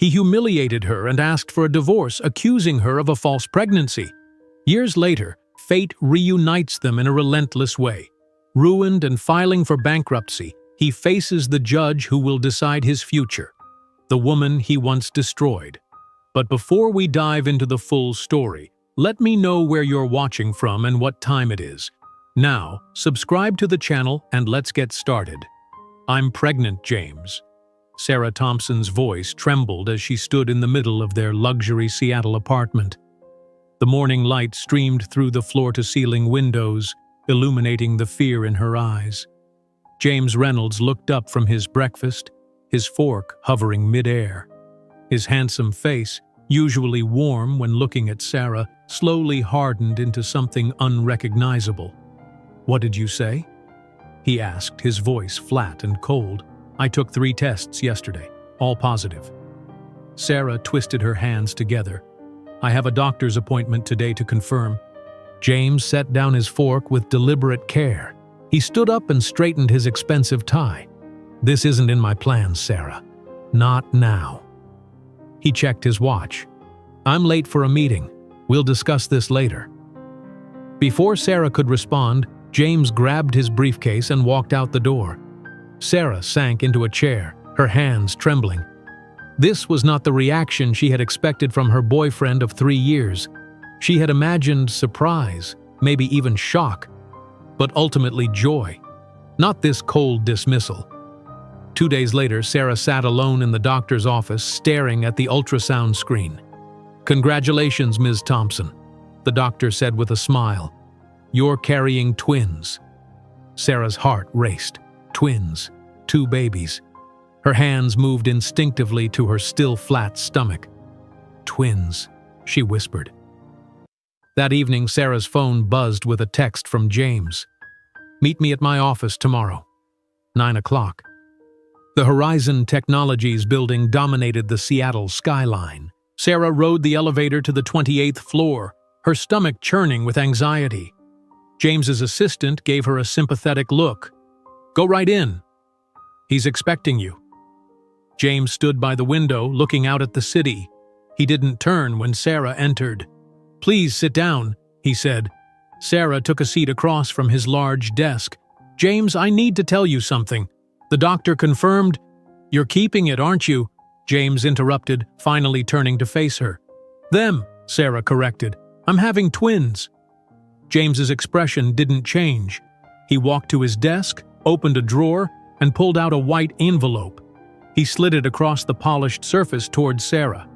He humiliated her and asked for a divorce, accusing her of a false pregnancy. Years later, fate reunites them in a relentless way. Ruined and filing for bankruptcy, he faces the judge who will decide his future, the woman he once destroyed. But before we dive into the full story, let me know where you're watching from and what time it is. Now, subscribe to the channel and let's get started. I'm pregnant, James. Sarah Thompson's voice trembled as she stood in the middle of their luxury Seattle apartment. The morning light streamed through the floor-to-ceiling windows, illuminating the fear in her eyes. James Reynolds looked up from his breakfast, his fork hovering mid-air. His handsome face, usually warm when looking at Sarah, slowly hardened into something unrecognizable. "What did you say?" he asked, his voice flat and cold. "I took 3 tests yesterday, all positive." Sarah twisted her hands together. "I have a doctor's appointment today to confirm." James set down his fork with deliberate care. He stood up and straightened his expensive tie. "This isn't in my plans, Sarah. Not now." He checked his watch. "I'm late for a meeting. We'll discuss this later." Before Sarah could respond, James grabbed his briefcase and walked out the door. Sarah sank into a chair, her hands trembling. This was not the reaction she had expected from her boyfriend of 3 years. She had imagined surprise, maybe even shock, but ultimately joy. Not this cold dismissal. 2 days later, Sarah sat alone in the doctor's office, staring at the ultrasound screen. "Congratulations, Ms. Thompson," the doctor said with a smile. "You're carrying twins." Sarah's heart raced. Twins. 2 babies. Her hands moved instinctively to her still flat stomach. "Twins," she whispered. That evening, Sarah's phone buzzed with a text from James. "Meet me at my office tomorrow, 9 o'clock. The Horizon Technologies building dominated the Seattle skyline. Sarah rode the elevator to the 28th floor, her stomach churning with anxiety. James's assistant gave her a sympathetic look. "Go right in. He's expecting you." James stood by the window, looking out at the city. He didn't turn when Sarah entered. "Please sit down," he said. Sarah took a seat across from his large desk. "James, I need to tell you something." The doctor confirmed. "You're keeping it, aren't you?" James interrupted, finally turning to face her. "Them," Sarah corrected. "I'm having twins." James's expression didn't change. He walked to his desk, opened a drawer, and pulled out a white envelope. He slid it across the polished surface towards Sarah.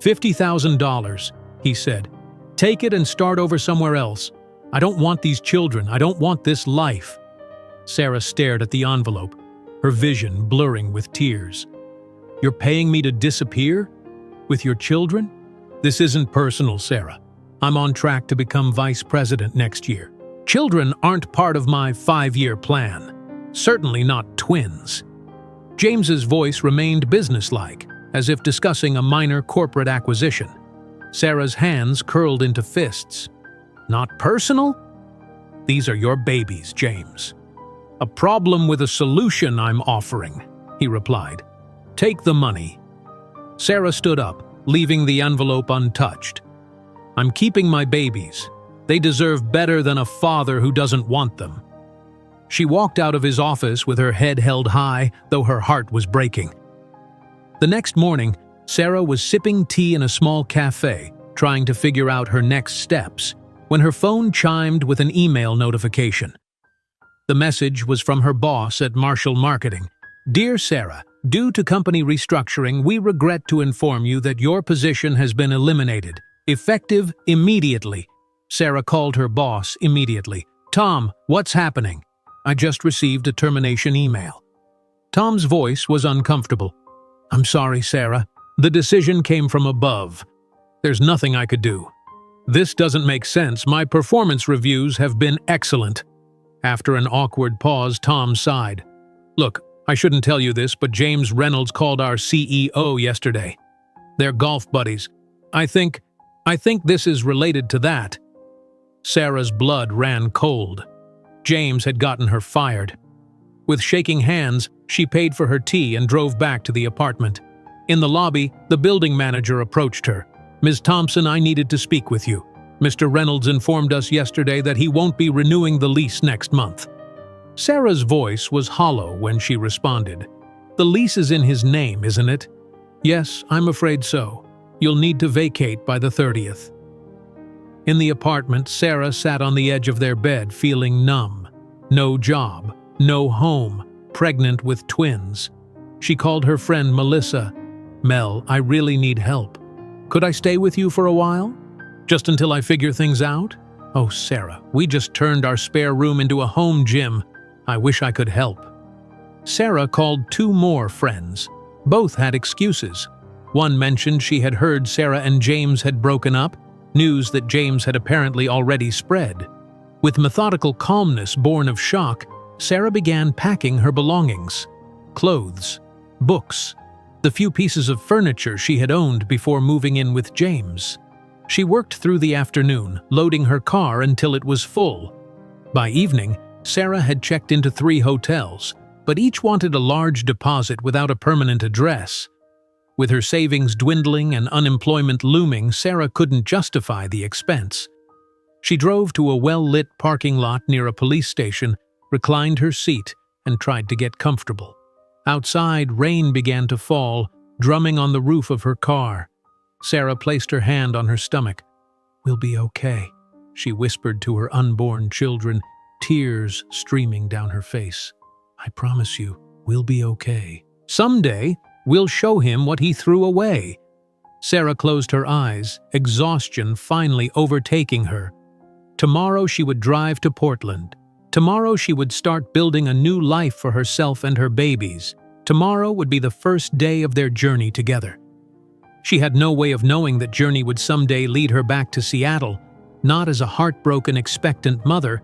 $50,000, he said. "Take it and start over somewhere else. I don't want these children. I don't want this life." Sarah stared at the envelope, her vision blurring with tears. "You're paying me to disappear? With your children?" "This isn't personal, Sarah. I'm on track to become vice president next year. Children aren't part of my 5-year plan. Certainly not twins." James's voice remained businesslike, as if discussing a minor corporate acquisition. Sarah's hands curled into fists. "Not personal? These are your babies, James. A problem with a solution I'm offering," he replied. "Take the money." Sarah stood up, leaving the envelope untouched. "I'm keeping my babies. They deserve better than a father who doesn't want them." She walked out of his office with her head held high, though her heart was breaking. The next morning, Sarah was sipping tea in a small cafe, trying to figure out her next steps, when her phone chimed with an email notification. The message was from her boss at Marshall Marketing. "Dear Sarah, due to company restructuring, we regret to inform you that your position has been eliminated, effective immediately." Sarah called her boss immediately. "Tom, what's happening?" "I just received a termination email." Tom's voice was uncomfortable. "I'm sorry, Sarah. The decision came from above. There's nothing I could do." "This doesn't make sense. My performance reviews have been excellent." After an awkward pause, Tom sighed. "Look, I shouldn't tell you this, but James Reynolds called our CEO yesterday. They're golf buddies. I think this is related to that." Sarah's blood ran cold. James had gotten her fired. With shaking hands, she paid for her tea and drove back to the apartment. In the lobby, the building manager approached her. "Ms. Thompson, I needed to speak with you. Mr. Reynolds informed us yesterday that he won't be renewing the lease next month." Sarah's voice was hollow when she responded. "The lease is in his name, isn't it?" "Yes, I'm afraid so. You'll need to vacate by the 30th. In the apartment, Sarah sat on the edge of their bed feeling numb. No job, no home, pregnant with twins. She called her friend Melissa. "Mel, I really need help. Could I stay with you for a while? Just until I figure things out?" "Oh, Sarah, we just turned our spare room into a home gym. I wish I could help." Sarah called 2 more friends. Both had excuses. One mentioned she had heard Sarah and James had broken up, news that James had apparently already spread. With methodical calmness born of shock, Sarah began packing her belongings. Clothes, books, the few pieces of furniture she had owned before moving in with James. She worked through the afternoon, loading her car until it was full. By evening, Sarah had checked into 3 hotels, but each wanted a large deposit without a permanent address. With her savings dwindling and unemployment looming, Sarah couldn't justify the expense. She drove to a well-lit parking lot near a police station, reclined her seat, and tried to get comfortable. Outside, rain began to fall, drumming on the roof of her car. Sarah placed her hand on her stomach. "We'll be okay," she whispered to her unborn children, tears streaming down her face. "I promise you, we'll be okay. Someday, we'll show him what he threw away." Sarah closed her eyes, exhaustion finally overtaking her. Tomorrow she would drive to Portland. Tomorrow she would start building a new life for herself and her babies. Tomorrow would be the first day of their journey together. She had no way of knowing that journey would someday lead her back to Seattle, not as a heartbroken, expectant mother,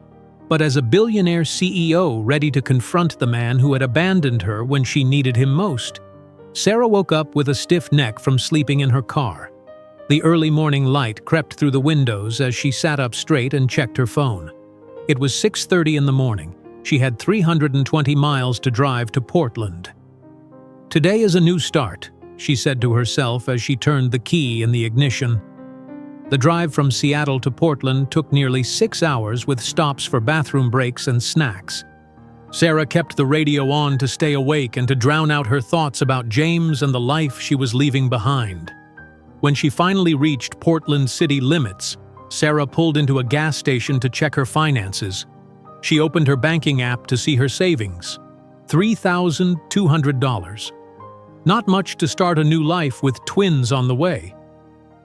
but as a billionaire CEO ready to confront the man who had abandoned her when she needed him most. Sarah woke up with a stiff neck from sleeping in her car. The early morning light crept through the windows as she sat up straight and checked her phone. It was 6:30 in the morning. She had 320 miles to drive to Portland. "Today is a new start," she said to herself as she turned the key in the ignition. The drive from Seattle to Portland took nearly 6 hours with stops for bathroom breaks and snacks. Sarah kept the radio on to stay awake and to drown out her thoughts about James and the life she was leaving behind. When she finally reached Portland city limits, Sarah pulled into a gas station to check her finances. She opened her banking app to see her savings. $3,200. Not much to start a new life with twins on the way.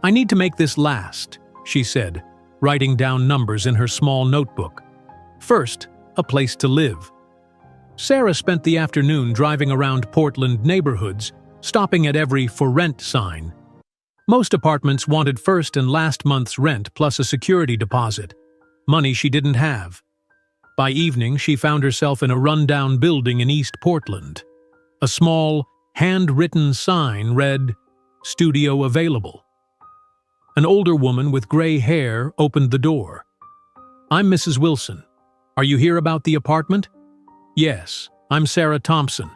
"I need to make this last," she said, writing down numbers in her small notebook. "First, a place to live." Sarah spent the afternoon driving around Portland neighborhoods, stopping at every "for rent" sign. Most apartments wanted first and last month's rent plus a security deposit, money she didn't have. By evening, she found herself in a rundown building in East Portland. A small, handwritten sign read, "Studio available." An older woman with gray hair opened the door. "I'm Mrs. Wilson. Are you here about the apartment?" "Yes, I'm Sarah Thompson.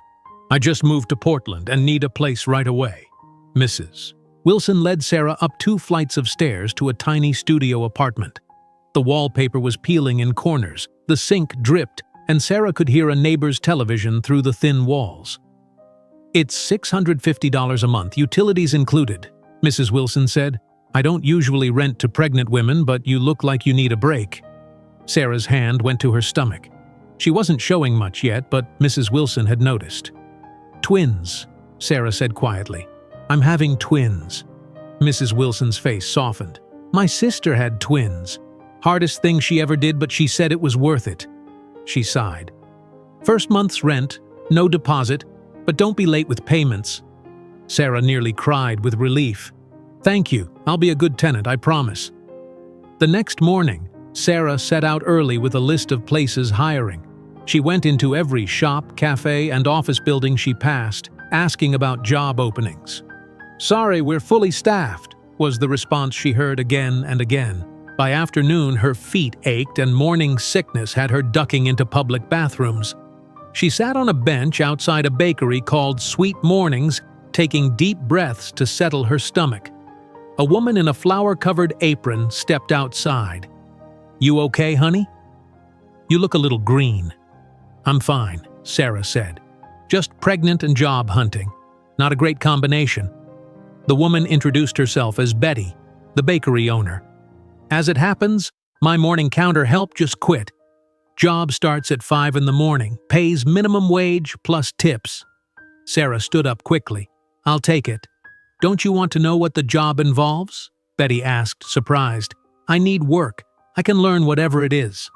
I just moved to Portland and need a place right away." Mrs. Wilson led Sarah up 2 flights of stairs to a tiny studio apartment. The wallpaper was peeling in corners, the sink dripped, and Sarah could hear a neighbor's television through the thin walls. "It's $650 a month, utilities included," Mrs. Wilson said. "I don't usually rent to pregnant women, but you look like you need a break." Sarah's hand went to her stomach. She wasn't showing much yet, but Mrs. Wilson had noticed. "Twins," Sarah said quietly. "I'm having twins." Mrs. Wilson's face softened. "My sister had twins. Hardest thing she ever did, but she said it was worth it." She sighed. "First month's rent, no deposit, but don't be late with payments." Sarah nearly cried with relief. "Thank you, I'll be a good tenant, I promise." The next morning, Sarah set out early with a list of places hiring. She went into every shop, cafe, and office building she passed, asking about job openings. "Sorry, we're fully staffed," was the response she heard again and again. By afternoon, her feet ached and morning sickness had her ducking into public bathrooms. She sat on a bench outside a bakery called Sweet Mornings, taking deep breaths to settle her stomach. A woman in a flower-covered apron stepped outside. "You okay, honey? You look a little green." "I'm fine," Sarah said. "Just pregnant and job hunting. Not a great combination." The woman introduced herself as Betty, the bakery owner. "As it happens, my morning counter help just quit. Job starts at 5 in the morning, pays minimum wage plus tips." Sarah stood up quickly. "I'll take it." "Don't you want to know what the job involves?" Betty asked, surprised. "I need work. I can learn whatever it is."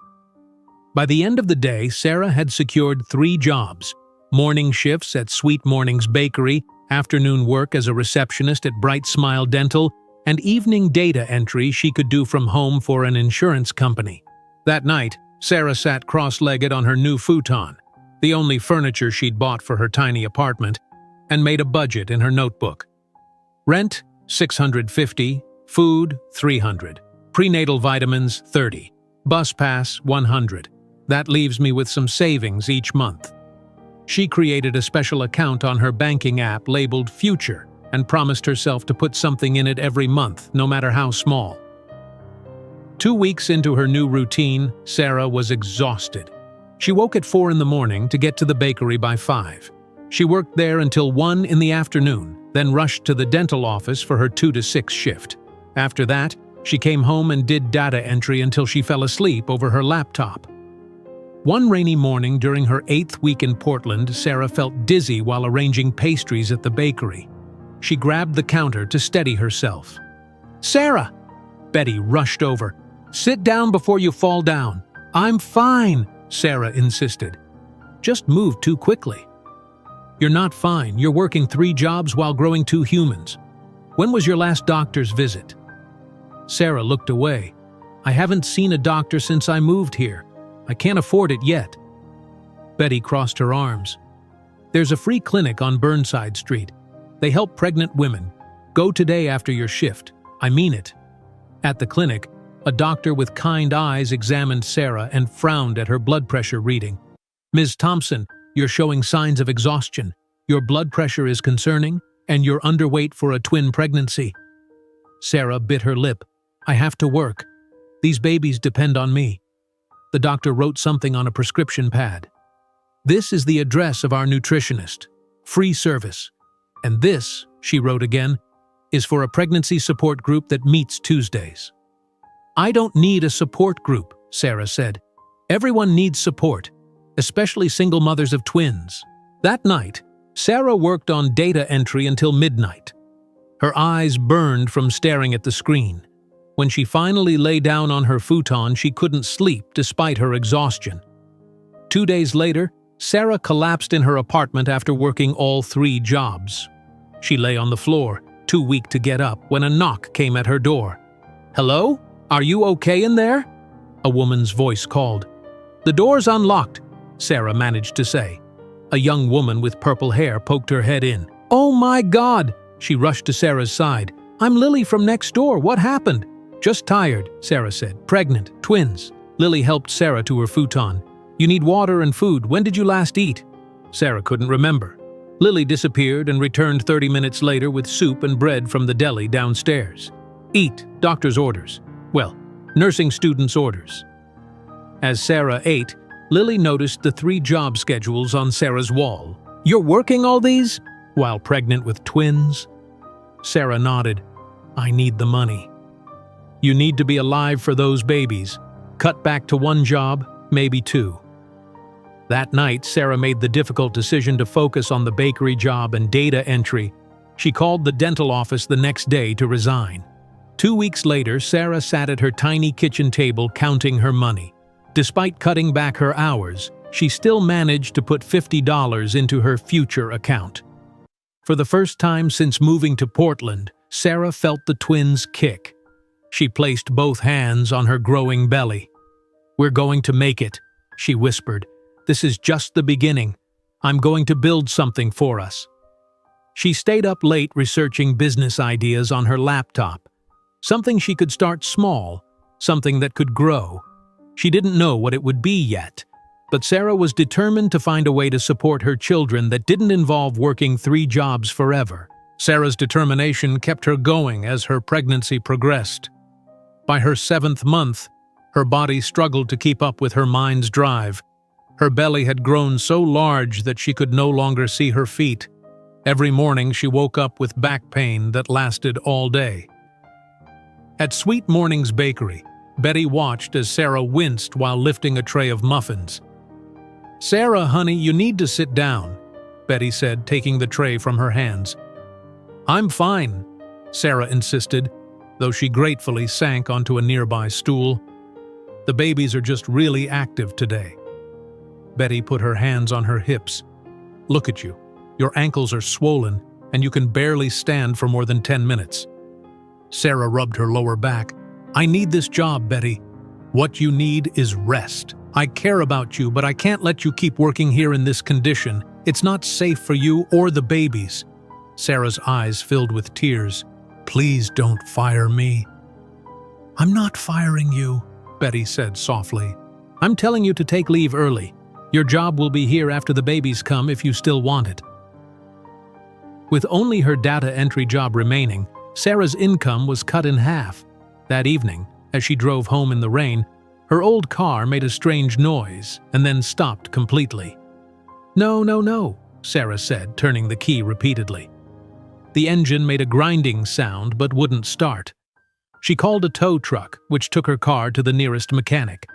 By the end of the day, Sarah had secured 3 jobs: morning shifts at Sweet Morning's Bakery, afternoon work as a receptionist at Bright Smile Dental, and evening data entry she could do from home for an insurance company. That night, Sarah sat cross-legged on her new futon, the only furniture she'd bought for her tiny apartment, and made a budget in her notebook. Rent, $650, food, $300, prenatal vitamins, $30, bus pass, $100. That leaves me with some savings each month. She created a special account on her banking app labeled Future and promised herself to put something in it every month, no matter how small. 2 weeks into her new routine, Sarah was exhausted. She woke at 4 in the morning to get to the bakery by 5. She worked there until 1 in the afternoon, then rushed to the dental office for her 2 to 6 shift. After that, she came home and did data entry until she fell asleep over her laptop. One rainy morning during her 8th week in Portland, Sarah felt dizzy while arranging pastries at the bakery. She grabbed the counter to steady herself. "Sarah!" Betty rushed over. "Sit down before you fall down." "I'm fine," Sarah insisted. "Just moved too quickly." "You're not fine. You're working 3 jobs while growing 2 humans. When was your last doctor's visit?" Sarah looked away. "I haven't seen a doctor since I moved here. I can't afford it yet." Betty crossed her arms. "There's a free clinic on Burnside Street. They help pregnant women. Go today after your shift. I mean it." At the clinic, a doctor with kind eyes examined Sarah and frowned at her blood pressure reading. "Ms. Thompson, you're showing signs of exhaustion. Your blood pressure is concerning, and you're underweight for a twin pregnancy." Sarah bit her lip. "I have to work. These babies depend on me." The doctor wrote something on a prescription pad. "This is the address of our nutritionist. Free service. And this," she wrote again, "is for a pregnancy support group that meets Tuesdays." "I don't need a support group," Sarah said. "Everyone needs support, especially single mothers of twins." That night, Sarah worked on data entry until midnight. Her eyes burned from staring at the screen. When she finally lay down on her futon, she couldn't sleep despite her exhaustion. 2 days later, Sarah collapsed in her apartment after working all 3 jobs. She lay on the floor, too weak to get up, when a knock came at her door. "Hello? Are you okay in there?" a woman's voice called. "The door's unlocked," Sarah managed to say. A young woman with purple hair poked her head in. "Oh my God!" She rushed to Sarah's side. "I'm Lily from next door. What happened?" "Just tired," Sarah said. "Pregnant. Twins." Lily helped Sarah to her futon. "You need water and food. When did you last eat?" Sarah couldn't remember. Lily disappeared and returned 30 minutes later with soup and bread from the deli downstairs. "Eat. Doctor's orders. Well, nursing students' orders." As Sarah ate, Lily noticed the 3 job schedules on Sarah's wall. "You're working all these? While pregnant with twins?" Sarah nodded. "I need the money." "You need to be alive for those babies. Cut back to 1 job, maybe 2. That night, Sarah made the difficult decision to focus on the bakery job and data entry. She called the dental office the next day to resign. 2 weeks later, Sarah sat at her tiny kitchen table counting her money. Despite cutting back her hours, she still managed to put $50 into her future account. For the first time since moving to Portland, Sarah felt the twins' kick. She placed both hands on her growing belly. "We're going to make it," she whispered. "This is just the beginning. I'm going to build something for us." She stayed up late researching business ideas on her laptop. Something she could start small, something that could grow. She didn't know what it would be yet, but Sarah was determined to find a way to support her children that didn't involve working 3 jobs forever. Sarah's determination kept her going as her pregnancy progressed. By her 7th month, her body struggled to keep up with her mind's drive. Her belly had grown so large that she could no longer see her feet. Every morning she woke up with back pain that lasted all day. At Sweet Morning's Bakery, Betty watched as Sarah winced while lifting a tray of muffins. "Sarah, honey, you need to sit down," Betty said, taking the tray from her hands. "I'm fine," Sarah insisted, though she gratefully sank onto a nearby stool. "The babies are just really active today." Betty put her hands on her hips. "Look at you. Your ankles are swollen, and you can barely stand for more than 10 minutes. Sarah rubbed her lower back. "I need this job, Betty. What you need is rest. I care about you, but I can't let you keep working here in this condition. It's not safe for you or the babies." Sarah's eyes filled with tears. "Please don't fire me." "I'm not firing you," Betty said softly. "I'm telling you to take leave early. Your job will be here after the babies come if you still want it." With only her data entry job remaining, Sarah's income was cut in half. That evening, as she drove home in the rain, her old car made a strange noise and then stopped completely. "No, no, no," Sarah said, turning the key repeatedly. The engine made a grinding sound but wouldn't start. She called a tow truck, which took her car to the nearest mechanic.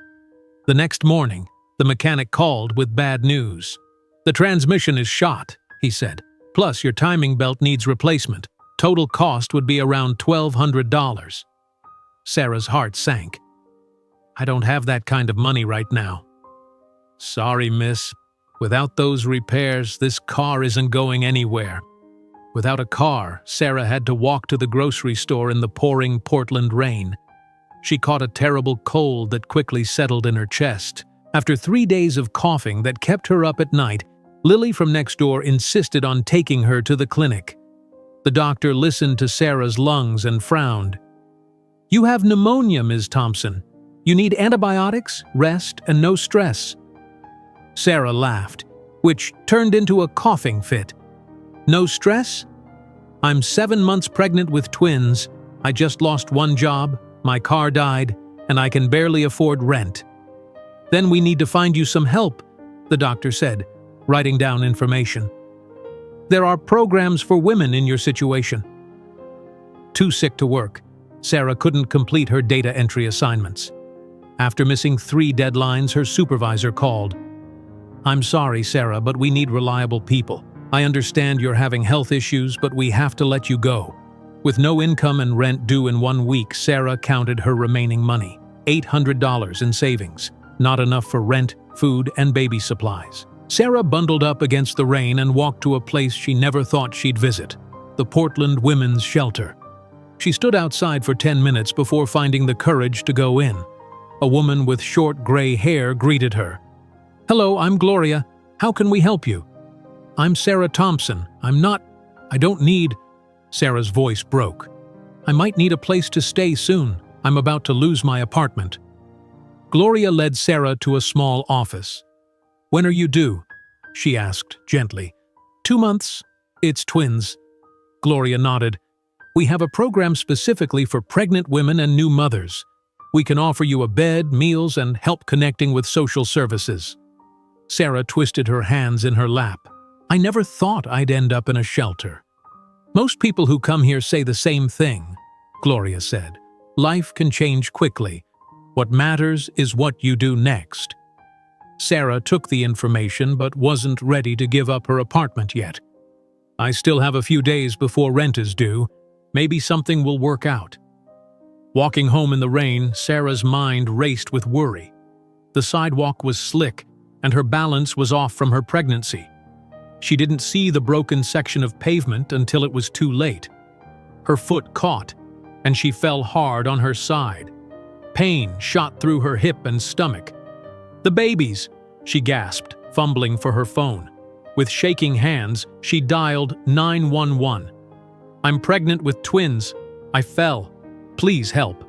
The next morning, the mechanic called with bad news. "The transmission is shot," he said. "Plus, your timing belt needs replacement. Total cost would be around $1,200. Sarah's heart sank. "I don't have that kind of money right now." "Sorry, miss. Without those repairs, this car isn't going anywhere." Without a car, Sarah had to walk to the grocery store in the pouring Portland rain. She caught a terrible cold that quickly settled in her chest. After 3 days of coughing that kept her up at night, Lily from next door insisted on taking her to the clinic. The doctor listened to Sarah's lungs and frowned. "You have pneumonia, Ms. Thompson. You need antibiotics, rest, and no stress." Sarah laughed, which turned into a coughing fit. "No stress? I'm 7 months pregnant with twins. I just lost one job, my car died, and I can barely afford rent." "Then we need to find you some help," the doctor said, writing down information. "There are programs for women in your situation." Too sick to work, Sarah couldn't complete her data entry assignments. After missing 3 deadlines, her supervisor called. "I'm sorry, Sarah, but we need reliable people. I understand you're having health issues, but we have to let you go." With no income and rent due in 1 week, Sarah counted her remaining money, $800 in savings, not enough for rent, food, and baby supplies. Sarah bundled up against the rain and walked to a place she never thought she'd visit, the Portland Women's Shelter. She stood outside for 10 minutes before finding the courage to go in. A woman with short gray hair greeted her. "Hello, I'm Gloria. How can we help you?" "I'm Sarah Thompson. I don't need..." Sarah's voice broke. "I might need a place to stay soon. I'm about to lose my apartment." Gloria led Sarah to a small office. "When are you due?" she asked gently. 2 months. It's twins." Gloria nodded. "We have a program specifically for pregnant women and new mothers. We can offer you a bed, meals, and help connecting with social services." Sarah twisted her hands in her lap. "I never thought I'd end up in a shelter." "Most people who come here say the same thing," Gloria said. "Life can change quickly. What matters is what you do next." Sarah took the information but wasn't ready to give up her apartment yet. "I still have a few days before rent is due. Maybe something will work out." Walking home in the rain, Sarah's mind raced with worry. The sidewalk was slick, and her balance was off from her pregnancy. She didn't see the broken section of pavement until it was too late. Her foot caught, and she fell hard on her side. Pain shot through her hip and stomach. "The babies!" she gasped, fumbling for her phone. With shaking hands, she dialed 911. "I'm pregnant with twins. I fell. Please help."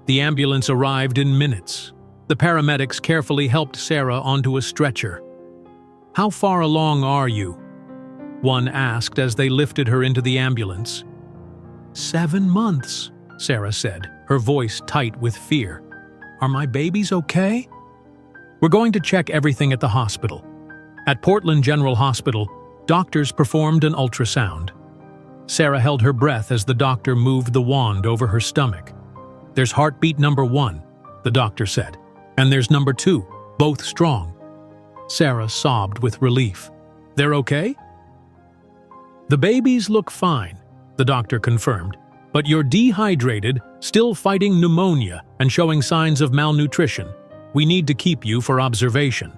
The ambulance arrived in minutes. The paramedics carefully helped Sarah onto a stretcher. "How far along are you?" one asked as they lifted her into the ambulance. 7 months, Sarah said, her voice tight with fear. Are my babies okay? We're going to check everything at the hospital. At Portland General Hospital, doctors performed an ultrasound. Sarah held her breath as the doctor moved the wand over her stomach. There's heartbeat number 1, the doctor said, and there's number 2, both strong. Sarah sobbed with relief. They're okay? The babies look fine, the doctor confirmed, but you're dehydrated, still fighting pneumonia and showing signs of malnutrition. We need to keep you for observation.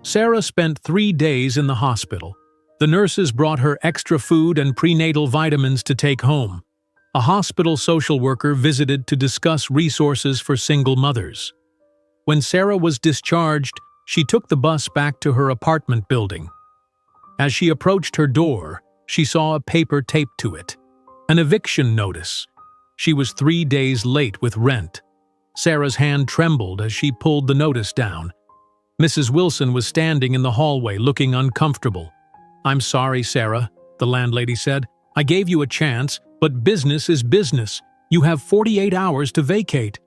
Sarah spent 3 days in the hospital. The nurses brought her extra food and prenatal vitamins to take home. A hospital social worker visited to discuss resources for single mothers. When Sarah was discharged, she took the bus back to her apartment building. As she approached her door, she saw a paper taped to it. An eviction notice. She was 3 days late with rent. Sarah's hand trembled as she pulled the notice down. Mrs. Wilson was standing in the hallway looking uncomfortable. I'm sorry, Sarah, the landlady said. I gave you a chance, but business is business. You have 48 hours to vacate.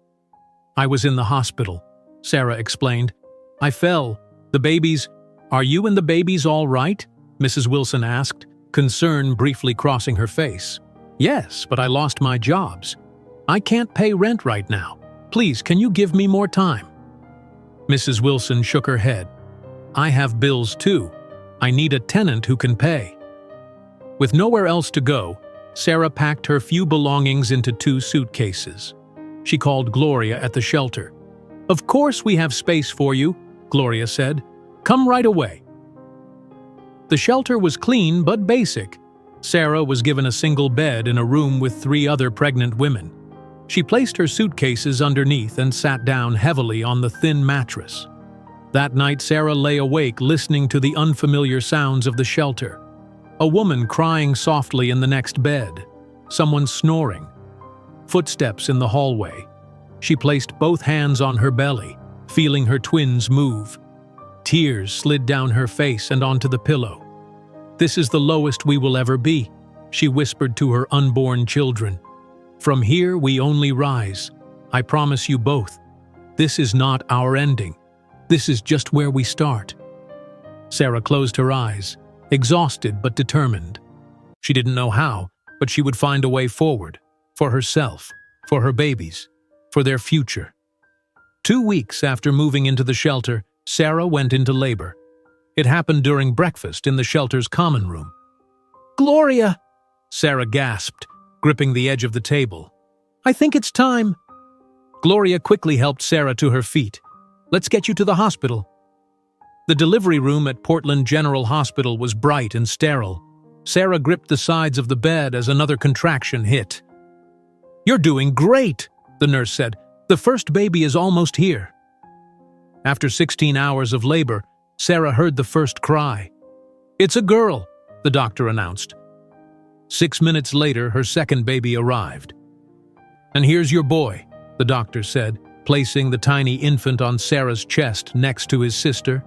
I was in the hospital, Sarah explained. I fell. The babies… Are you and the babies all right? Mrs. Wilson asked, concern briefly crossing her face. Yes, but I lost my jobs. I can't pay rent right now. Please, can you give me more time? Mrs. Wilson shook her head. I have bills too. I need a tenant who can pay. With nowhere else to go, Sarah packed her few belongings into 2 suitcases. She called Gloria at the shelter. Of course we have space for you, Gloria said. Come right away. The shelter was clean but basic. Sarah was given a single bed in a room with 3 other pregnant women. She placed her suitcases underneath and sat down heavily on the thin mattress. That night, Sarah lay awake listening to the unfamiliar sounds of the shelter. A woman crying softly in the next bed. Someone snoring. Footsteps in the hallway. She placed both hands on her belly, feeling her twins move. Tears slid down her face and onto the pillow. This is the lowest we will ever be, she whispered to her unborn children. From here we only rise. I promise you both. This is not our ending. This is just where we start. Sarah closed her eyes, exhausted but determined. She didn't know how, but she would find a way forward. For herself, for her babies, for their future. 2 weeks after moving into the shelter, Sarah went into labor. It happened during breakfast in the shelter's common room. Gloria! Sarah gasped, gripping the edge of the table. I think it's time. Gloria quickly helped Sarah to her feet. Let's get you to the hospital. The delivery room at Portland General Hospital was bright and sterile. Sarah gripped the sides of the bed as another contraction hit. You're doing great, the nurse said. The first baby is almost here. After 16 hours of labor, Sarah heard the first cry. It's a girl, the doctor announced. 6 minutes later, her second baby arrived. And here's your boy, the doctor said, placing the tiny infant on Sarah's chest next to his sister.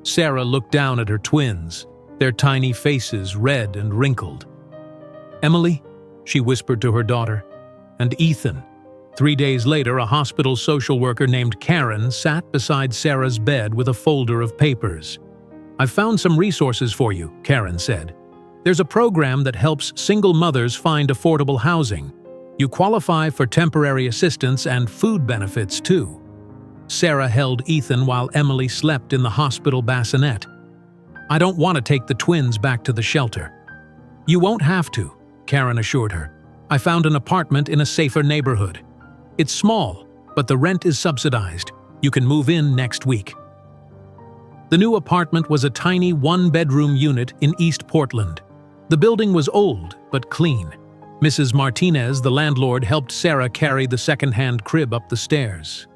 Sarah looked down at her twins, their tiny faces red and wrinkled. Emily, she whispered to her daughter, and Ethan. 3 days later, a hospital social worker named Karen sat beside Sarah's bed with a folder of papers. I've found some resources for you, Karen said. There's a program that helps single mothers find affordable housing. You qualify for temporary assistance and food benefits, too. Sarah held Ethan while Emily slept in the hospital bassinet. I don't want to take the twins back to the shelter. You won't have to, Karen assured her. I found an apartment in a safer neighborhood. It's small, but the rent is subsidized. You can move in next week. The new apartment was a tiny 1-bedroom unit in East Portland. The building was old, but clean. Mrs. Martinez, the landlord, helped Sarah carry the second-hand crib up the stairs.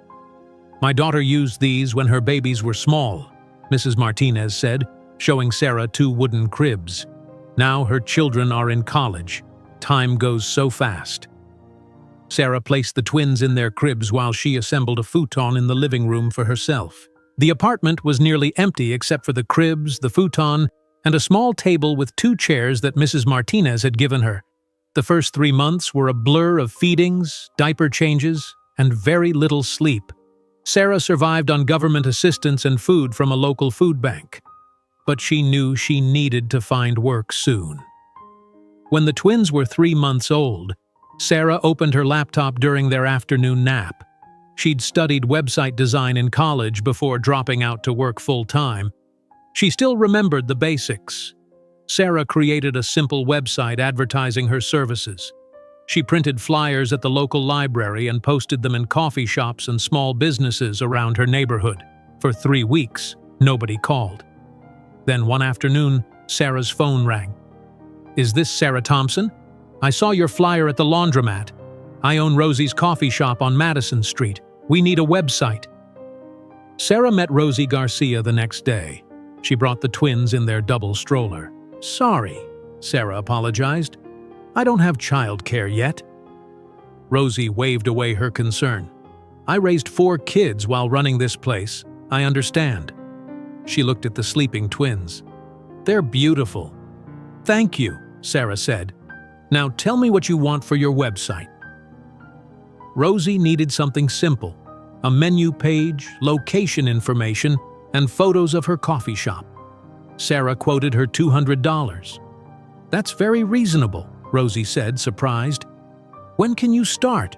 My daughter used these when her babies were small, Mrs. Martinez said, showing Sarah 2 wooden cribs. Now her children are in college. Time goes so fast. Sarah placed the twins in their cribs while she assembled a futon in the living room for herself. The apartment was nearly empty except for the cribs, the futon, and a small table with 2 chairs that Mrs. Martinez had given her. The first 3 months were a blur of feedings, diaper changes, and very little sleep. Sarah survived on government assistance and food from a local food bank. But she knew she needed to find work soon. When the twins were 3 months old, Sarah opened her laptop during their afternoon nap. She'd studied website design in college before dropping out to work full-time. She still remembered the basics. Sarah created a simple website advertising her services. She printed flyers at the local library and posted them in coffee shops and small businesses around her neighborhood. For 3 weeks, nobody called. Then one afternoon, Sarah's phone rang. "Is this Sarah Thompson? I saw your flyer at the laundromat. I own Rosie's coffee shop on Madison Street. We need a website." Sarah met Rosie Garcia the next day. She brought the twins in their double stroller. "Sorry," Sarah apologized. "I don't have childcare yet." Rosie waved away her concern. "I raised 4 kids while running this place. I understand." She looked at the sleeping twins. "They're beautiful." "Thank you," Sarah said. "Now tell me what you want for your website." Rosie needed something simple: a menu page, location information, and photos of her coffee shop. Sarah quoted her $200. "That's very reasonable," Rosie said, surprised. "When can you start?"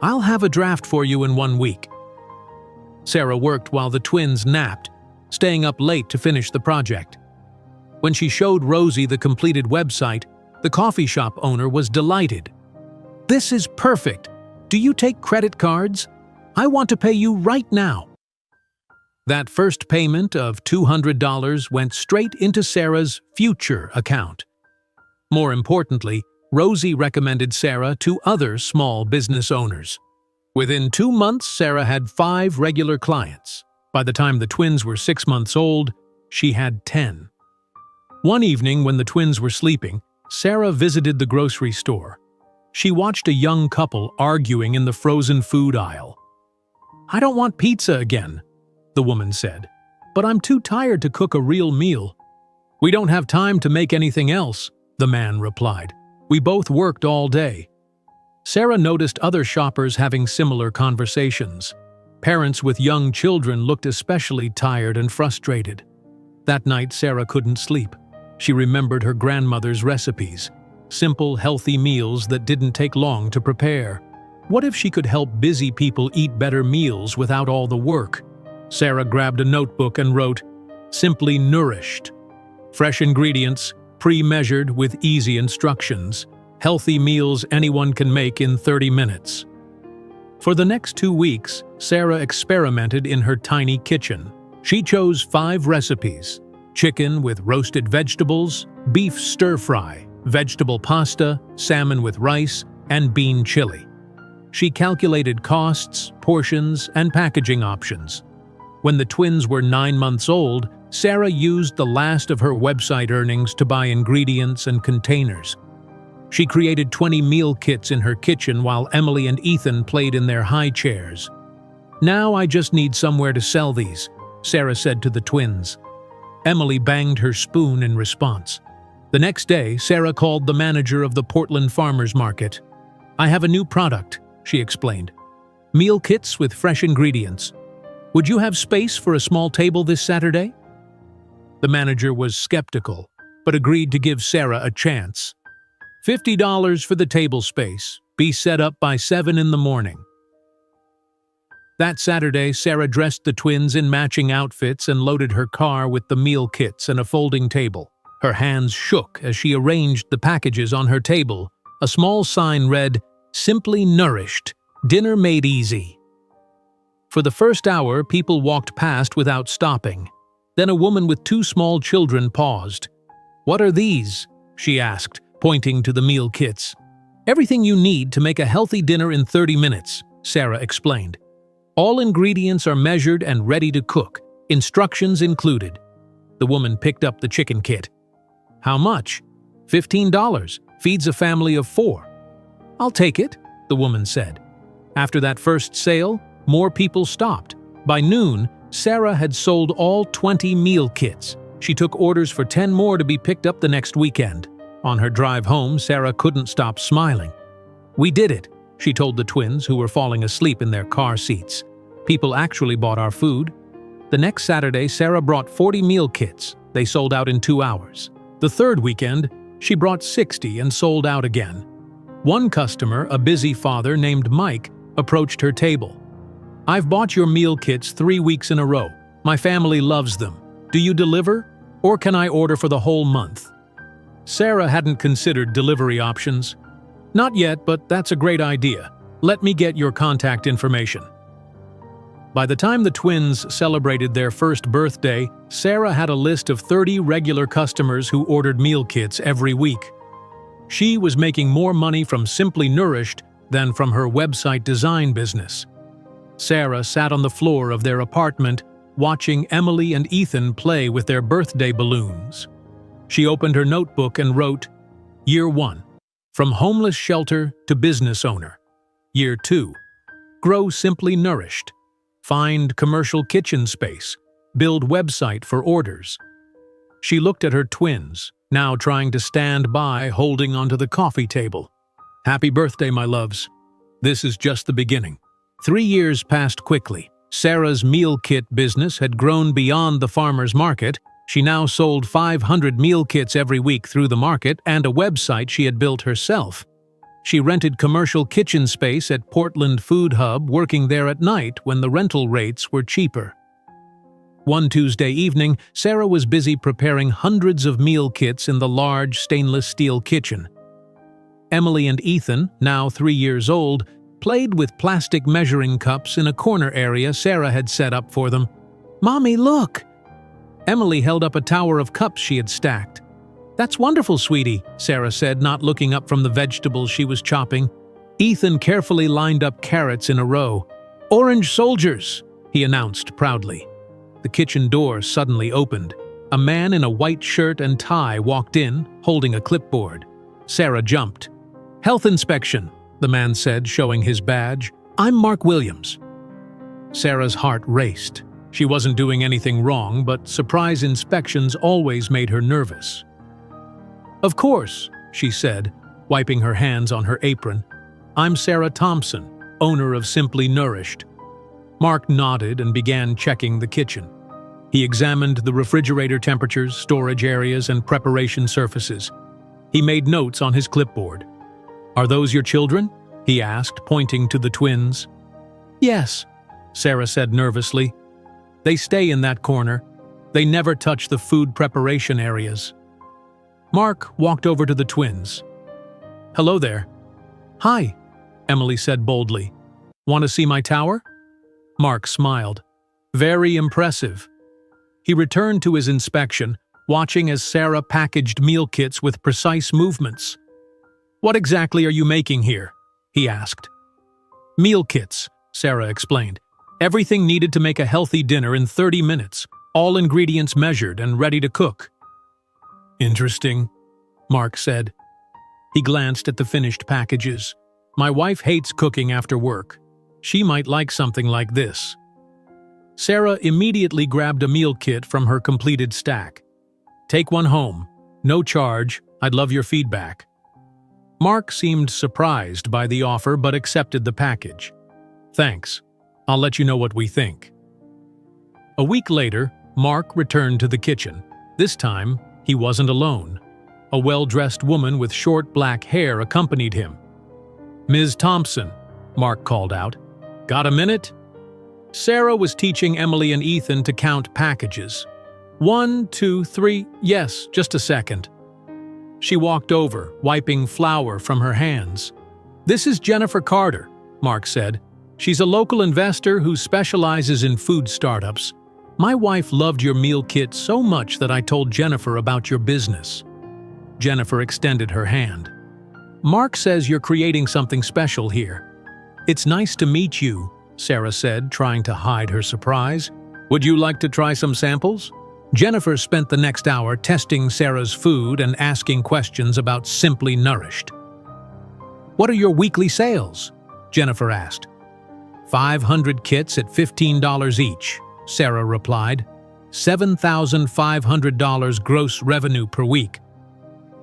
"I'll have a draft for you in 1 week." Sarah worked while the twins napped, staying up late to finish the project. When she showed Rosie the completed website, the coffee shop owner was delighted. "This is perfect. Do you take credit cards? I want to pay you right now." That first payment of $200 went straight into Sarah's future account. More importantly, Rosie recommended Sarah to other small business owners. Within 2 months, Sarah had 5 regular clients. By the time the twins were 6 months old, she had 10. One evening when the twins were sleeping, Sarah visited the grocery store. She watched a young couple arguing in the frozen food aisle. "I don't want pizza again," the woman said, "but I'm too tired to cook a real meal." "We don't have time to make anything else," the man replied. "We both worked all day." Sarah noticed other shoppers having similar conversations. Parents with young children looked especially tired and frustrated. That night, Sarah couldn't sleep. She remembered her grandmother's recipes, simple, healthy meals that didn't take long to prepare. What if she could help busy people eat better meals without all the work? Sarah grabbed a notebook and wrote, "Simply nourished. Fresh ingredients, pre-measured with easy instructions. Healthy meals anyone can make in 30 minutes." For the next 2 weeks, Sarah experimented in her tiny kitchen. She chose 5 recipes: chicken with roasted vegetables, beef stir-fry, vegetable pasta, salmon with rice, and bean chili. She calculated costs, portions, and packaging options. When the twins were 9 months old, Sarah used the last of her website earnings to buy ingredients and containers. She created 20 meal kits in her kitchen while Emily and Ethan played in their high chairs. "Now I just need somewhere to sell these," Sarah said to the twins. Emily banged her spoon in response. The next day, Sarah called the manager of the Portland Farmers Market. "I have a new product," she explained. "Meal kits with fresh ingredients. Would you have space for a small table this Saturday?" The manager was skeptical, but agreed to give Sarah a chance. $50 for the table space. Be set up by 7 in the morning. That Saturday, Sarah dressed the twins in matching outfits and loaded her car with the meal kits and a folding table. Her hands shook as she arranged the packages on her table. A small sign read, "Simply nourished. Dinner made easy." For the first hour, people walked past without stopping. Then a woman with 2 small children paused. "What are these?" she asked, pointing to the meal kits. "Everything you need to make a healthy dinner in 30 minutes, Sarah explained. "All ingredients are measured and ready to cook, instructions included." The woman picked up the chicken kit. "How much?" $15. Feeds a family of 4. "I'll take it," the woman said. After that first sale, more people stopped. By noon, Sarah had sold all 20 meal kits. She took orders for 10 more to be picked up the next weekend. On her drive home, Sarah couldn't stop smiling. "We did it," she told the twins, who were falling asleep in their car seats. "People actually bought our food." The next Saturday, Sarah brought 40 meal kits. They sold out in 2 hours. The third weekend, she brought 60 and sold out again. One customer, a busy father named Mike, approached her table. "I've bought your meal kits 3 weeks in a row. My family loves them. Do you deliver? Or can I order for the whole month?" Sarah hadn't considered delivery options. "Not yet, but that's a great idea. Let me get your contact information." By the time the twins celebrated their first birthday, Sarah had a list of 30 regular customers who ordered meal kits every week. She was making more money from Simply Nourished than from her website design business. Sarah sat on the floor of their apartment, watching Emily and Ethan play with their birthday balloons. She opened her notebook and wrote, Year 1. From homeless shelter to business owner. Year 2. Grow Simply Nourished. Find commercial kitchen space. Build website for orders. She looked at her twins, now trying to stand by, holding onto the coffee table. "Happy birthday, my loves. This is just the beginning." 3 years passed quickly. Sarah's meal kit business had grown beyond the farmer's market. She now sold 500 meal kits every week through the market and a website she had built herself. She rented commercial kitchen space at Portland Food Hub, working there at night when the rental rates were cheaper. One Tuesday evening, Sarah was busy preparing hundreds of meal kits in the large stainless steel kitchen. Emily and Ethan, now 3 years old, played with plastic measuring cups in a corner area Sarah had set up for them. "Mommy, look!" Emily held up a tower of cups she had stacked. "That's wonderful, sweetie," Sarah said, not looking up from the vegetables she was chopping. Ethan carefully lined up carrots in a row. "Orange soldiers," he announced proudly. The kitchen door suddenly opened. A man in a white shirt and tie walked in, holding a clipboard. Sarah jumped. "Health inspection," the man said, showing his badge. "I'm Mark Williams." Sarah's heart raced. She wasn't doing anything wrong, but surprise inspections always made her nervous. "Of course," she said, wiping her hands on her apron. "I'm Sarah Thompson, owner of Simply Nourished." Mark nodded and began checking the kitchen. He examined the refrigerator temperatures, storage areas, and preparation surfaces. He made notes on his clipboard. "Are those your children?" he asked, pointing to the twins. "Yes," Sarah said nervously. "They stay in that corner. They never touch the food preparation areas." Mark walked over to the twins. "Hello there." "Hi," Emily said boldly. "Want to see my tower?" Mark smiled. "Very impressive." He returned to his inspection, watching as Sarah packaged meal kits with precise movements. "What exactly are you making here?" he asked. "Meal kits," Sarah explained. "Everything needed to make a healthy dinner in 30 minutes, all ingredients measured and ready to cook." "Interesting," Mark said. He glanced at the finished packages. "My wife hates cooking after work. She might like something like this." Sarah immediately grabbed a meal kit from her completed stack. "Take one home. No charge. I'd love your feedback." Mark seemed surprised by the offer but accepted the package. "Thanks. I'll let you know what we think." A week later, Mark returned to the kitchen. This time, he wasn't alone. A well-dressed woman with short black hair accompanied him. "Ms. Thompson," Mark called out. "Got a minute?" Sarah was teaching Emily and Ethan to count packages. 1, 2, 3, yes, just a second. She walked over, wiping flour from her hands. "This is Jennifer Carter," Mark said. "She's a local investor who specializes in food startups. My wife loved your meal kit so much that I told Jennifer about your business." Jennifer extended her hand. "Mark says you're creating something special here." "It's nice to meet you," Sarah said, trying to hide her surprise. "Would you like to try some samples?" Jennifer spent the next hour testing Sarah's food and asking questions about Simply Nourished. "What are your weekly sales?" Jennifer asked. 500 kits at $15 each, Sarah replied. $7,500 gross revenue per week.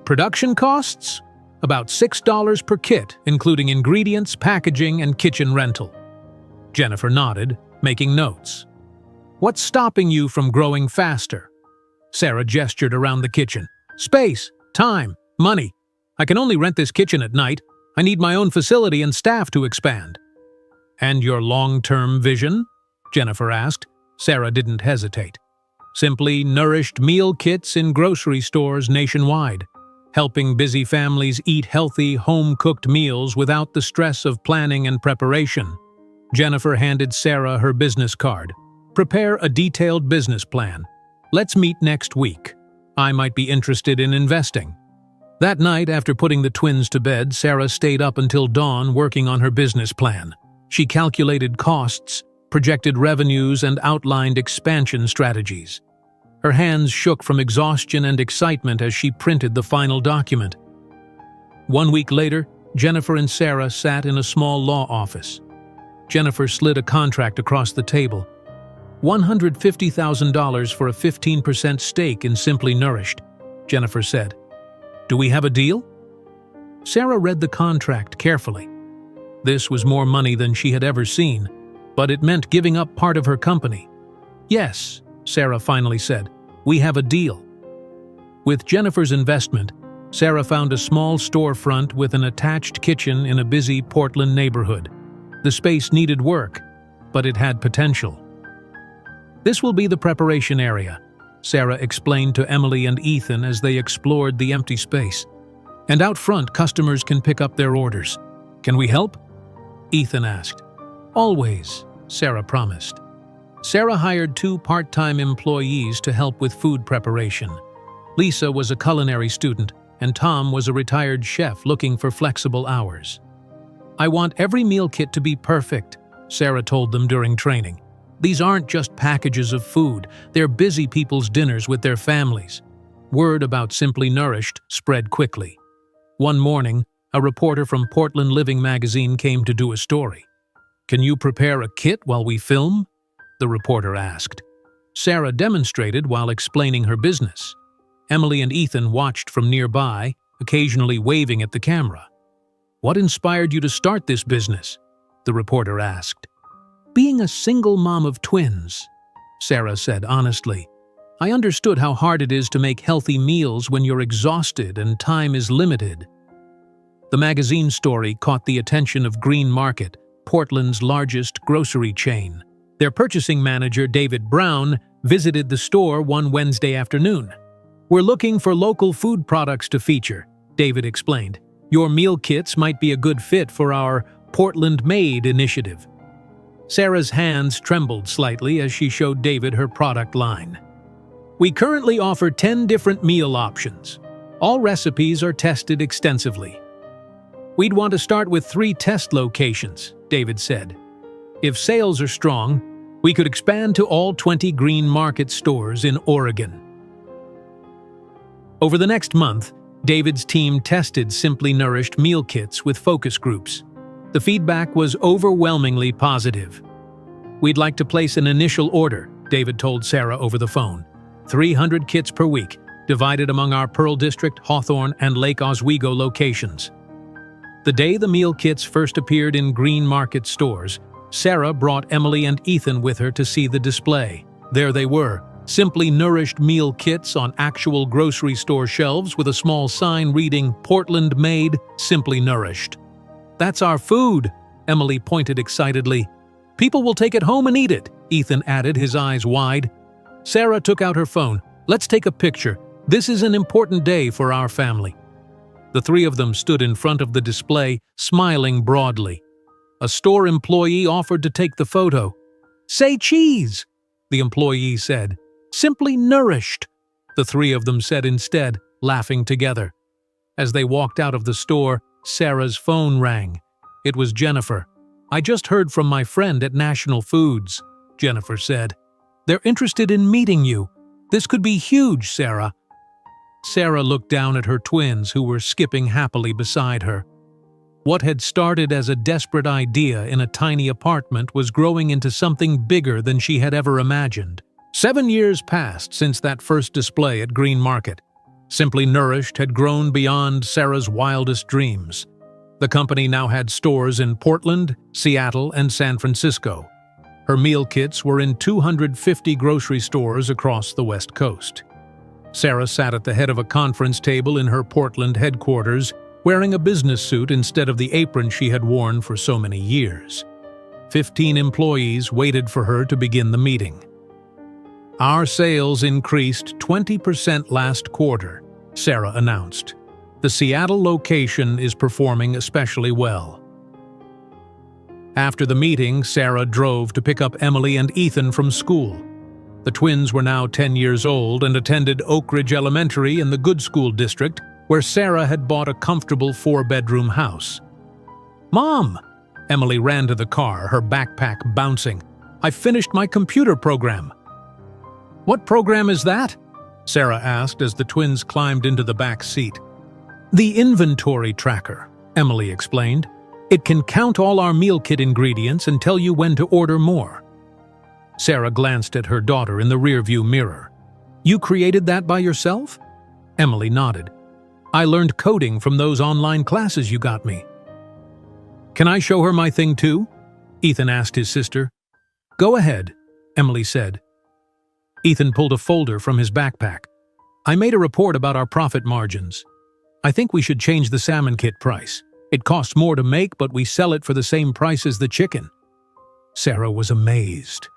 Production costs? About $6 per kit, including ingredients, packaging, and kitchen rental. Jennifer nodded, making notes. What's stopping you from growing faster? Sarah gestured around the kitchen. Space, time, money. I can only rent this kitchen at night. I need my own facility and staff to expand. And your long-term vision? Jennifer asked. Sarah didn't hesitate. Simply nourished meal kits in grocery stores nationwide, helping busy families eat healthy, home-cooked meals without the stress of planning and preparation. Jennifer handed Sarah her business card. Prepare a detailed business plan. Let's meet next week. I might be interested in investing. That night, after putting the twins to bed, Sarah stayed up until dawn working on her business plan. She calculated costs, projected revenues, and outlined expansion strategies. Her hands shook from exhaustion and excitement as she printed the final document. 1 week later, Jennifer and Sarah sat in a small law office. Jennifer slid a contract across the table. $150,000 for a 15% stake in Simply Nourished, Jennifer said. Do we have a deal? Sarah read the contract carefully. This was more money than she had ever seen, but it meant giving up part of her company. Yes, Sarah finally said, we have a deal. With Jennifer's investment, Sarah found a small storefront with an attached kitchen in a busy Portland neighborhood. The space needed work, but it had potential. This will be the preparation area, Sarah explained to Emily and Ethan as they explored the empty space. And out front, customers can pick up their orders. Can we help? Ethan asked. Always, Sarah promised. Sarah hired 2 part-time employees to help with food preparation. Lisa was a culinary student, and Tom was a retired chef looking for flexible hours. I want every meal kit to be perfect, Sarah told them during training. These aren't just packages of food, they're busy people's dinners with their families. Word about Simply Nourished spread quickly. One morning, a reporter from Portland Living magazine came to do a story. Can you prepare a kit while we film? The reporter asked. Sarah demonstrated while explaining her business. Emily and Ethan watched from nearby, occasionally waving at the camera. What inspired you to start this business? The reporter asked. Being a single mom of twins, Sarah said honestly. I understood how hard it is to make healthy meals when you're exhausted and time is limited. The magazine story caught the attention of Green Market, Portland's largest grocery chain. Their purchasing manager, David Brown, visited the store one Wednesday afternoon. We're looking for local food products to feature, David explained. Your meal kits might be a good fit for our Portland Made initiative. Sarah's hands trembled slightly as she showed David her product line. We currently offer 10 different meal options. All recipes are tested extensively. We'd want to start with 3 test locations, David said. If sales are strong, we could expand to all 20 Green Market stores in Oregon. Over the next month, David's team tested Simply Nourished meal kits with focus groups. The feedback was overwhelmingly positive. We'd like to place an initial order, David told Sarah over the phone. 300 kits per week, divided among our Pearl District, Hawthorne, and Lake Oswego locations. The day the meal kits first appeared in Green Market stores, Sarah brought Emily and Ethan with her to see the display. There they were, Simply Nourished meal kits on actual grocery store shelves with a small sign reading, Portland Made, Simply Nourished. That's our food, Emily pointed excitedly. People will take it home and eat it, Ethan added, his eyes wide. Sarah took out her phone. Let's take a picture. This is an important day for our family. The 3 of them stood in front of the display, smiling broadly. A store employee offered to take the photo. Say cheese, the employee said. Simply Nourished, the 3 of them said instead, laughing together. As they walked out of the store, Sarah's phone rang. It was Jennifer. I just heard from my friend at National Foods, Jennifer said. They're interested in meeting you. This could be huge, Sarah. Sarah looked down at her twins who were skipping happily beside her. What had started as a desperate idea in a tiny apartment was growing into something bigger than she had ever imagined. 7 years passed since that first display at Green Market. Simply Nourished had grown beyond Sarah's wildest dreams. The company now had stores in Portland, Seattle, and San Francisco. Her meal kits were in 250 grocery stores across the West Coast. Sarah sat at the head of a conference table in her Portland headquarters, wearing a business suit instead of the apron she had worn for so many years. 15 employees waited for her to begin the meeting. "Our sales increased 20% last quarter," Sarah announced. "The Seattle location is performing especially well." After the meeting, Sarah drove to pick up Emily and Ethan from school. The twins were now 10 years old and attended Oak Ridge Elementary in the Good School District, where Sarah had bought a comfortable 4-bedroom house. "Mom!" Emily ran to the car, her backpack bouncing. "I finished my computer program." "What program is that?" Sarah asked as the twins climbed into the back seat. "The inventory tracker," Emily explained. "It can count all our meal kit ingredients and tell you when to order more." Sarah glanced at her daughter in the rearview mirror. "You created that by yourself?" Emily nodded. "I learned coding from those online classes you got me." "Can I show her my thing too?" Ethan asked his sister. "Go ahead," Emily said. Ethan pulled a folder from his backpack. "I made a report about our profit margins. I think we should change the salmon kit price. It costs more to make, but we sell it for the same price as the chicken." Sarah was amazed.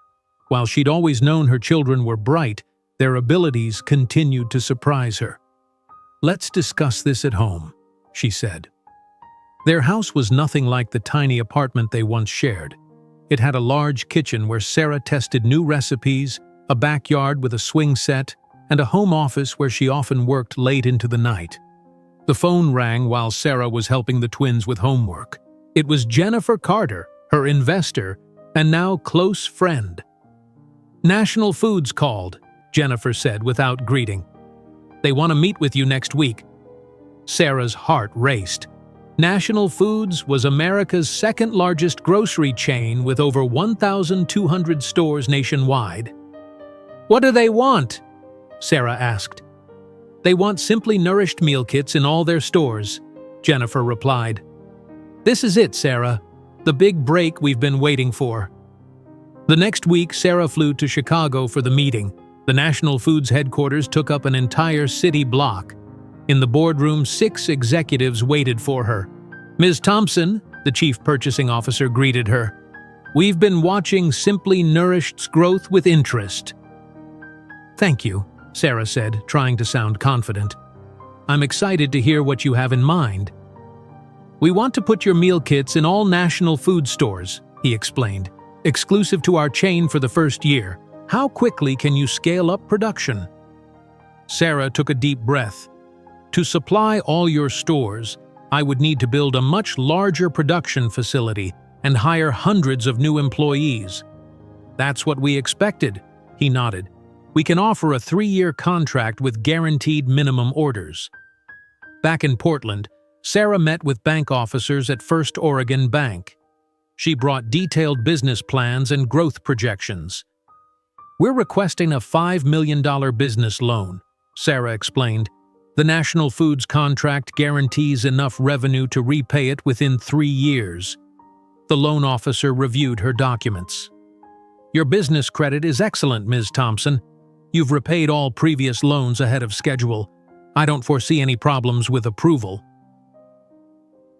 While she'd always known her children were bright, their abilities continued to surprise her. "Let's discuss this at home," she said. Their house was nothing like the tiny apartment they once shared. It had a large kitchen where Sarah tested new recipes, a backyard with a swing set, and a home office where she often worked late into the night. The phone rang while Sarah was helping the twins with homework. It was Jennifer Carter, her investor, and now close friend. "National Foods called," Jennifer said without greeting. "They want to meet with you next week." Sarah's heart raced. National Foods was America's second-largest grocery chain with over 1,200 stores nationwide. "What do they want?" Sarah asked. "They want Simply Nourished meal kits in all their stores," Jennifer replied. "This is it, Sarah. The big break we've been waiting for." The next week, Sarah flew to Chicago for the meeting. The National Foods headquarters took up an entire city block. In the boardroom, 6 executives waited for her. "Ms. Thompson," the chief purchasing officer greeted her. "We've been watching Simply Nourished's growth with interest." "Thank you," Sarah said, trying to sound confident. "I'm excited to hear what you have in mind." "We want to put your meal kits in all national food stores," he explained, "exclusive to our chain for the first year. How quickly can you scale up production?" Sarah took a deep breath. "To supply all your stores, I would need to build a much larger production facility and hire hundreds of new employees." "That's what we expected," he nodded. "We can offer a 3-year contract with guaranteed minimum orders." Back in Portland, Sarah met with bank officers at First Oregon Bank. She brought detailed business plans and growth projections. "We're requesting a $5 million business loan," Sarah explained. "The National Foods contract guarantees enough revenue to repay it within 3 years." The loan officer reviewed her documents. "Your business credit is excellent, Ms. Thompson. You've repaid all previous loans ahead of schedule. I don't foresee any problems with approval."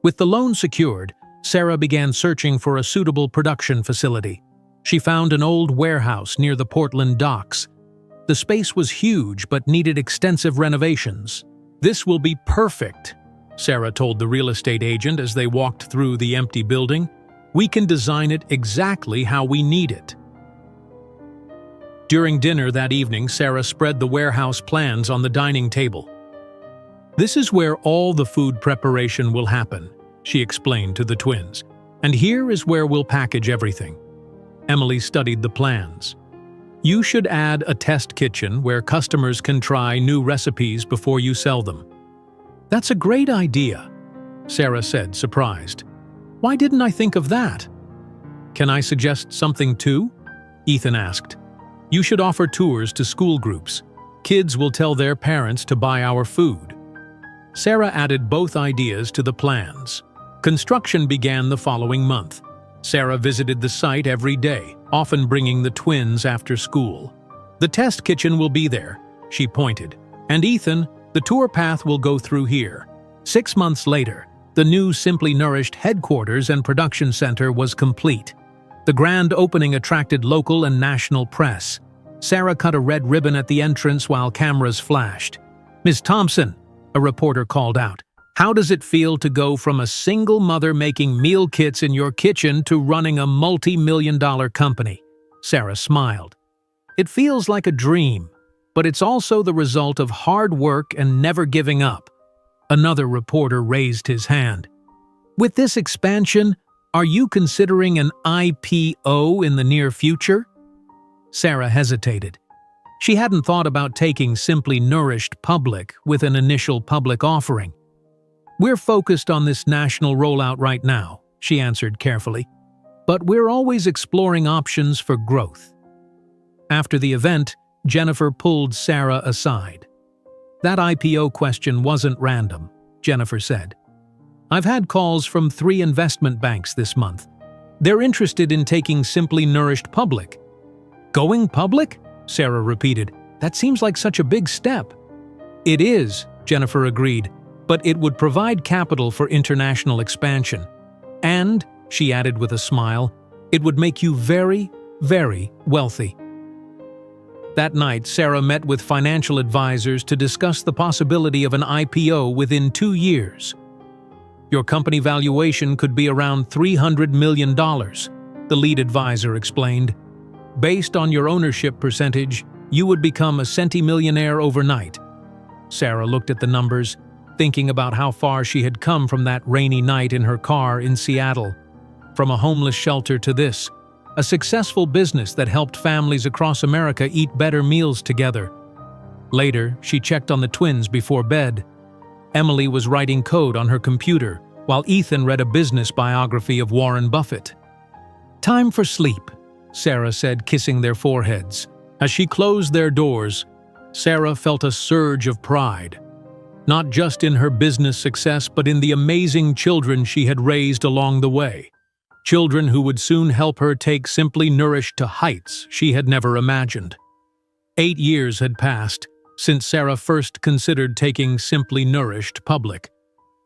With the loan secured, Sarah began searching for a suitable production facility. She found an old warehouse near the Portland docks. The space was huge but needed extensive renovations. "This will be perfect," Sarah told the real estate agent as they walked through the empty building. "We can design it exactly how we need it." During dinner that evening, Sarah spread the warehouse plans on the dining table. "This is where all the food preparation will happen," she explained to the twins. "And here is where we'll package everything." Emily studied the plans. "You should add a test kitchen where customers can try new recipes before you sell them." "That's a great idea," Sarah said, surprised. "Why didn't I think of that?" "Can I suggest something too?" Ethan asked. You should offer tours to school groups. Kids will tell their parents to buy our food." Sarah added both ideas to the plans. Construction began the following month. Sarah visited the site every day, often bringing the twins after school. "The test kitchen will be there," she pointed. "And Ethan, the tour path will go through here." 6 months later, the new Simply Nourished headquarters and production center was complete. The grand opening attracted local and national press. Sarah cut a red ribbon at the entrance while cameras flashed. "Ms. Thompson," a reporter called out, "how does it feel to go from a single mother making meal kits in your kitchen to running a multi-million-dollar company?" Sarah smiled. "It feels like a dream, but it's also the result of hard work and never giving up." Another reporter raised his hand. "With this expansion, are you considering an IPO in the near future?" Sarah hesitated. She hadn't thought about taking Simply Nourished public with an initial public offering. "We're focused on this national rollout right now," she answered carefully. "But we're always exploring options for growth." After the event, Jennifer pulled Sarah aside. "That IPO question wasn't random," Jennifer said. "I've had calls from 3 investment banks this month. They're interested in taking Simply Nourished public." "Going public?" Sarah repeated. "That seems like such a big step." "It is," Jennifer agreed, "but it would provide capital for international expansion. And," she added with a smile, "it would make you very, very wealthy." That night, Sarah met with financial advisors to discuss the possibility of an IPO within 2 years. "Your company valuation could be around $300 million, the lead advisor explained. "Based on your ownership percentage, you would become a centimillionaire overnight." Sarah looked at the numbers, thinking about how far she had come from that rainy night in her car in Seattle. From a homeless shelter to this, a successful business that helped families across America eat better meals together. Later, she checked on the twins before bed. Emily was writing code on her computer, while Ethan read a business biography of Warren Buffett. "Time for sleep," Sarah said, kissing their foreheads. As she closed their doors, Sarah felt a surge of pride. Not just in her business success, but in the amazing children she had raised along the way. Children who would soon help her take Simply Nourished to heights she had never imagined. 8 years had passed since Sarah first considered taking Simply Nourished public.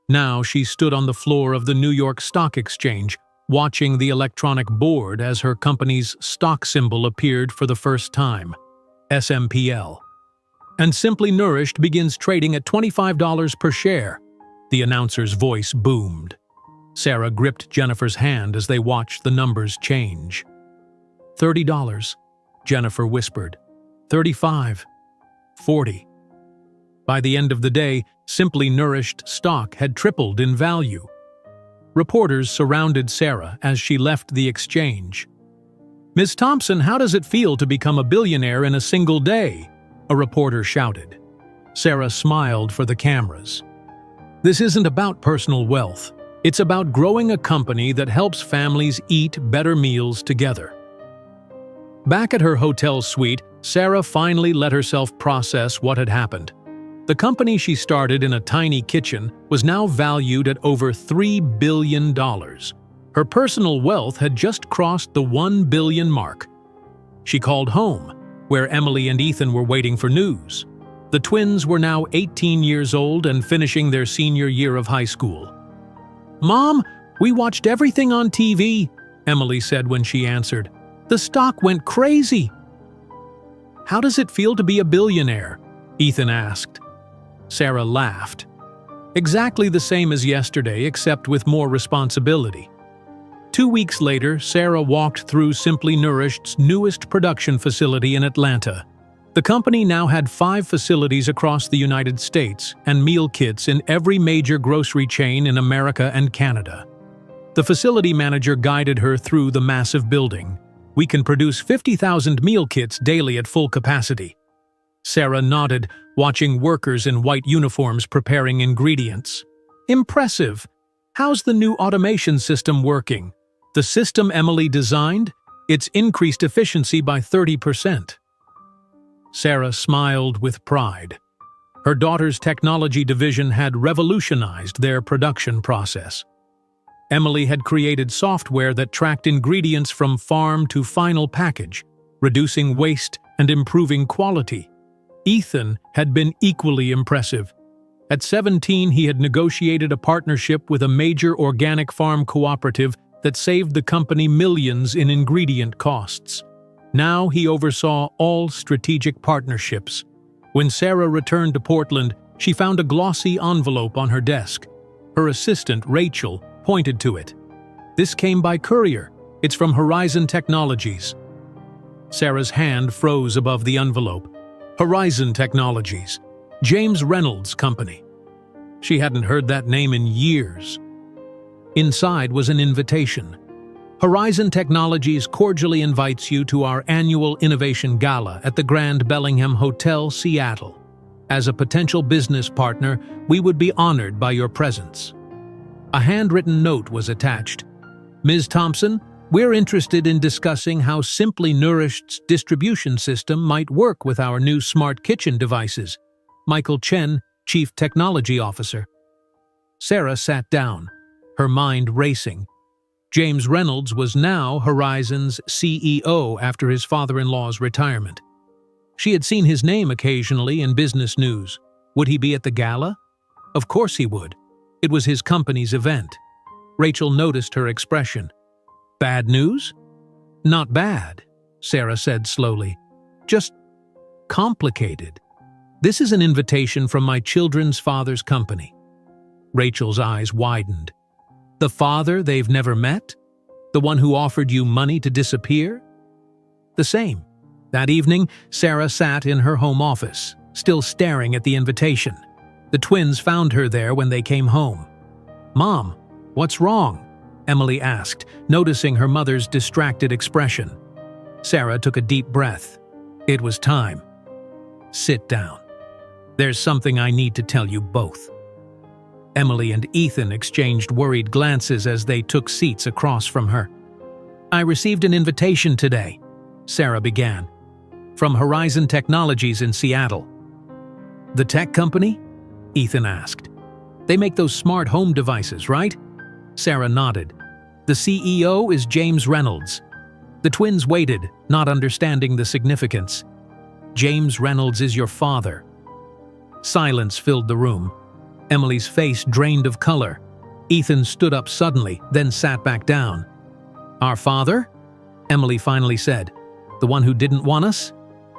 Now she stood on the floor of the New York Stock Exchange, watching the electronic board as her company's stock symbol appeared for the first time, SMPL. "And Simply Nourished begins trading at $25 per share," the announcer's voice boomed. Sarah gripped Jennifer's hand as they watched the numbers change. $30, Jennifer whispered. 35, 40. By the end of the day, Simply Nourished stock had tripled in value. Reporters surrounded Sarah as she left the exchange. "Ms. Thompson, how does it feel to become a billionaire in a single day?" a reporter shouted. Sarah smiled for the cameras. "This isn't about personal wealth. It's about growing a company that helps families eat better meals together." Back at her hotel suite, Sarah finally let herself process what had happened. The company she started in a tiny kitchen was now valued at over $3 billion. Her personal wealth had just crossed the $1 billion mark. She called home, where Emily and Ethan were waiting for news. The twins were now 18 years old and finishing their senior year of high school. "Mom, we watched everything on TV," Emily said when she answered. "The stock went crazy." "How does it feel to be a billionaire?" Ethan asked. Sarah laughed. "Exactly the same as yesterday, except with more responsibility." 2 weeks later, Sarah walked through Simply Nourished's newest production facility in Atlanta. The company now had 5 facilities across the United States and meal kits in every major grocery chain in America and Canada. The facility manager guided her through the massive building. "We can produce 50,000 meal kits daily at full capacity." Sarah nodded, watching workers in white uniforms preparing ingredients. "Impressive! How's the new automation system working?" "The system Emily designed? It's increased efficiency by 30%. Sarah smiled with pride. Her daughter's technology division had revolutionized their production process. Emily had created software that tracked ingredients from farm to final package, reducing waste and improving quality. Ethan had been equally impressive. At 17, he had negotiated a partnership with a major organic farm cooperative that saved the company millions in ingredient costs. Now he oversaw all strategic partnerships. When Sarah returned to Portland, she found a glossy envelope on her desk. Her assistant, Rachel, pointed to it. "This came by courier. It's from Horizon Technologies." Sarah's hand froze above the envelope. Horizon Technologies, James Reynolds' company. She hadn't heard that name in years. Inside was an invitation. Horizon Technologies cordially invites you to our annual Innovation Gala at the Grand Bellingham Hotel, Seattle. As a potential business partner, we would be honored by your presence. A handwritten note was attached. "Ms. Thompson, we're interested in discussing how Simply Nourished's distribution system might work with our new smart kitchen devices. Michael Chen, Chief Technology Officer." Sarah sat down, her mind racing. James Reynolds was now Horizon's CEO after his father-in-law's retirement. She had seen his name occasionally in business news. Would he be at the gala? Of course he would. It was his company's event. Rachel noticed her expression. "Bad news?" "Not bad," Sarah said slowly. "Just complicated. This is an invitation from my children's father's company." Rachel's eyes widened. "The father they've never met? The one who offered you money to disappear?" "The same." That evening, Sarah sat in her home office, still staring at the invitation. The twins found her there when they came home. "Mom, what's wrong?" Emily asked, noticing her mother's distracted expression. Sarah took a deep breath. It was time. "Sit down. There's something I need to tell you both." Emily and Ethan exchanged worried glances as they took seats across from her. "I received an invitation today," Sarah began, "from Horizon Technologies in Seattle." "The tech company?" Ethan asked. "They make those smart home devices, right?" Sarah nodded. "The CEO is James Reynolds." The twins waited, not understanding the significance. "James Reynolds is your father." Silence filled the room. Emily's face drained of color. Ethan stood up suddenly, then sat back down. "Our father?" Emily finally said. "The one who didn't want us?"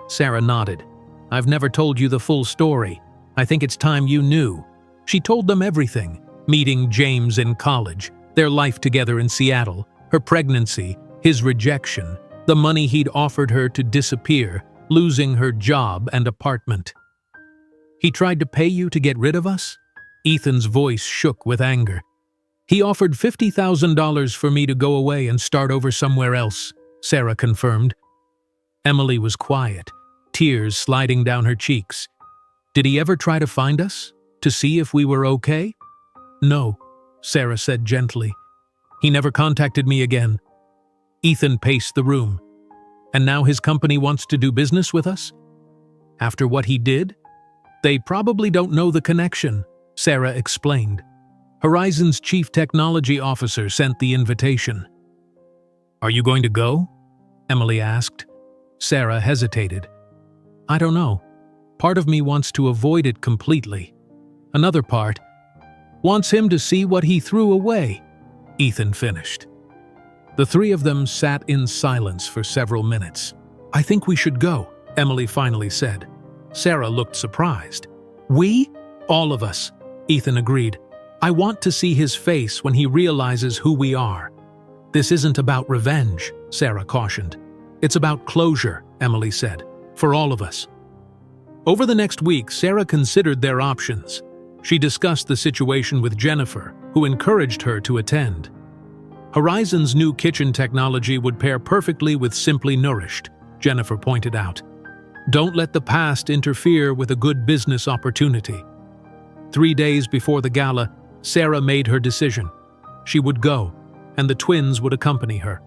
Sarah nodded. "I've never told you the full story. I think it's time you knew." She told them everything. Meeting James in college, their life together in Seattle, her pregnancy, his rejection, the money he'd offered her to disappear, losing her job and apartment. "He tried to pay you to get rid of us?" Ethan's voice shook with anger. "He offered $50,000 for me to go away and start over somewhere else," Sarah confirmed. Emily was quiet, tears sliding down her cheeks. "Did he ever try to find us? To see if we were okay?" "No," Sarah said gently. "He never contacted me again." Ethan paced the room. "And now his company wants to do business with us? After what he did?" "They probably don't know the connection," Sarah explained. "Horizon's Chief Technology Officer sent the invitation." "Are you going to go?" Emily asked. Sarah hesitated. "I don't know. Part of me wants to avoid it completely. Another part wants him to see what he threw away," Ethan finished. The three of them sat in silence for several minutes. "I think we should go," Emily finally said. Sarah looked surprised. "We? All of us," Ethan agreed. "I want to see his face when he realizes who we are." "This isn't about revenge," Sarah cautioned. "It's about closure," Emily said, "for all of us." Over the next week, Sarah considered their options. She discussed the situation with Jennifer, who encouraged her to attend. Horizon's new kitchen technology would pair perfectly with Simply Nourished, Jennifer pointed out. "Don't let the past interfere with a good business opportunity." 3 days before the gala, Sarah made her decision. She would go, and the twins would accompany her.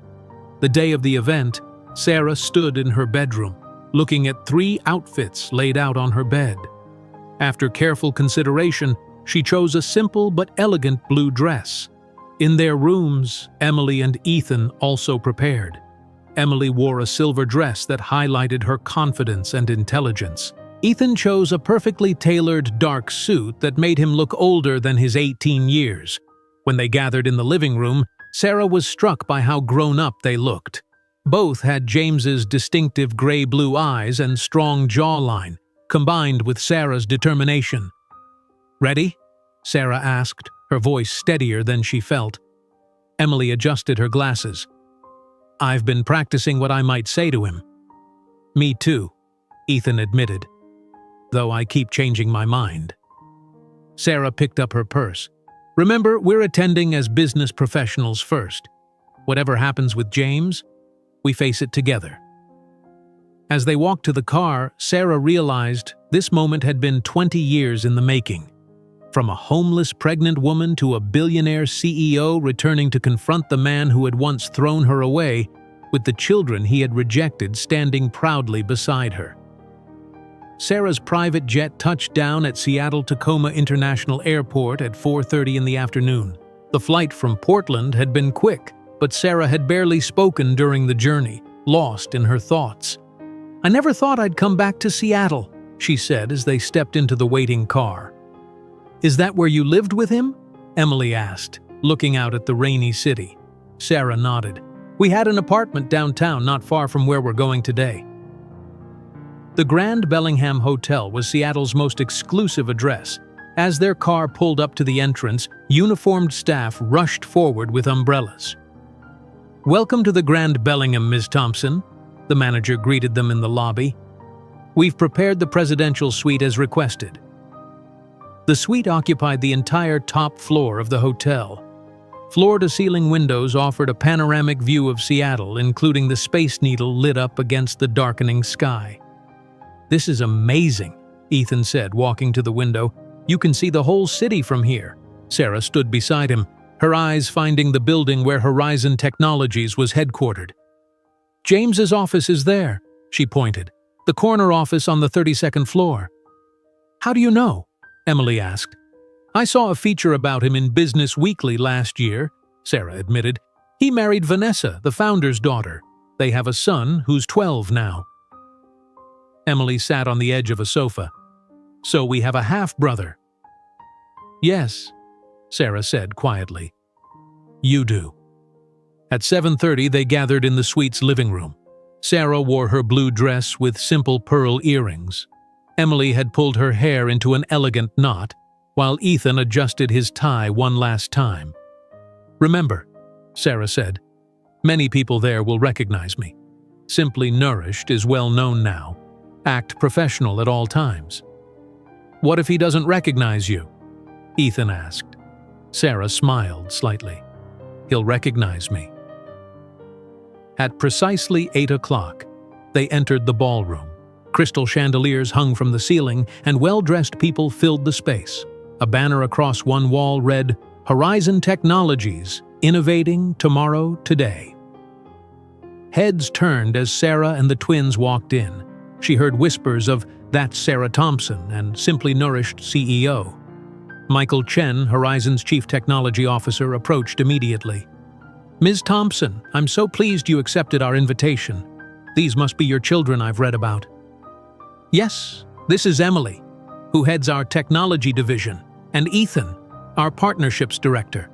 The day of the event, Sarah stood in her bedroom, looking at 3 outfits laid out on her bed. After careful consideration, she chose a simple but elegant blue dress. In their rooms, Emily and Ethan also prepared. Emily wore a silver dress that highlighted her confidence and intelligence. Ethan chose a perfectly tailored dark suit that made him look older than his 18 years. When they gathered in the living room, Sarah was struck by how grown-up they looked. Both had James's distinctive gray-blue eyes and strong jawline, combined with Sarah's determination. "Ready?" Sarah asked, her voice steadier than she felt. Emily adjusted her glasses. "I've been practicing what I might say to him." "Me too," Ethan admitted, "though I keep changing my mind." Sarah picked up her purse. "Remember, we're attending as business professionals first. Whatever happens with James, we face it together." As they walked to the car, Sarah realized this moment had been 20 years in the making. From a homeless pregnant woman to a billionaire CEO returning to confront the man who had once thrown her away, with the children he had rejected standing proudly beside her. Sarah's private jet touched down at Seattle-Tacoma International Airport at 4:30 in the afternoon. The flight from Portland had been quick, but Sarah had barely spoken during the journey, lost in her thoughts. "I never thought I'd come back to Seattle," she said as they stepped into the waiting car. "Is that where you lived with him?" Emily asked, looking out at the rainy city. Sarah nodded. "We had an apartment downtown not far from where we're going today." The Grand Bellingham Hotel was Seattle's most exclusive address. As their car pulled up to the entrance, uniformed staff rushed forward with umbrellas. "Welcome to the Grand Bellingham, Ms. Thompson," the manager greeted them in the lobby. "We've prepared the presidential suite as requested." The suite occupied the entire top floor of the hotel. Floor-to-ceiling windows offered a panoramic view of Seattle, including the Space Needle lit up against the darkening sky. "This is amazing," Ethan said, walking to the window. "You can see the whole city from here." Sarah stood beside him, her eyes finding the building where Horizon Technologies was headquartered. "James's office is there," she pointed. "The corner office on the 32nd floor." "How do you know?" Emily asked. "I saw a feature about him in Business Weekly last year," Sarah admitted. "He married Vanessa, the founder's daughter. They have a son who's 12 now." Emily sat on the edge of a sofa. "So we have a half-brother." "Yes," Sarah said quietly. "You do." At 7:30 they gathered in the suite's living room. Sarah wore her blue dress with simple pearl earrings. Emily had pulled her hair into an elegant knot, while Ethan adjusted his tie one last time. "Remember," Sarah said, "many people there will recognize me. Simply Nourished is well known now. Act professional at all times." "What if he doesn't recognize you?" Ethan asked. Sarah smiled slightly. "He'll recognize me." At precisely 8 o'clock, they entered the ballroom. Crystal chandeliers hung from the ceiling, and well-dressed people filled the space. A banner across one wall read, "Horizon Technologies, innovating tomorrow today." Heads turned as Sarah and the twins walked in. She heard whispers of "That's Sarah Thompson" and "Simply Nourished CEO." Michael Chen, Horizon's Chief Technology Officer, approached immediately. "Ms. Thompson, I'm so pleased you accepted our invitation. These must be your children I've read about." "Yes, this is Emily, who heads our technology division, and Ethan, our partnerships director."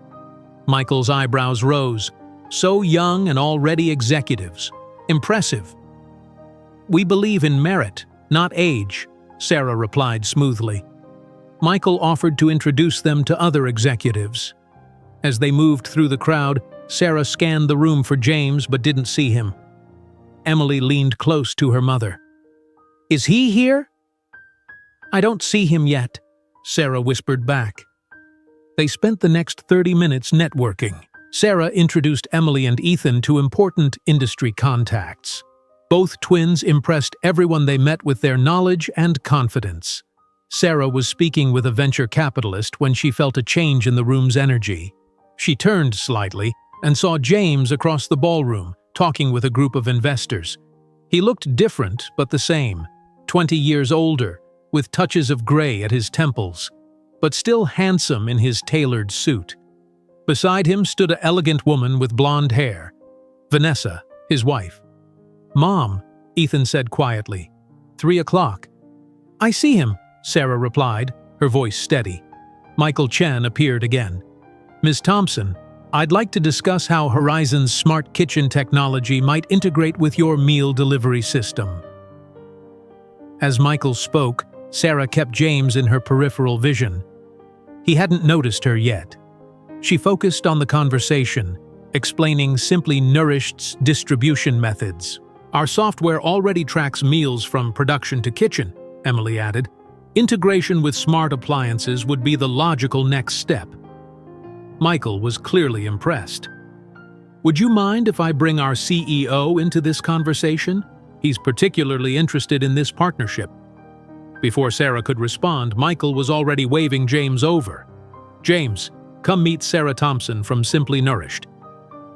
Michael's eyebrows rose. "So young and already executives. Impressive." "We believe in merit, not age," Sarah replied smoothly. Michael offered to introduce them to other executives. As they moved through the crowd, Sarah scanned the room for James but didn't see him. Emily leaned close to her mother. "Is he here?" "I don't see him yet," Sarah whispered back. They spent the next 30 minutes networking. Sarah introduced Emily and Ethan to important industry contacts. Both twins impressed everyone they met with their knowledge and confidence. Sarah was speaking with a venture capitalist when she felt a change in the room's energy. She turned slightly and saw James across the ballroom, talking with a group of investors. He looked different but the same, 20 years older, with touches of gray at his temples, but still handsome in his tailored suit. Beside him stood an elegant woman with blonde hair, Vanessa, his wife. "Mom," Ethan said quietly. 3 o'clock. "I see him," Sarah replied, her voice steady. Michael Chen appeared again. "Ms. Thompson, I'd like to discuss how Horizon's smart kitchen technology might integrate with your meal delivery system." As Michael spoke, Sarah kept James in her peripheral vision. He hadn't noticed her yet. She focused on the conversation, explaining Simply Nourished's distribution methods. "Our software already tracks meals from production to kitchen," Emily added. "Integration with smart appliances would be the logical next step." Michael was clearly impressed. "Would you mind if I bring our CEO into this conversation? He's particularly interested in this partnership." Before Sarah could respond, Michael was already waving James over. "James, come meet Sarah Thompson from Simply Nourished."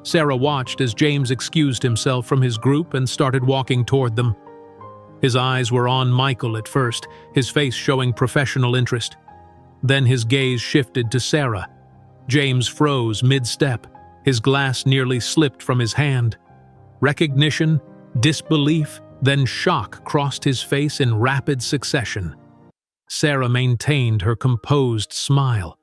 Sarah watched as James excused himself from his group and started walking toward them. His eyes were on Michael at first, his face showing professional interest. Then his gaze shifted to Sarah. James froze mid-step. His glass nearly slipped from his hand. Recognition, disbelief, then shock crossed his face in rapid succession. Sarah maintained her composed smile.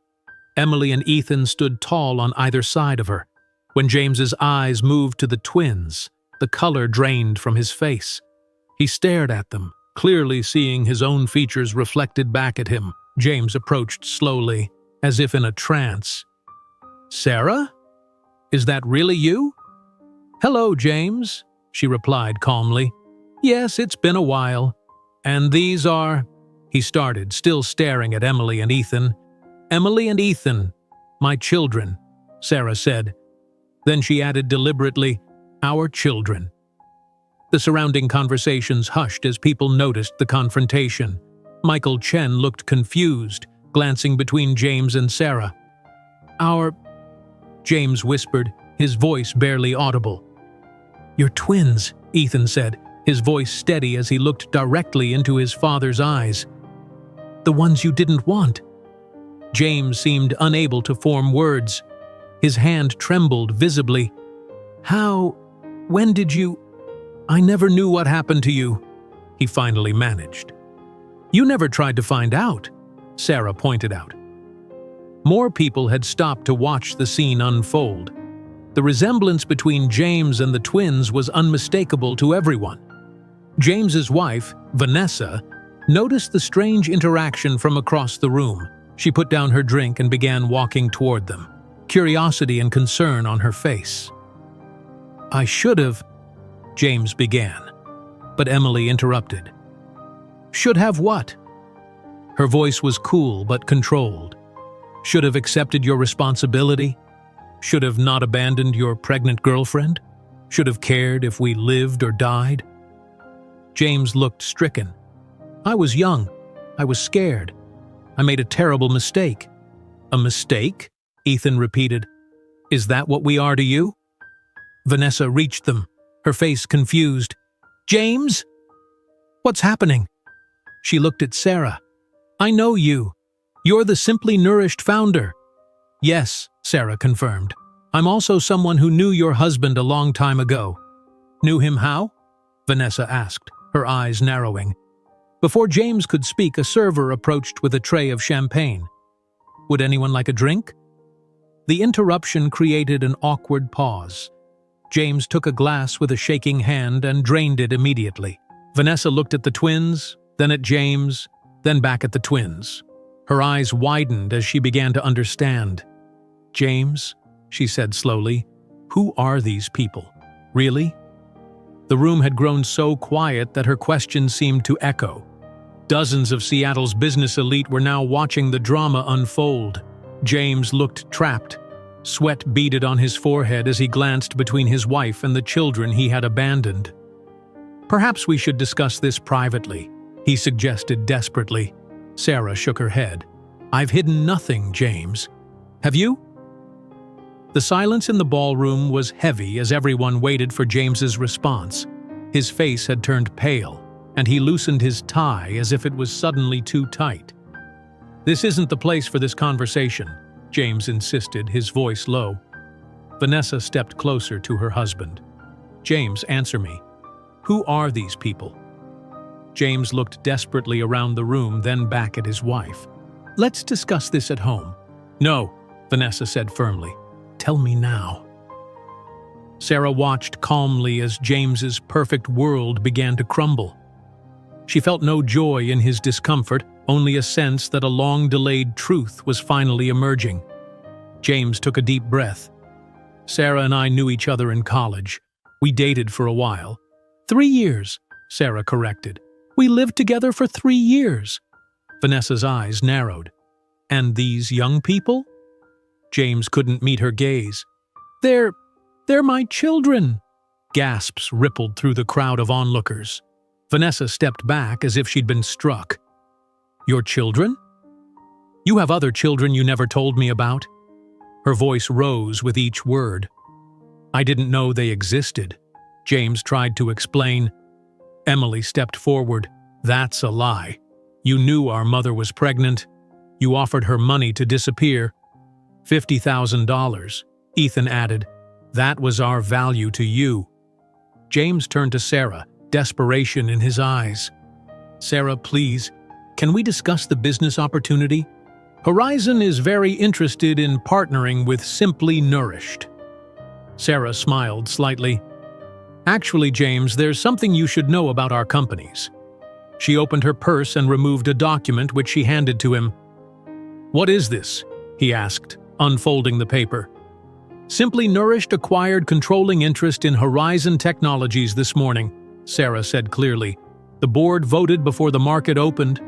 Emily and Ethan stood tall on either side of her. When James's eyes moved to the twins, the color drained from his face. He stared at them, clearly seeing his own features reflected back at him. James approached slowly, as if in a trance. "Sarah? Is that really you?" "Hello, James," she replied calmly. "Yes, it's been a while. And these are—" he started, still staring at Emily and Ethan. "Emily and Ethan, my children," Sarah said. Then she added deliberately, "Our children." The surrounding conversations hushed as people noticed the confrontation. Michael Chen looked confused, glancing between James and Sarah. "Our—" James whispered, his voice barely audible. "Your twins," Ethan said, his voice steady as he looked directly into his father's eyes. "The ones you didn't want." James seemed unable to form words. His hand trembled visibly. "How? When did you? I never knew what happened to you," he finally managed. "You never tried to find out," Sarah pointed out. More people had stopped to watch the scene unfold. The resemblance between James and the twins was unmistakable to everyone. James's wife, Vanessa, noticed the strange interaction from across the room. She put down her drink and began walking toward them, curiosity and concern on her face. "I should have," James began, but Emily interrupted. "Should have what?" Her voice was cool but controlled. "Should have accepted your responsibility? Should have not abandoned your pregnant girlfriend? Should have cared if we lived or died?" James looked stricken. "I was young. I was scared. I made a terrible mistake." "A mistake?" Ethan repeated. "Is that what we are to you?" Vanessa reached them, her face confused. "James? What's happening?" She looked at Sarah. "I know you. You're the Simply Nourished founder." "Yes," Sarah confirmed. "I'm also someone who knew your husband a long time ago." "Knew him how?" Vanessa asked, her eyes narrowing. Before James could speak, a server approached with a tray of champagne. "Would anyone like a drink?" The interruption created an awkward pause. James took a glass with a shaking hand and drained it immediately. Vanessa looked at the twins, then at James, then back at the twins. Her eyes widened as she began to understand. "James," she said slowly, "who are these people? Really?" The room had grown so quiet that her question seemed to echo. Dozens of Seattle's business elite were now watching the drama unfold. James looked trapped. Sweat beaded on his forehead as he glanced between his wife and the children he had abandoned. "Perhaps we should discuss this privately," he suggested desperately. Sarah shook her head. "I've hidden nothing, James. Have you?" The silence in the ballroom was heavy as everyone waited for James's response. His face had turned pale, and he loosened his tie as if it was suddenly too tight. "This isn't the place for this conversation," James insisted, his voice low. Vanessa stepped closer to her husband. "James, answer me. Who are these people?" James looked desperately around the room, then back at his wife. "Let's discuss this at home." "No," Vanessa said firmly. "Tell me now." Sarah watched calmly as James's perfect world began to crumble. She felt no joy in his discomfort, only a sense that a long-delayed truth was finally emerging. James took a deep breath. "Sarah and I knew each other in college. We dated for a while." 3 years, Sarah corrected. "We lived together for 3 years." Vanessa's eyes narrowed. "And these young people?" James couldn't meet her gaze. They're my children." Gasps rippled through the crowd of onlookers. Vanessa stepped back as if she'd been struck. "Your children? You have other children you never told me about?" Her voice rose with each word. "I didn't know they existed," James tried to explain. Emily stepped forward. "That's a lie. You knew our mother was pregnant. You offered her money to disappear." $50,000, Ethan added. "That was our value to you." James turned to Sarah, desperation in his eyes. "Sarah, please, can we discuss the business opportunity? Horizon is very interested in partnering with Simply Nourished." Sarah smiled slightly. "Actually, James, there's something you should know about our companies." She opened her purse and removed a document which she handed to him. "What is this?" he asked, unfolding the paper. "Simply Nourished acquired controlling interest in Horizon Technologies this morning," Sarah said clearly. "The board voted before the market opened."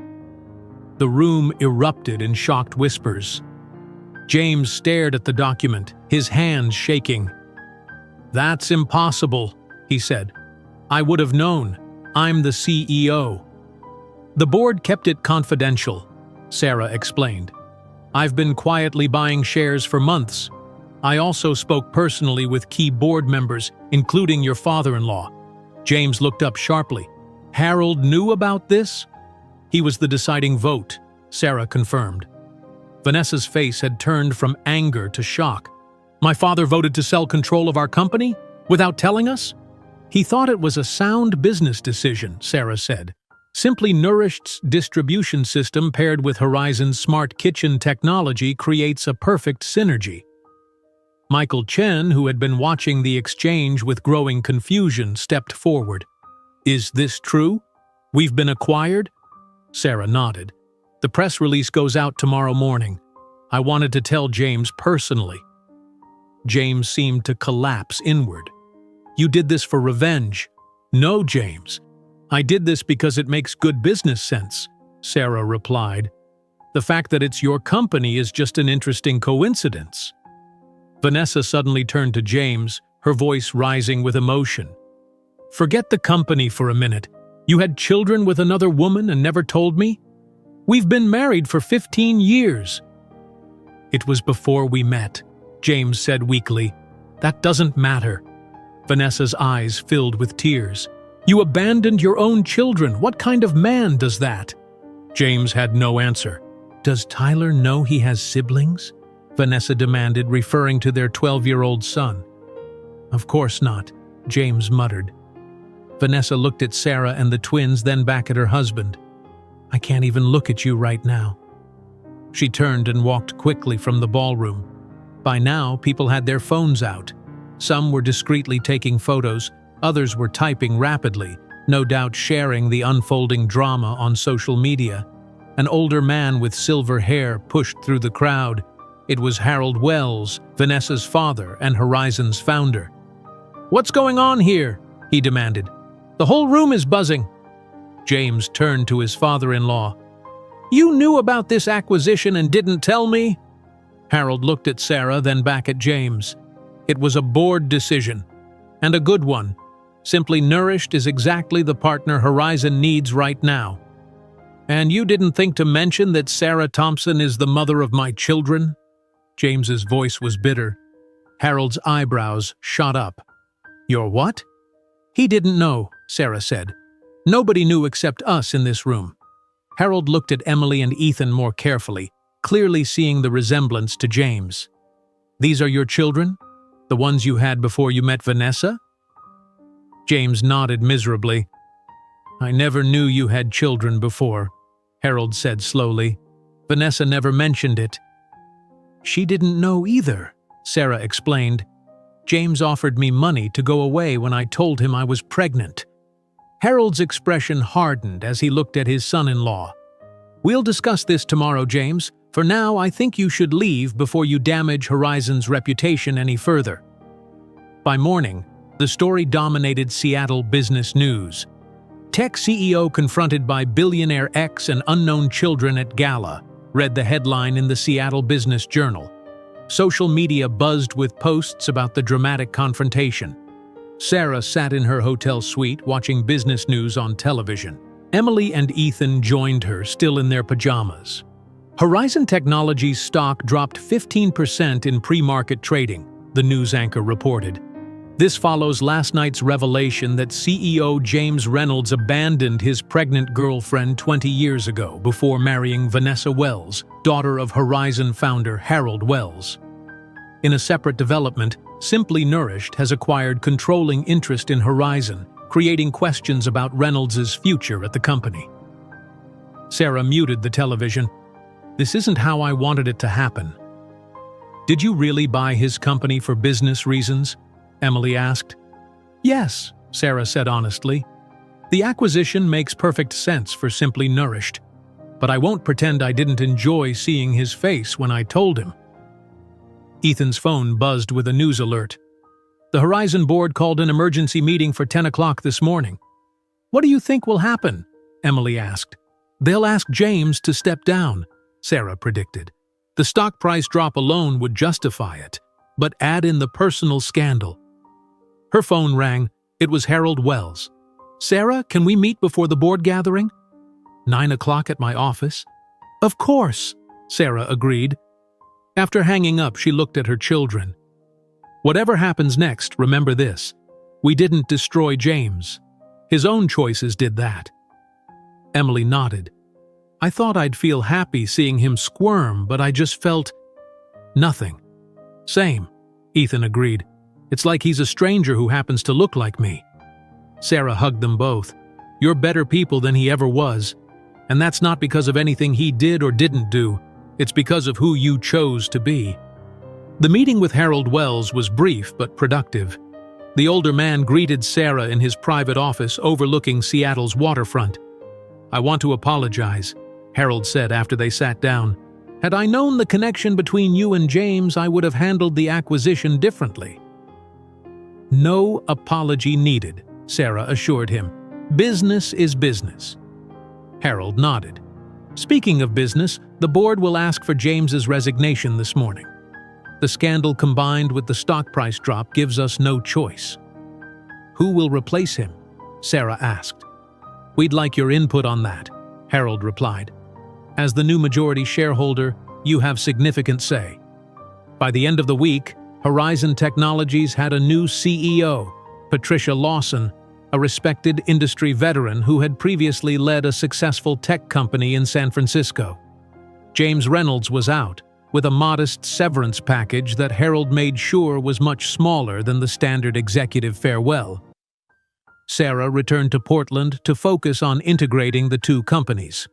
The room erupted in shocked whispers. James stared at the document, his hands shaking. "That's impossible," he said. "I would have known. I'm the CEO." "The board kept it confidential," Sarah explained. "I've been quietly buying shares for months. I also spoke personally with key board members, including your father-in-law." James looked up sharply. "Harold knew about this?" "He was the deciding vote," Sarah confirmed. Vanessa's face had turned from anger to shock. "My father voted to sell control of our company? Without telling us?" "He thought it was a sound business decision," Sarah said. "Simply Nourished's distribution system paired with Horizon's smart kitchen technology creates a perfect synergy." Michael Chen, who had been watching the exchange with growing confusion, stepped forward. "Is this true? We've been acquired?" Sarah nodded. "The press release goes out tomorrow morning. I wanted to tell James personally." James seemed to collapse inward. "You did this for revenge." "No, James. I did this because it makes good business sense," Sarah replied. "The fact that it's your company is just an interesting coincidence." Vanessa suddenly turned to James, her voice rising with emotion. "Forget the company for a minute. You had children with another woman and never told me? We've been married for 15 years. "It was before we met," James said weakly. "That doesn't matter." Vanessa's eyes filled with tears. "You abandoned your own children. What kind of man does that?" James had no answer. "Does Tyler know he has siblings?" Vanessa demanded, referring to their 12-year-old son. "Of course not," James muttered. Vanessa looked at Sarah and the twins, then back at her husband. "I can't even look at you right now." She turned and walked quickly from the ballroom. By now, people had their phones out. Some were discreetly taking photos, others were typing rapidly, no doubt sharing the unfolding drama on social media. An older man with silver hair pushed through the crowd. It was Harold Wells, Vanessa's father and Horizon's founder. "What's going on here?" he demanded. "The whole room is buzzing." James turned to his father-in-law. "You knew about this acquisition and didn't tell me?" Harold looked at Sarah, then back at James. "It was a board decision, and a good one. Simply Nourished is exactly the partner Horizon needs right now." "And you didn't think to mention that Sarah Thompson is the mother of my children?" James's voice was bitter. Harold's eyebrows shot up. "Your what?" "He didn't know," Sarah said. "Nobody knew except us in this room." Harold looked at Emily and Ethan more carefully, clearly seeing the resemblance to James. "These are your children? The ones you had before you met Vanessa?" James nodded miserably. "I never knew you had children before," Harold said slowly. "Vanessa never mentioned it." "She didn't know either," Sarah explained. "James offered me money to go away when I told him I was pregnant." Harold's expression hardened as he looked at his son-in-law. "We'll discuss this tomorrow, James. For now, I think you should leave before you damage Horizon's reputation any further." By morning, the story dominated Seattle business news. Tech CEO confronted by billionaire X and unknown children at gala, read the headline in the Seattle Business Journal. Social media buzzed with posts about the dramatic confrontation. Sarah sat in her hotel suite watching business news on television. Emily and Ethan joined her, still in their pajamas. Horizon Technologies stock dropped 15% in pre-market trading, the news anchor reported. This follows last night's revelation that CEO James Reynolds abandoned his pregnant girlfriend 20 years ago before marrying Vanessa Wells, daughter of Horizon founder Harold Wells. In a separate development, Simply Nourished has acquired controlling interest in Horizon, creating questions about Reynolds' future at the company. Sarah muted the television. "This isn't how I wanted it to happen." "Did you really buy his company for business reasons?" Emily asked. "Yes," Sarah said honestly. "The acquisition makes perfect sense for Simply Nourished, but I won't pretend I didn't enjoy seeing his face when I told him." Ethan's phone buzzed with a news alert. "The Horizon board called an emergency meeting for 10 o'clock this morning." "What do you think will happen?" Emily asked. "They'll ask James to step down," Sarah predicted. "The stock price drop alone would justify it, but add in the personal scandal." Her phone rang. It was Harold Wells. "Sarah, can we meet before the board gathering?" 9 o'clock at my office." "Of course," Sarah agreed. After hanging up, she looked at her children. "Whatever happens next, remember this. We didn't destroy James. His own choices did that." Emily nodded. "I thought I'd feel happy seeing him squirm, but I just felt nothing." "Same," Ethan agreed. "It's like he's a stranger who happens to look like me." Sarah hugged them both. "You're better people than he ever was. And that's not because of anything he did or didn't do. It's because of who you chose to be." The meeting with Harold Wells was brief but productive. The older man greeted Sarah in his private office overlooking Seattle's waterfront. "I want to apologize," Harold said after they sat down. "Had I known the connection between you and James, I would have handled the acquisition differently." "No apology needed," Sarah assured him. "Business is business." Harold nodded. "Speaking of business, the board will ask for James's resignation this morning. The scandal combined with the stock price drop gives us no choice." "Who will replace him?" Sarah asked. "We'd like your input on that," Harold replied. "As the new majority shareholder, you have significant say." By the end of the week, Horizon Technologies had a new CEO, Patricia Lawson, a respected industry veteran who had previously led a successful tech company in San Francisco. James Reynolds was out, with a modest severance package that Harold made sure was much smaller than the standard executive farewell. Sarah returned to Portland to focus on integrating the two companies.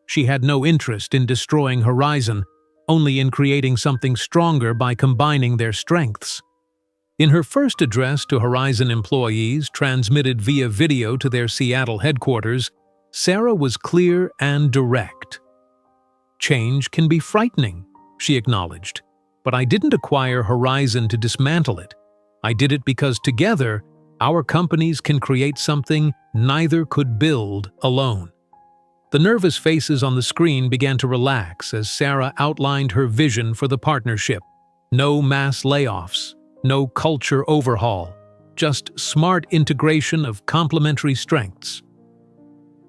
She had no interest in destroying Horizon, only in creating something stronger by combining their strengths. In her first address to Horizon employees, transmitted via video to their Seattle headquarters, Sarah was clear and direct. "Change can be frightening," she acknowledged, "but I didn't acquire Horizon to dismantle it. I did it because together, our companies can create something neither could build alone." The nervous faces on the screen began to relax as Sarah outlined her vision for the partnership. No mass layoffs, no culture overhaul, just smart integration of complementary strengths.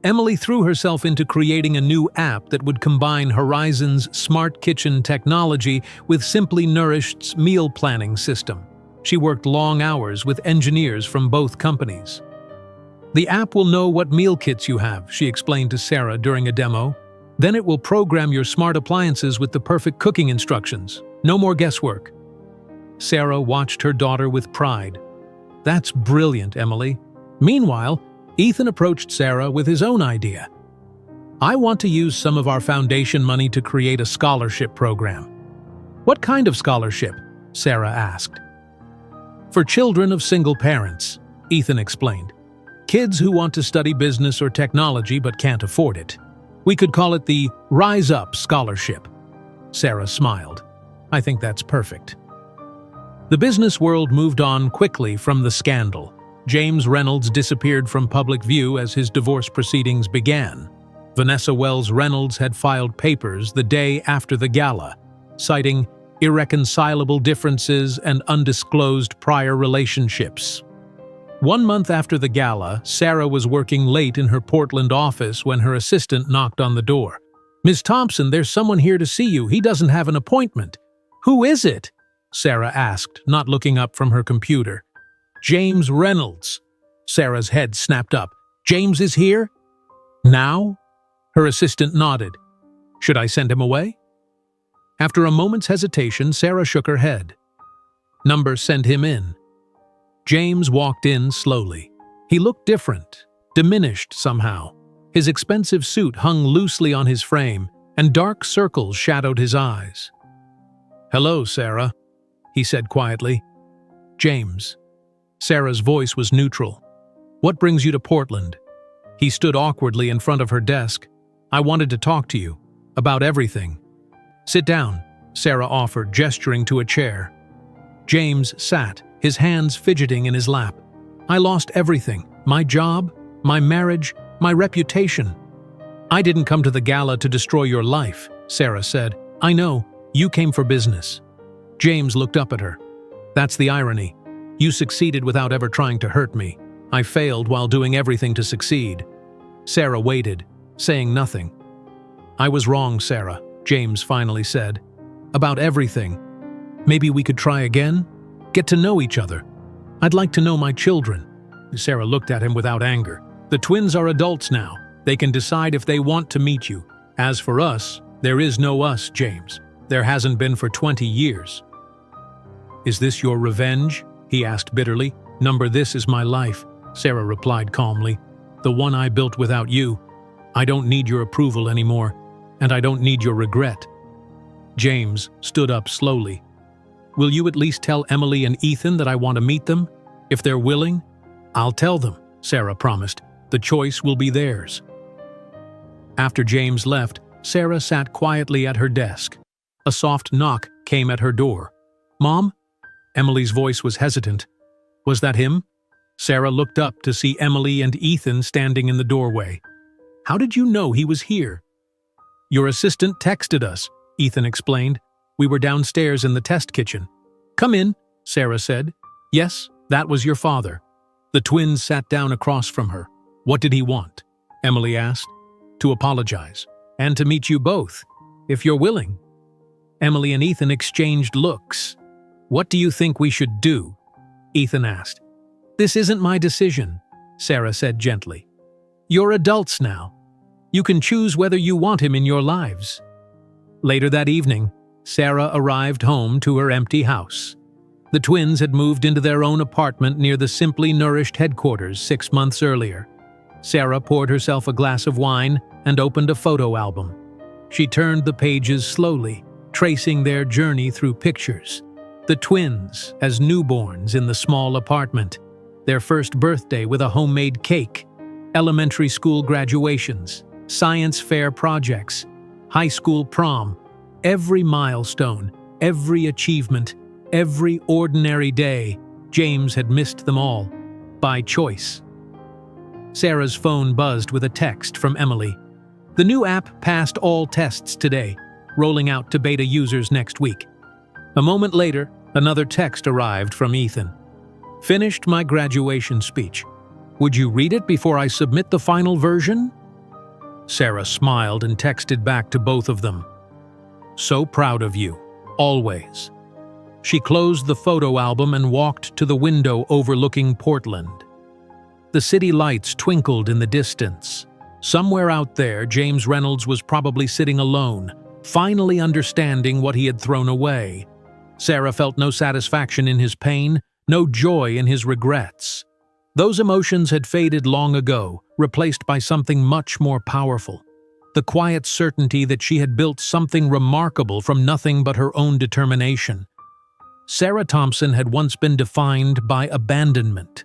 Emily threw herself into creating a new app that would combine Horizon's smart kitchen technology with Simply Nourished's meal planning system. She worked long hours with engineers from both companies. The app will know what meal kits you have, she explained to Sarah during a demo. Then it will program your smart appliances with the perfect cooking instructions. No more guesswork. Sarah watched her daughter with pride. That's brilliant, Emily. Meanwhile, Ethan approached Sarah with his own idea. I want to use some of our foundation money to create a scholarship program. What kind of scholarship? Sarah asked. For children of single parents, Ethan explained. Kids who want to study business or technology but can't afford it. We could call it the Rise Up Scholarship. Sarah smiled. I think that's perfect. The business world moved on quickly from the scandal. James Reynolds disappeared from public view as his divorce proceedings began. Vanessa Wells Reynolds had filed papers the day after the gala, citing irreconcilable differences and undisclosed prior relationships. 1 month after the gala, Sarah was working late in her Portland office when her assistant knocked on the door. Ms. Thompson, there's someone here to see you. He doesn't have an appointment. Who is it? Sarah asked, not looking up from her computer. James Reynolds. Sarah's head snapped up. James is here? Now? Her assistant nodded. Should I send him away? After a moment's hesitation, Sarah shook her head. Number, send him in. James walked in slowly. He looked different, diminished somehow. His expensive suit hung loosely on his frame, and dark circles shadowed his eyes. Hello, Sarah, he said quietly. James. Sarah's voice was neutral. What brings you to Portland? He stood awkwardly in front of her desk. I wanted to talk to you. About everything. Sit down, Sarah offered, gesturing to a chair. James sat, his hands fidgeting in his lap. I lost everything. My job, my marriage, my reputation. I didn't come to the gala to destroy your life, Sarah said. I know, you came for business. James looked up at her. That's the irony. You succeeded without ever trying to hurt me. I failed while doing everything to succeed. Sarah waited, saying nothing. I was wrong, Sarah, James finally said. About everything. Maybe we could try again? Get to know each other. I'd like to know my children. Sarah looked at him without anger. The twins are adults now. They can decide if they want to meet you. As for us, there is no us, James. There hasn't been for 20 years. Is this your revenge? He asked bitterly. Number, this is my life, Sarah replied calmly. The one I built without you. I don't need your approval anymore, and I don't need your regret. James stood up slowly. Will you at least tell Emily and Ethan that I want to meet them? If they're willing, I'll tell them, Sarah promised. The choice will be theirs. After James left, Sarah sat quietly at her desk. A soft knock came at her door. Mom? Emily's voice was hesitant. Was that him? Sarah looked up to see Emily and Ethan standing in the doorway. How did you know he was here? Your assistant texted us, Ethan explained. We were downstairs in the test kitchen. Come in, Sarah said. Yes, that was your father. The twins sat down across from her. What did he want? Emily asked. To apologize, and to meet you both, if you're willing. Emily and Ethan exchanged looks. What do you think we should do? Ethan asked. This isn't my decision, Sarah said gently. You're adults now. You can choose whether you want him in your lives. Later that evening, Sarah arrived home to her empty house. The twins had moved into their own apartment near the Simply Nourished headquarters 6 months earlier. Sarah poured herself a glass of wine and opened a photo album. She turned the pages slowly, tracing their journey through pictures. The twins as newborns in the small apartment, their first birthday with a homemade cake, elementary school graduations, science fair projects, high school prom, every milestone, every achievement, every ordinary day. James had missed them all, by choice. Sarah's phone buzzed with a text from Emily. The new app passed all tests today, rolling out to beta users next week. A moment later, another text arrived from Ethan. Finished my graduation speech. Would you read it before I submit the final version? Sarah smiled and texted back to both of them. So proud of you, always. She closed the photo album and walked to the window overlooking Portland. The city lights twinkled in the distance. Somewhere out there, James Reynolds was probably sitting alone, finally understanding what he had thrown away. Sarah felt no satisfaction in his pain, no joy in his regrets. Those emotions had faded long ago, replaced by something much more powerful. The quiet certainty that she had built something remarkable from nothing but her own determination. Sarah Thompson had once been defined by abandonment.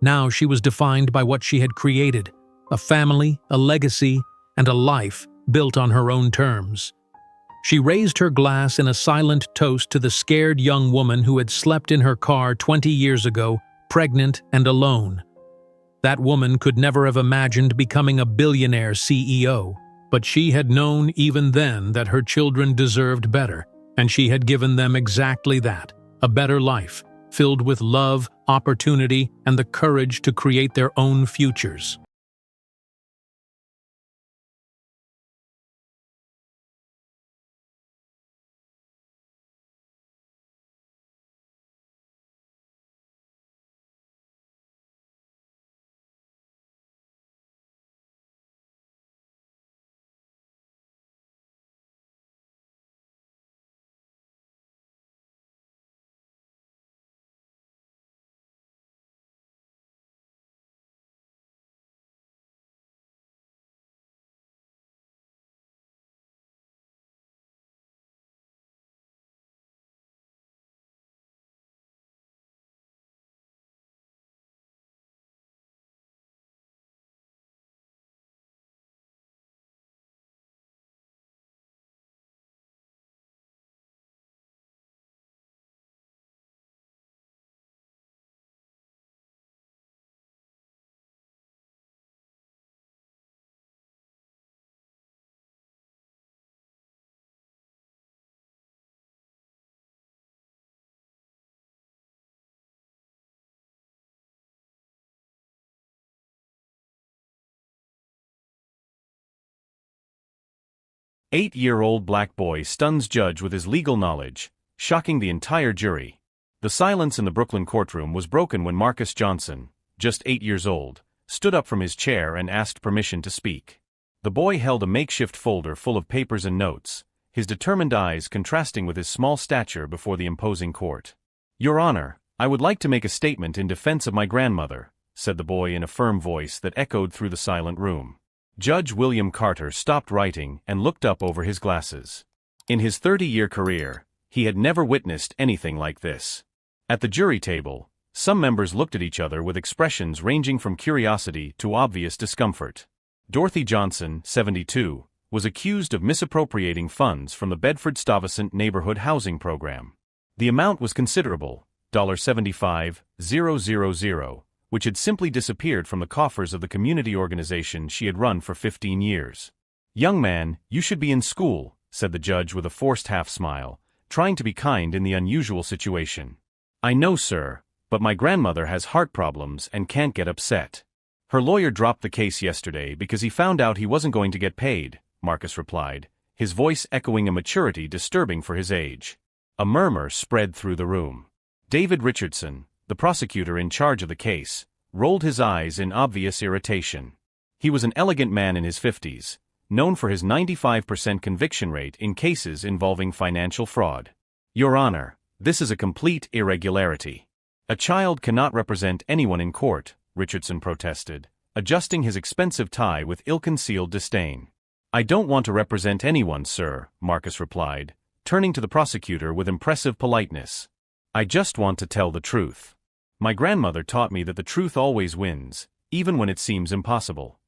Now she was defined by what she had created, a family, a legacy, and a life built on her own terms. She raised her glass in a silent toast to the scared young woman who had slept in her car 20 years ago, pregnant and alone. That woman could never have imagined becoming a billionaire CEO, but she had known even then that her children deserved better, and she had given them exactly that, a better life, filled with love, opportunity, and the courage to create their own futures. Eight-year-old black boy stuns judge with his legal knowledge, shocking the entire jury. The silence in the Brooklyn courtroom was broken when Marcus Johnson, just 8 years old, stood up from his chair and asked permission to speak. The boy held a makeshift folder full of papers and notes, his determined eyes contrasting with his small stature before the imposing court. "Your Honor, I would like to make a statement in defense of my grandmother," said the boy in a firm voice that echoed through the silent room. Judge William Carter stopped writing and looked up over his glasses. In his 30-year career, he had never witnessed anything like this. At the jury table, some members looked at each other with expressions ranging from curiosity to obvious discomfort. Dorothy Johnson, 72, was accused of misappropriating funds from the Bedford-Stuyvesant Neighborhood Housing Program. The amount was considerable, $75,000, which had simply disappeared from the coffers of the community organization she had run for 15 years. "Young man, you should be in school," said the judge with a forced half-smile, trying to be kind in the unusual situation. "I know, sir, but my grandmother has heart problems and can't get upset. Her lawyer dropped the case yesterday because he found out he wasn't going to get paid," Marcus replied, his voice echoing a maturity disturbing for his age. A murmur spread through the room. David Richardson, the prosecutor in charge of the case, rolled his eyes in obvious irritation. He was an elegant man in his 50s, known for his 95% conviction rate in cases involving financial fraud. "Your Honor, this is a complete irregularity. A child cannot represent anyone in court," Richardson protested, adjusting his expensive tie with ill-concealed disdain. "I don't want to represent anyone, sir," Marcus replied, turning to the prosecutor with impressive politeness. "I just want to tell the truth. My grandmother taught me that the truth always wins, even when it seems impossible."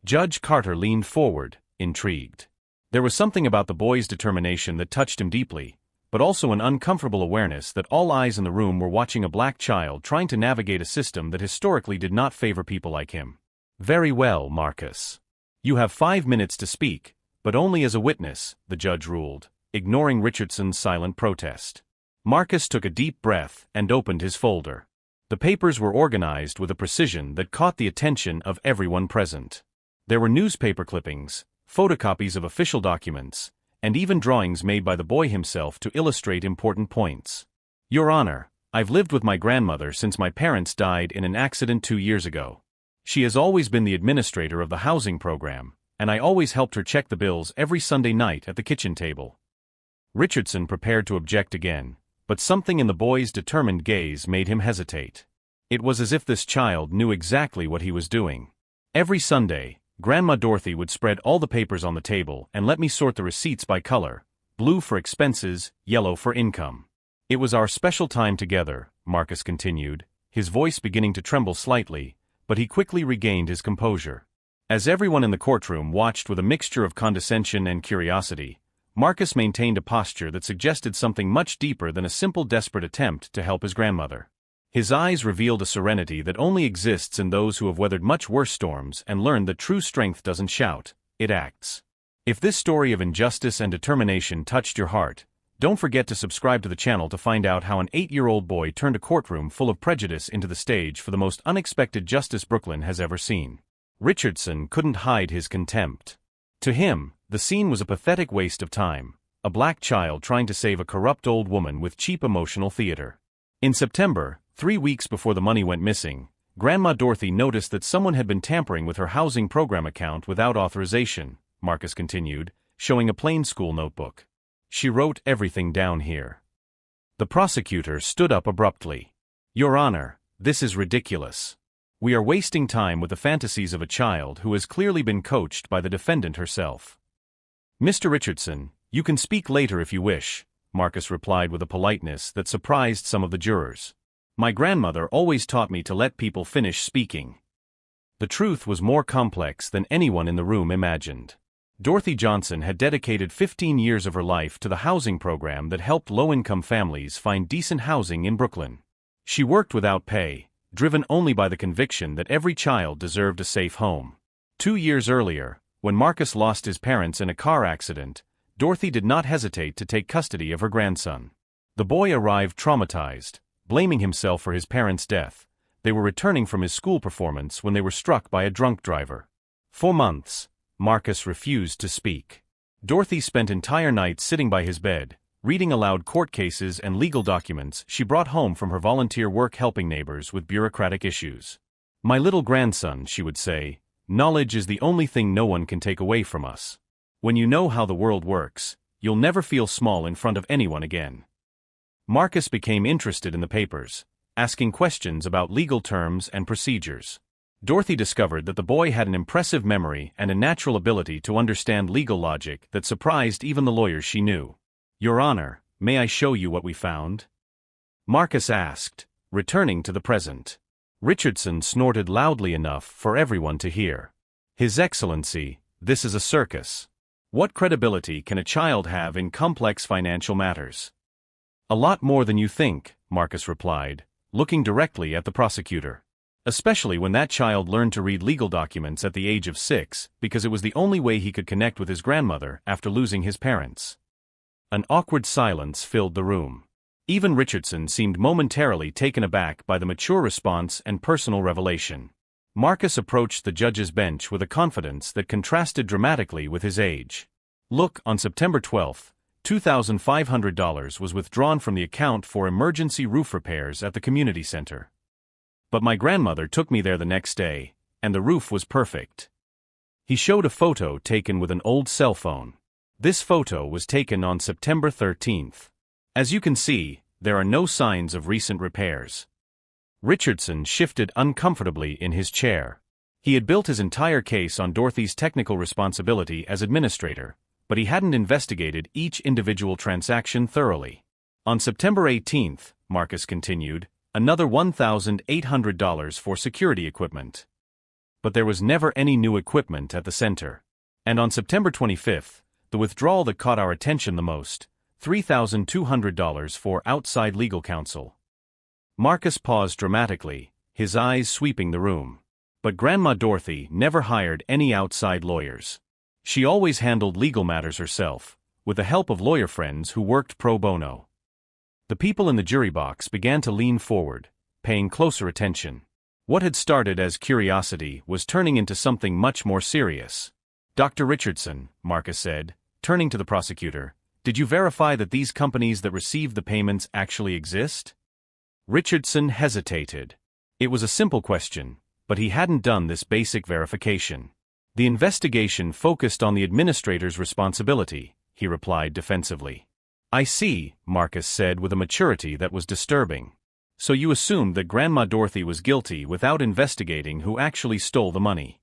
Judge Carter leaned forward, intrigued. There was something about the boy's determination that touched him deeply, but also an uncomfortable awareness that all eyes in the room were watching a black child trying to navigate a system that historically did not favor people like him. "Very well, Marcus. You have 5 minutes to speak, but only as a witness," the judge ruled, ignoring Richardson's silent protest. Marcus took a deep breath and opened his folder. The papers were organized with a precision that caught the attention of everyone present. There were newspaper clippings, photocopies of official documents, and even drawings made by the boy himself to illustrate important points. "Your Honor, I've lived with my grandmother since my parents died in an accident 2 years ago. She has always been the administrator of the housing program, and I always helped her check the bills every Sunday night at the kitchen table. Richardson prepared to object again, but something in the boy's determined gaze made him hesitate. It was as if this child knew exactly what he was doing. Every Sunday, Grandma Dorothy would spread all the papers on the table and let me sort the receipts by color, blue for expenses, yellow for income. It was our special time together, Marcus continued, his voice beginning to tremble slightly, but he quickly regained his composure. As everyone in the courtroom watched with a mixture of condescension and curiosity, Marcus maintained a posture that suggested something much deeper than a simple desperate attempt to help his grandmother. His eyes revealed a serenity that only exists in those who have weathered much worse storms and learned that true strength doesn't shout, it acts. If this story of injustice and determination touched your heart, don't forget to subscribe to the channel to find out how an 8-year-old boy turned a courtroom full of prejudice into the stage for the most unexpected justice Brooklyn has ever seen. Richardson couldn't hide his contempt. To him, the scene was a pathetic waste of time, a black child trying to save a corrupt old woman with cheap emotional theater. In September, 3 weeks before the money went missing, Grandma Dorothy noticed that someone had been tampering with her housing program account without authorization, Marcus continued, showing a plain school notebook. She wrote everything down here. The prosecutor stood up abruptly. Your Honor, this is ridiculous. We are wasting time with the fantasies of a child who has clearly been coached by the defendant herself. Mr. Richardson, you can speak later if you wish, Marcus replied with a politeness that surprised some of the jurors. My grandmother always taught me to let people finish speaking. The truth was more complex than anyone in the room imagined. Dorothy Johnson had dedicated 15 years of her life to the housing program that helped low-income families find decent housing in Brooklyn. She worked without pay, driven only by the conviction that every child deserved a safe home. 2 years earlier, when Marcus lost his parents in a car accident, Dorothy did not hesitate to take custody of her grandson. The boy arrived traumatized, blaming himself for his parents' death. They were returning from his school performance when they were struck by a drunk driver. For months, Marcus refused to speak. Dorothy spent entire nights sitting by his bed, reading aloud court cases and legal documents she brought home from her volunteer work helping neighbors with bureaucratic issues. My little grandson, she would say, knowledge is the only thing no one can take away from us. When you know how the world works, you'll never feel small in front of anyone again. Marcus became interested in the papers, asking questions about legal terms and procedures. Dorothy discovered that the boy had an impressive memory and a natural ability to understand legal logic that surprised even the lawyers she knew. Your Honor, may I show you what we found? Marcus asked, returning to the present. Richardson snorted loudly enough for everyone to hear. His Excellency, this is a circus. What credibility can a child have in complex financial matters? A lot more than you think, Marcus replied, looking directly at the prosecutor. Especially when that child learned to read legal documents at the age of 6, because it was the only way he could connect with his grandmother after losing his parents. An awkward silence filled the room. Even Richardson seemed momentarily taken aback by the mature response and personal revelation. Marcus approached the judge's bench with a confidence that contrasted dramatically with his age. Look, on September 12, $2,500 was withdrawn from the account for emergency roof repairs at the community center. But my grandmother took me there the next day, and the roof was perfect. He showed a photo taken with an old cell phone. This photo was taken on September 13th. As you can see, there are no signs of recent repairs. Richardson shifted uncomfortably in his chair. He had built his entire case on Dorothy's technical responsibility as administrator, but he hadn't investigated each individual transaction thoroughly. On September 18th, Marcus continued, another $1,800 for security equipment. But there was never any new equipment at the center. And on September 25th, the withdrawal that caught our attention the most, $3,200 for outside legal counsel. Marcus paused dramatically, his eyes sweeping the room. But Grandma Dorothy never hired any outside lawyers. She always handled legal matters herself, with the help of lawyer friends who worked pro bono. The people in the jury box began to lean forward, paying closer attention. What had started as curiosity was turning into something much more serious. Dr. Richardson, Marcus said, turning to the prosecutor, did you verify that these companies that received the payments actually exist? Richardson hesitated. It was a simple question, but he hadn't done this basic verification. The investigation focused on the administrator's responsibility, he replied defensively. I see, Marcus said with a maturity that was disturbing. So you assumed that Grandma Dorothy was guilty without investigating who actually stole the money.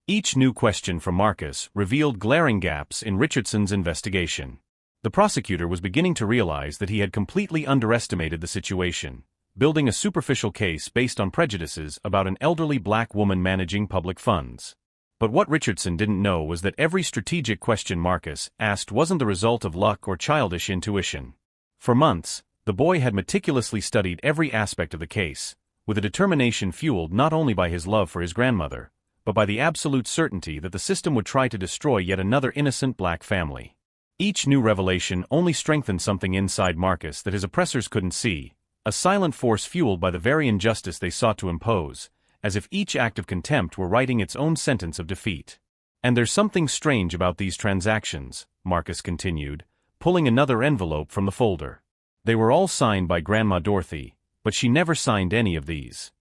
Each new question from Marcus revealed glaring gaps in Richardson's investigation. The prosecutor was beginning to realize that he had completely underestimated the situation, building a superficial case based on prejudices about an elderly black woman managing public funds. But what Richardson didn't know was that every strategic question Marcus asked wasn't the result of luck or childish intuition. For months, the boy had meticulously studied every aspect of the case, with a determination fueled not only by his love for his grandmother, but by the absolute certainty that the system would try to destroy yet another innocent black family. Each new revelation only strengthened something inside Marcus that his oppressors couldn't see, a silent force fueled by the very injustice they sought to impose, as if each act of contempt were writing its own sentence of defeat. And there's something strange about these transactions, Marcus continued, pulling another envelope from the folder. They were all signed by Grandma Dorothy, but she never signed any of these.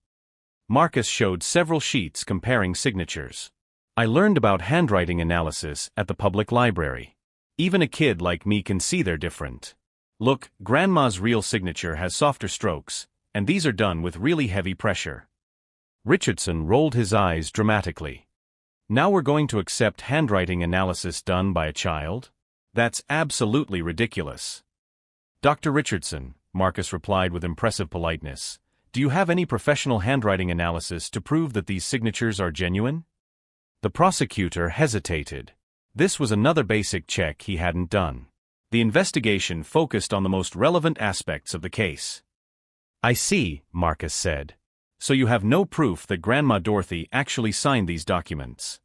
Marcus showed several sheets comparing signatures. I learned about handwriting analysis at the public library. Even a kid like me can see they're different. Look, Grandma's real signature has softer strokes, and these are done with really heavy pressure. Richardson rolled his eyes dramatically. Now we're going to accept handwriting analysis done by a child? That's absolutely ridiculous. Dr. Richardson, Marcus replied with impressive politeness, do you have any professional handwriting analysis to prove that these signatures are genuine? The prosecutor hesitated. This was another basic check he hadn't done. The investigation focused on the most relevant aspects of the case. I see, Marcus said. So you have no proof that Grandma Dorothy actually signed these documents.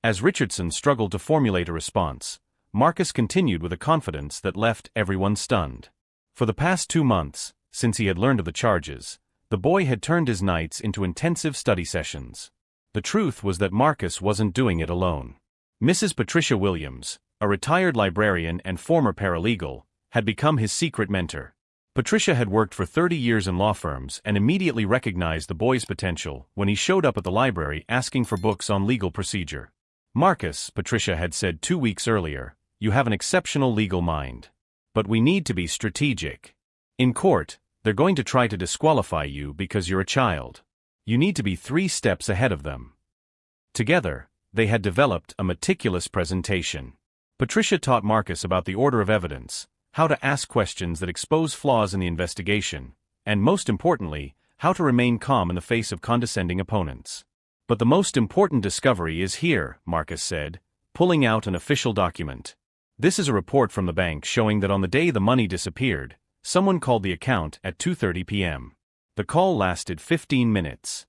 As Richardson struggled to formulate a response, Marcus continued with a confidence that left everyone stunned. For the past 2 months, since he had learned of the charges, the boy had turned his nights into intensive study sessions. The truth was that Marcus wasn't doing it alone. Mrs. Patricia Williams, a retired librarian and former paralegal, had become his secret mentor. Patricia had worked for 30 years in law firms and immediately recognized the boy's potential when he showed up at the library asking for books on legal procedure. Marcus, Patricia had said 2 weeks earlier, you have an exceptional legal mind. But we need to be strategic. In court, they're going to try to disqualify you because you're a child. You need to be 3 steps ahead of them. Together, they had developed a meticulous presentation. Patricia taught Marcus about the order of evidence, how to ask questions that expose flaws in the investigation, and most importantly, how to remain calm in the face of condescending opponents. But the most important discovery is here, Marcus said, pulling out an official document. This is a report from the bank showing that on the day the money disappeared, someone called the account at 2:30 p.m. The call lasted 15 minutes.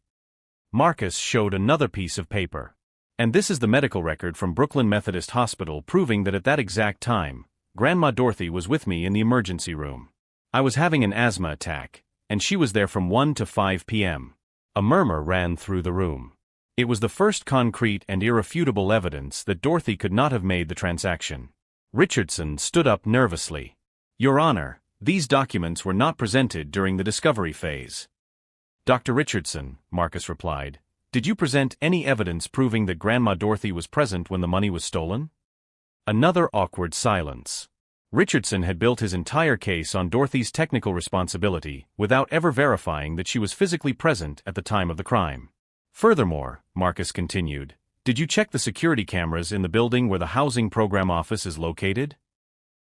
Marcus showed another piece of paper. And this is the medical record from Brooklyn Methodist Hospital proving that at that exact time, Grandma Dorothy was with me in the emergency room. I was having an asthma attack, and she was there from 1 to 5 p.m. A murmur ran through the room. It was the first concrete and irrefutable evidence that Dorothy could not have made the transaction. Richardson stood up nervously. Your Honor, these documents were not presented during the discovery phase. Dr. Richardson, Marcus replied, did you present any evidence proving that Grandma Dorothy was present when the money was stolen? Another awkward silence. Richardson had built his entire case on Dorothy's technical responsibility without ever verifying that she was physically present at the time of the crime. Furthermore, Marcus continued, did you check the security cameras in the building where the housing program office is located?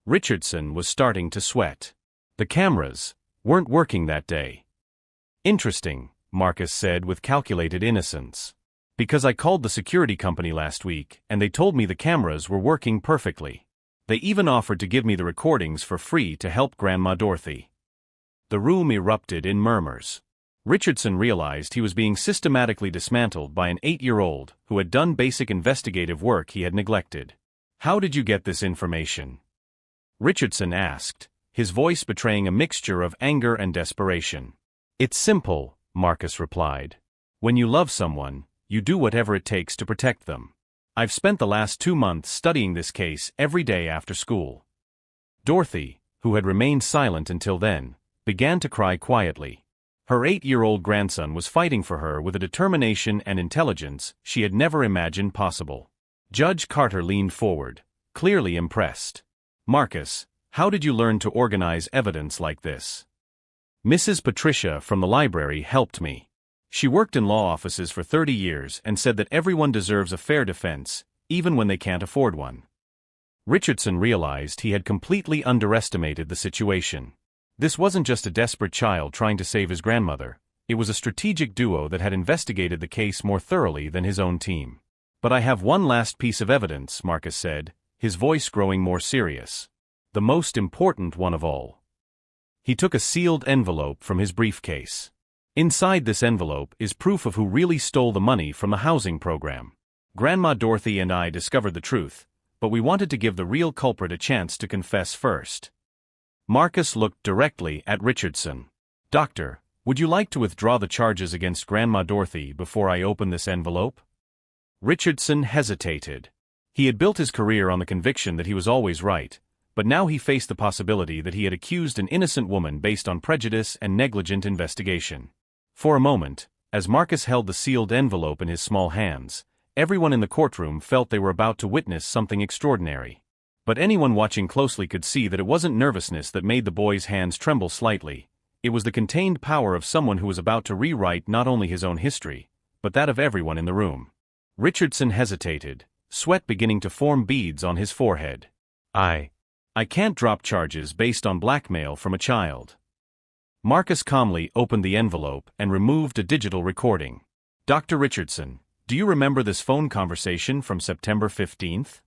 Richardson was starting to sweat. The cameras weren't working that day. Interesting, Marcus said with calculated innocence. Because I called the security company last week and they told me the cameras were working perfectly. They even offered to give me the recordings for free to help Grandma Dorothy. The room erupted in murmurs. Richardson realized he was being systematically dismantled by an 8-year-old who had done basic investigative work he had neglected. How did you get this information? Richardson asked, his voice betraying a mixture of anger and desperation. It's simple, Marcus replied. When you love someone, you do whatever it takes to protect them. I've spent the last 2 months studying this case every day after school. Dorothy, who had remained silent until then, began to cry quietly. Her 8-year-old grandson was fighting for her with a determination and intelligence she had never imagined possible. Judge Carter leaned forward, clearly impressed. "Marcus, how did you learn to organize evidence like this?" "Mrs. Patricia from the library helped me. She worked in law offices for 30 years and said that everyone deserves a fair defense, even when they can't afford one." Richardson realized he had completely underestimated the situation. This wasn't just a desperate child trying to save his grandmother. It was a strategic duo that had investigated the case more thoroughly than his own team. "But I have one last piece of evidence," Marcus said, his voice growing more serious. "The most important one of all." He took a sealed envelope from his briefcase. Inside this envelope is proof of who really stole the money from the housing program. "Grandma Dorothy and I discovered the truth, but we wanted to give the real culprit a chance to confess first." Marcus looked directly at Richardson. "Doctor, would you like to withdraw the charges against Grandma Dorothy before I open this envelope?" Richardson hesitated. He had built his career on the conviction that he was always right, but now he faced the possibility that he had accused an innocent woman based on prejudice and negligent investigation. For a moment, as Marcus held the sealed envelope in his small hands, everyone in the courtroom felt they were about to witness something extraordinary. But anyone watching closely could see that it wasn't nervousness that made the boy's hands tremble slightly. It was the contained power of someone who was about to rewrite not only his own history, but that of everyone in the room. Richardson hesitated, sweat beginning to form beads on his forehead. I can't drop charges based on blackmail from a child." Marcus calmly opened the envelope and removed a digital recording. "Dr. Richardson, do you remember this phone conversation from September 15th?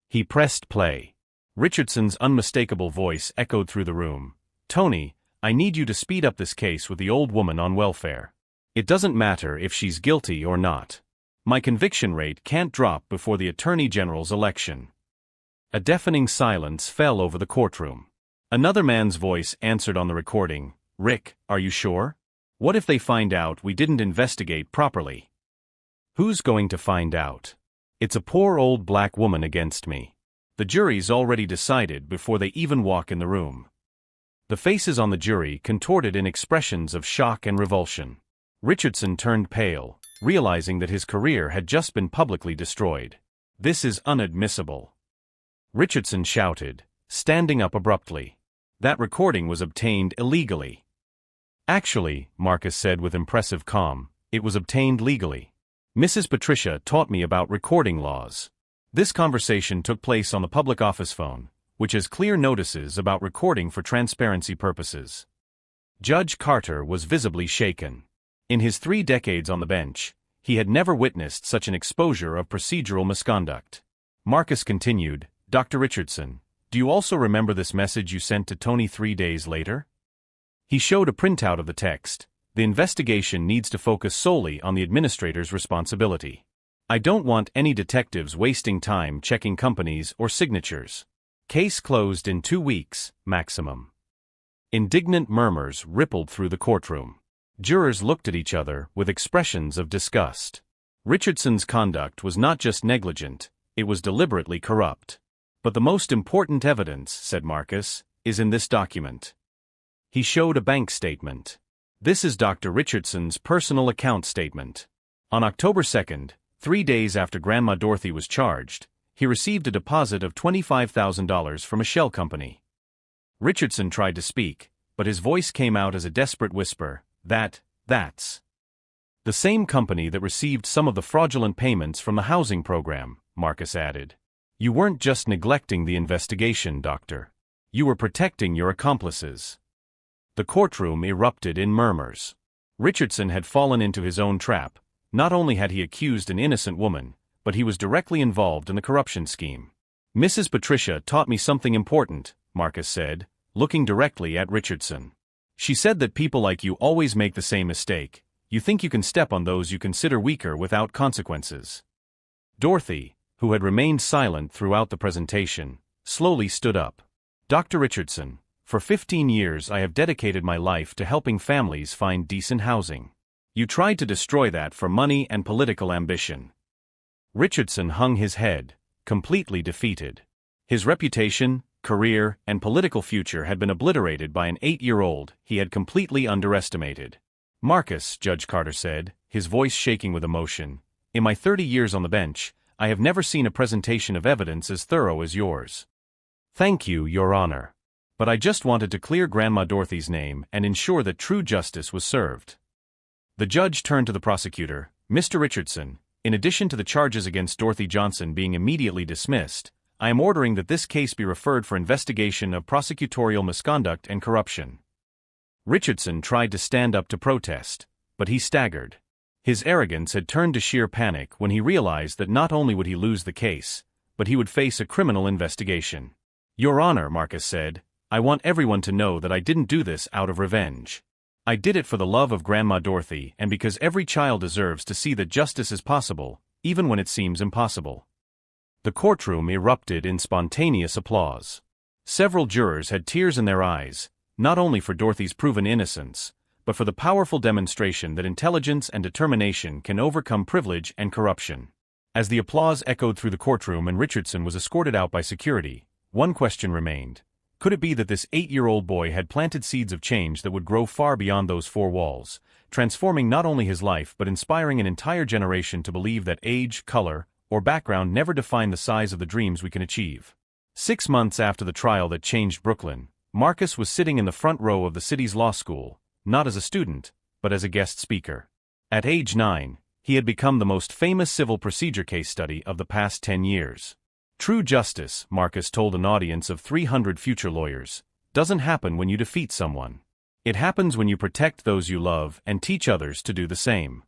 He pressed play. Richardson's unmistakable voice echoed through the room. "Tony, I need you to speed up this case with the old woman on welfare. It doesn't matter if she's guilty or not. My conviction rate can't drop before the Attorney General's election." A deafening silence fell over the courtroom. Another man's voice answered on the recording. "Rick, are you sure? What if they find out we didn't investigate properly?" "Who's going to find out? It's a poor old black woman against me. The jury's already decided before they even walk in the room." The faces on the jury contorted in expressions of shock and revulsion. Richardson turned pale, realizing that his career had just been publicly destroyed. "This is inadmissible," Richardson shouted, standing up abruptly. "That recording was obtained illegally." "Actually," Marcus said with impressive calm, "it was obtained legally. Mrs. Patricia taught me about recording laws. This conversation took place on the public office phone, which has clear notices about recording for transparency purposes." Judge Carter was visibly shaken. In his 3 decades on the bench, he had never witnessed such an exposure of procedural misconduct. Marcus continued, "Dr. Richardson, do you also remember this message you sent to Tony 3 days later?" He showed a printout of the text. "The investigation needs to focus solely on the administrator's responsibility. I don't want any detectives wasting time checking companies or signatures. Case closed in 2 weeks, maximum." Indignant murmurs rippled through the courtroom. Jurors looked at each other with expressions of disgust. Richardson's conduct was not just negligent, it was deliberately corrupt. "But the most important evidence," said Marcus, "is in this document." He showed a bank statement. "This is Dr. Richardson's personal account statement. On October 2nd, 3 days after Grandma Dorothy was charged, he received a deposit of $25,000 from a shell company." Richardson tried to speak, but his voice came out as a desperate whisper. That's the same company that received some of the fraudulent payments from the housing program," Marcus added. "You weren't just neglecting the investigation, Doctor. You were protecting your accomplices." The courtroom erupted in murmurs. Richardson had fallen into his own trap. Not only had he accused an innocent woman, but he was directly involved in the corruption scheme. "Mrs. Patricia taught me something important," Marcus said, looking directly at Richardson. "She said that people like you always make the same mistake. You think you can step on those you consider weaker without consequences." Dorothy, who had remained silent throughout the presentation, slowly stood up. "Dr. Richardson, for 15 years I have dedicated my life to helping families find decent housing. You tried to destroy that for money and political ambition." Richardson hung his head, completely defeated. His reputation, career, and political future had been obliterated by an 8-year-old he had completely underestimated. Marcus, Judge Carter said, his voice shaking with emotion, in my 30 years on the bench, I have never seen a presentation of evidence as thorough as yours. Thank you, Your Honor. But I just wanted to clear Grandma Dorothy's name and ensure that true justice was served. The judge turned to the prosecutor, Mr. Richardson. In addition to the charges against Dorothy Johnson being immediately dismissed, I am ordering that this case be referred for investigation of prosecutorial misconduct and corruption. Richardson tried to stand up to protest, but he staggered. His arrogance had turned to sheer panic when he realized that not only would he lose the case, but he would face a criminal investigation. Your Honor, Marcus said, I want everyone to know that I didn't do this out of revenge. I did it for the love of Grandma Dorothy and because every child deserves to see that justice is possible, even when it seems impossible. The courtroom erupted in spontaneous applause. Several jurors had tears in their eyes, not only for Dorothy's proven innocence, but for the powerful demonstration that intelligence and determination can overcome privilege and corruption. As the applause echoed through the courtroom and Richardson was escorted out by security, one question remained. Could it be that this 8-year-old boy had planted seeds of change that would grow far beyond those four walls, transforming not only his life but inspiring an entire generation to believe that age, color, or background never define the size of the dreams we can achieve? 6 months after the trial that changed Brooklyn, Marcus was sitting in the front row of the city's law school, not as a student, but as a guest speaker. At age 9, he had become the most famous civil procedure case study of the past 10 years. True justice, Marcus told an audience of 300 future lawyers, doesn't happen when you defeat someone. It happens when you protect those you love and teach others to do the same.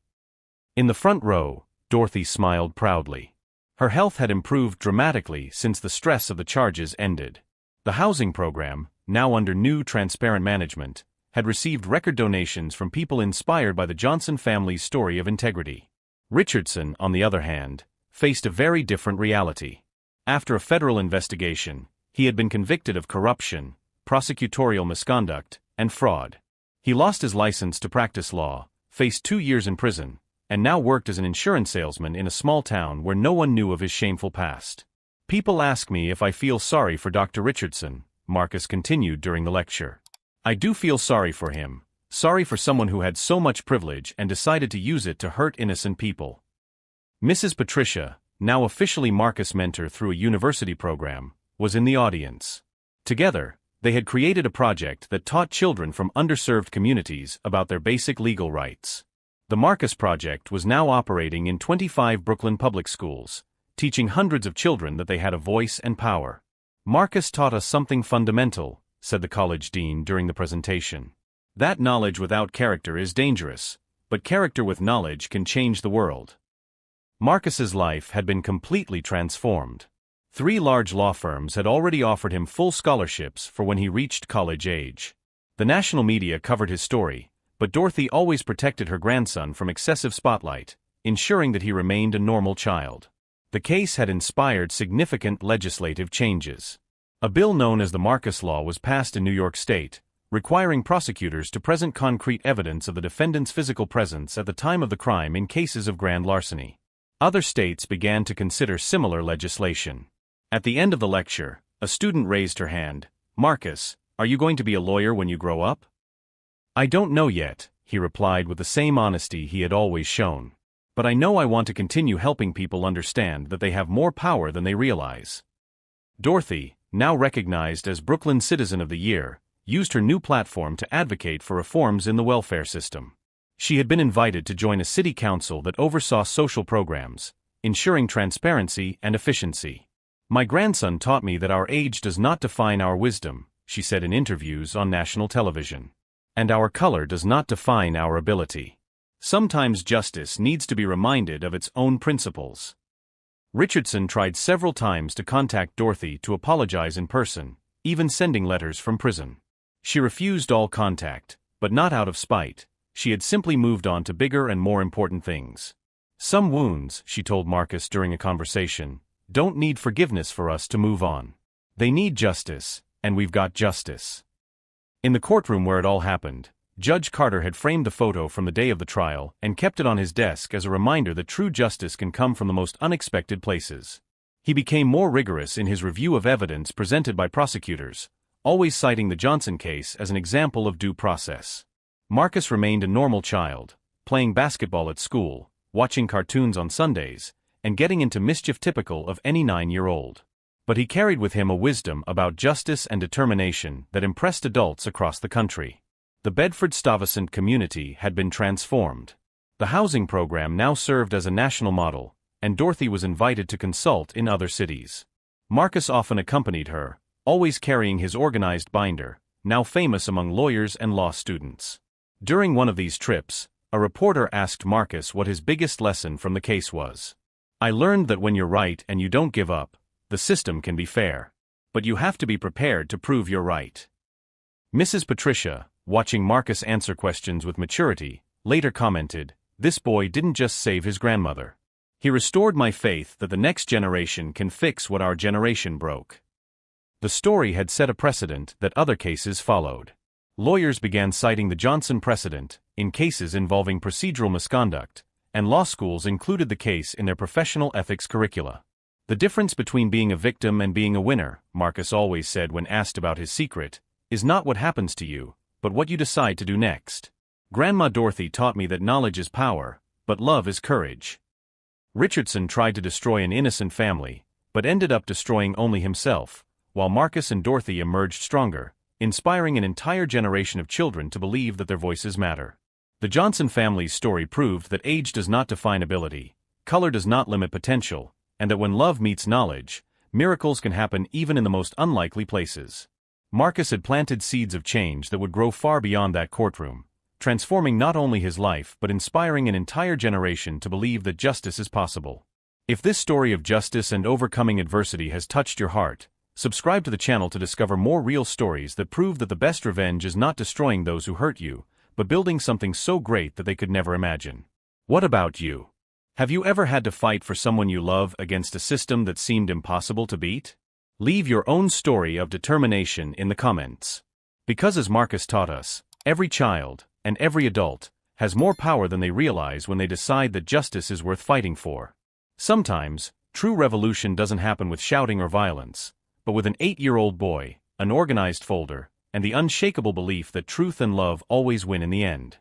In the front row, Dorothy smiled proudly. Her health had improved dramatically since the stress of the charges ended. The housing program, now under new transparent management, had received record donations from people inspired by the Johnson family's story of integrity. Richardson, on the other hand, faced a very different reality. After a federal investigation, he had been convicted of corruption, prosecutorial misconduct, and fraud. He lost his license to practice law, faced 2 years in prison, and now worked as an insurance salesman in a small town where no one knew of his shameful past. People ask me if I feel sorry for Dr. Richardson, Marcus continued during the lecture. I do feel sorry for him, sorry for someone who had so much privilege and decided to use it to hurt innocent people. Mrs. Patricia, now officially Marcus' mentor through a university program, was in the audience. Together, they had created a project that taught children from underserved communities about their basic legal rights. The Marcus Project was now operating in 25 Brooklyn public schools, teaching hundreds of children that they had a voice and power. Marcus taught us something fundamental, said the college dean during the presentation. That knowledge without character is dangerous, but character with knowledge can change the world. Marcus's life had been completely transformed. 3 large law firms had already offered him full scholarships for when he reached college age. The national media covered his story, but Dorothy always protected her grandson from excessive spotlight, ensuring that he remained a normal child. The case had inspired significant legislative changes. A bill known as the Marcus Law was passed in New York State, requiring prosecutors to present concrete evidence of the defendant's physical presence at the time of the crime in cases of grand larceny. Other states began to consider similar legislation. At the end of the lecture, a student raised her hand. Marcus, are you going to be a lawyer when you grow up? I don't know yet, he replied with the same honesty he had always shown. But I know I want to continue helping people understand that they have more power than they realize. Dorothy, now recognized as Brooklyn Citizen of the Year, used her new platform to advocate for reforms in the welfare system. She had been invited to join a city council that oversaw social programs, ensuring transparency and efficiency. My grandson taught me that our age does not define our wisdom, she said in interviews on national television. And our color does not define our ability. Sometimes justice needs to be reminded of its own principles. Richardson tried several times to contact Dorothy to apologize in person, even sending letters from prison. She refused all contact, but not out of spite. She had simply moved on to bigger and more important things. Some wounds, she told Marcus during a conversation, don't need forgiveness for us to move on. They need justice, and we've got justice. In the courtroom where it all happened, Judge Carter had framed the photo from the day of the trial and kept it on his desk as a reminder that true justice can come from the most unexpected places. He became more rigorous in his review of evidence presented by prosecutors, always citing the Johnson case as an example of due process. Marcus remained a normal child, playing basketball at school, watching cartoons on Sundays, and getting into mischief typical of any 9-year-old. But he carried with him a wisdom about justice and determination that impressed adults across the country. The Bedford-Stuyvesant community had been transformed. The housing program now served as a national model, and Dorothy was invited to consult in other cities. Marcus often accompanied her, always carrying his organized binder, now famous among lawyers and law students. During one of these trips, a reporter asked Marcus what his biggest lesson from the case was. "I learned that when you're right and you don't give up, the system can be fair. But you have to be prepared to prove you're right." Mrs. Patricia, watching Marcus answer questions with maturity, later commented, "This boy didn't just save his grandmother. He restored my faith that the next generation can fix what our generation broke." The story had set a precedent that other cases followed. Lawyers began citing the Johnson precedent in cases involving procedural misconduct, and law schools included the case in their professional ethics curricula. "The difference between being a victim and being a winner," Marcus always said when asked about his secret, "is not what happens to you, but what you decide to do next. Grandma Dorothy taught me that knowledge is power, but love is courage." Richardson tried to destroy an innocent family, but ended up destroying only himself, while Marcus and Dorothy emerged stronger, inspiring an entire generation of children to believe that their voices matter. The Johnson family's story proved that age does not define ability, color does not limit potential, and that when love meets knowledge, miracles can happen even in the most unlikely places. Marcus had planted seeds of change that would grow far beyond that courtroom, transforming not only his life but inspiring an entire generation to believe that justice is possible. If this story of justice and overcoming adversity has touched your heart, subscribe to the channel to discover more real stories that prove that the best revenge is not destroying those who hurt you, but building something so great that they could never imagine. What about you? Have you ever had to fight for someone you love against a system that seemed impossible to beat? Leave your own story of determination in the comments. Because as Marcus taught us, every child, and every adult, has more power than they realize when they decide that justice is worth fighting for. Sometimes, true revolution doesn't happen with shouting or violence, but with an 8-year-old boy, an organized folder, and the unshakable belief that truth and love always win in the end.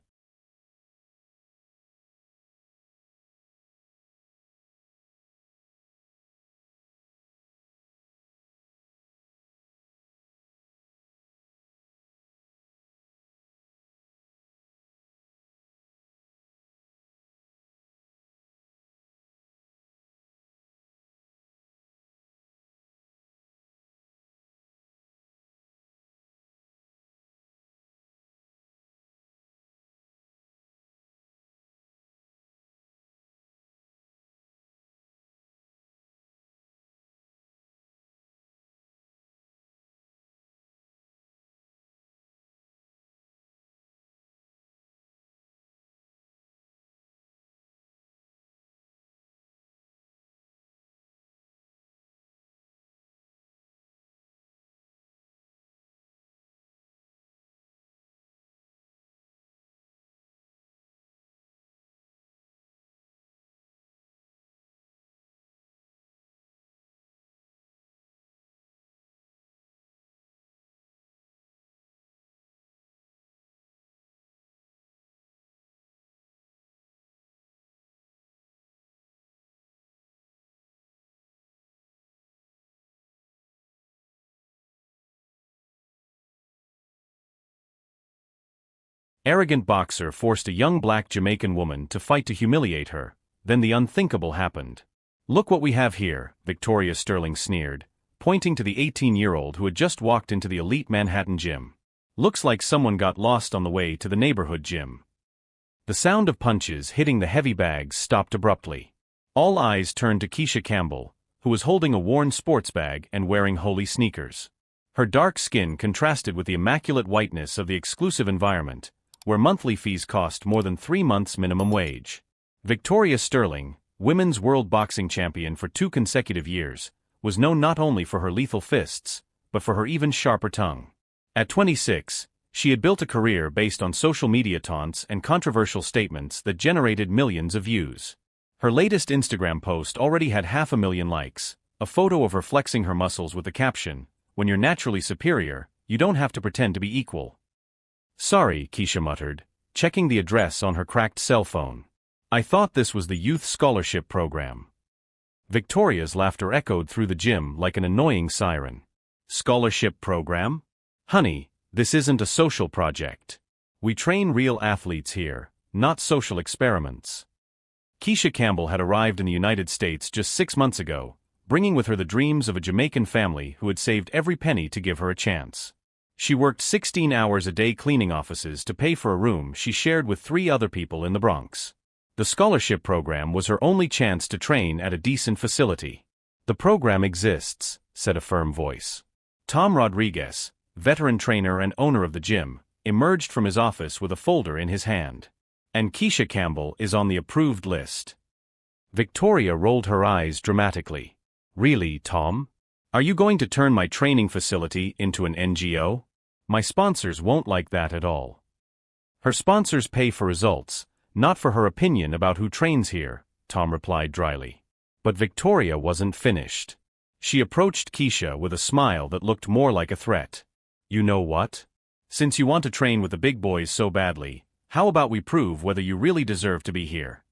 Arrogant boxer forced a young black Jamaican woman to fight to humiliate her, then the unthinkable happened. "Look what we have here," Victoria Sterling sneered, pointing to the 18-year-old who had just walked into the elite Manhattan gym. "Looks like someone got lost on the way to the neighborhood gym." The sound of punches hitting the heavy bags stopped abruptly. All eyes turned to Keisha Campbell, who was holding a worn sports bag and wearing holey sneakers. Her dark skin contrasted with the immaculate whiteness of the exclusive environment, where monthly fees cost more than 3 months' minimum wage. Victoria Sterling, women's world boxing champion for 2 consecutive years, was known not only for her lethal fists, but for her even sharper tongue. At 26, she had built a career based on social media taunts and controversial statements that generated millions of views. Her latest Instagram post already had 500,000 likes, a photo of her flexing her muscles with the caption, "When you're naturally superior, you don't have to pretend to be equal." "Sorry," Keisha muttered, checking the address on her cracked cell phone. I thought this was the youth scholarship program. Victoria's laughter echoed through the gym like an annoying siren. Scholarship program? Honey, this isn't a social project. We train real athletes here, not social experiments. Keisha Campbell had arrived in the United States just 6 months ago, bringing with her the dreams of a Jamaican family who had saved every penny to give her a chance. She worked 16 hours a day cleaning offices to pay for a room she shared with 3 other people in the Bronx. The scholarship program was her only chance to train at a decent facility. The program exists, said a firm voice. Tom Rodriguez, veteran trainer and owner of the gym, emerged from his office with a folder in his hand. And Keisha Campbell is on the approved list. Victoria rolled her eyes dramatically. Really, Tom? Are you going to turn my training facility into an NGO? My sponsors won't like that at all. Her sponsors pay for results, not for her opinion about who trains here, Tom replied dryly. But Victoria wasn't finished. She approached Keisha with a smile that looked more like a threat. You know what? Since you want to train with the big boys so badly, how about we prove whether you really deserve to be here?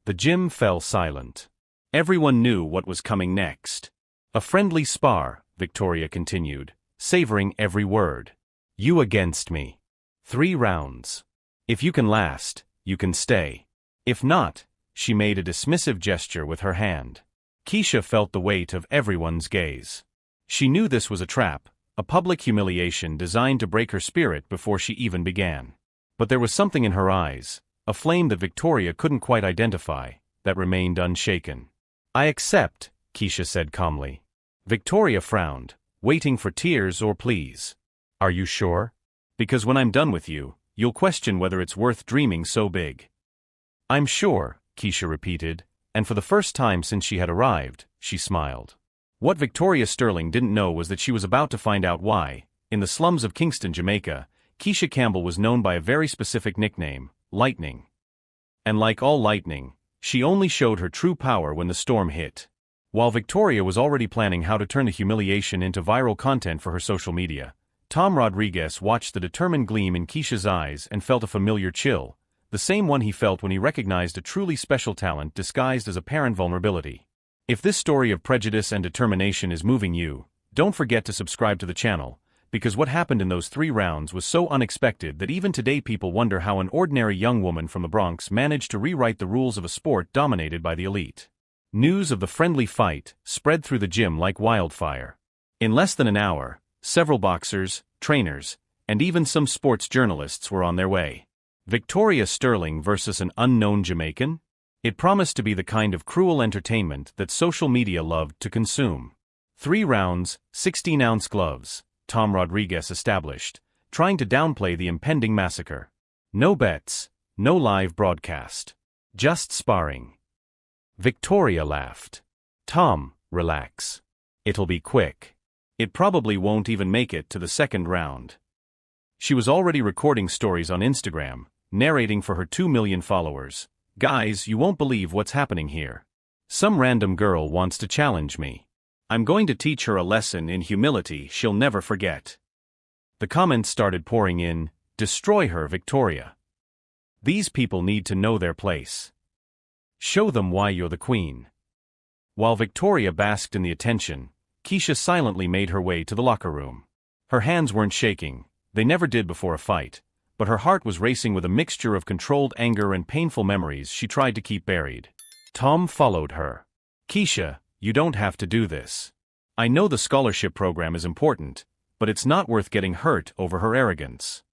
The gym fell silent. Everyone knew what was coming next. A friendly spar, Victoria continued, savoring every word. You against me. 3 rounds. If you can last, you can stay. If not, she made a dismissive gesture with her hand. Keisha felt the weight of everyone's gaze. She knew this was a trap, a public humiliation designed to break her spirit before she even began. But there was something in her eyes, a flame that Victoria couldn't quite identify, that remained unshaken. I accept, Keisha said calmly. Victoria frowned, waiting for tears or pleas. Are you sure? Because when I'm done with you, you'll question whether it's worth dreaming so big. I'm sure, Keisha repeated, and for the first time since she had arrived, she smiled. What Victoria Sterling didn't know was that she was about to find out why, in the slums of Kingston, Jamaica, Keisha Campbell was known by a very specific nickname, Lightning. And like all lightning, she only showed her true power when the storm hit. While Victoria was already planning how to turn the humiliation into viral content for her social media, Tom Rodriguez watched the determined gleam in Keisha's eyes and felt a familiar chill, the same one he felt when he recognized a truly special talent disguised as apparent vulnerability. If this story of prejudice and determination is moving you, don't forget to subscribe to the channel, because what happened in those 3 rounds was so unexpected that even today people wonder how an ordinary young woman from the Bronx managed to rewrite the rules of a sport dominated by the elite. News of the friendly fight spread through the gym like wildfire. In less than an hour, several boxers, trainers, and even some sports journalists were on their way. Victoria Sterling versus an unknown Jamaican? It promised to be the kind of cruel entertainment that social media loved to consume. 3 rounds, 16-ounce gloves, Tom Rodriguez established, trying to downplay the impending massacre. No bets, no live broadcast. Just sparring. Victoria laughed. Tom, relax. It'll be quick. It probably won't even make it to the 2nd round. She was already recording stories on Instagram, narrating for her 2 million followers. Guys, you won't believe what's happening here. Some random girl wants to challenge me. I'm going to teach her a lesson in humility she'll never forget. The comments started pouring in, destroy her, Victoria. These people need to know their place. Show them why you're the queen. While Victoria basked in the attention, Keisha silently made her way to the locker room. Her hands weren't shaking, they never did before a fight, but her heart was racing with a mixture of controlled anger and painful memories she tried to keep buried. Tom followed her. Keisha, you don't have to do this. I know the scholarship program is important, but it's not worth getting hurt over her arrogance.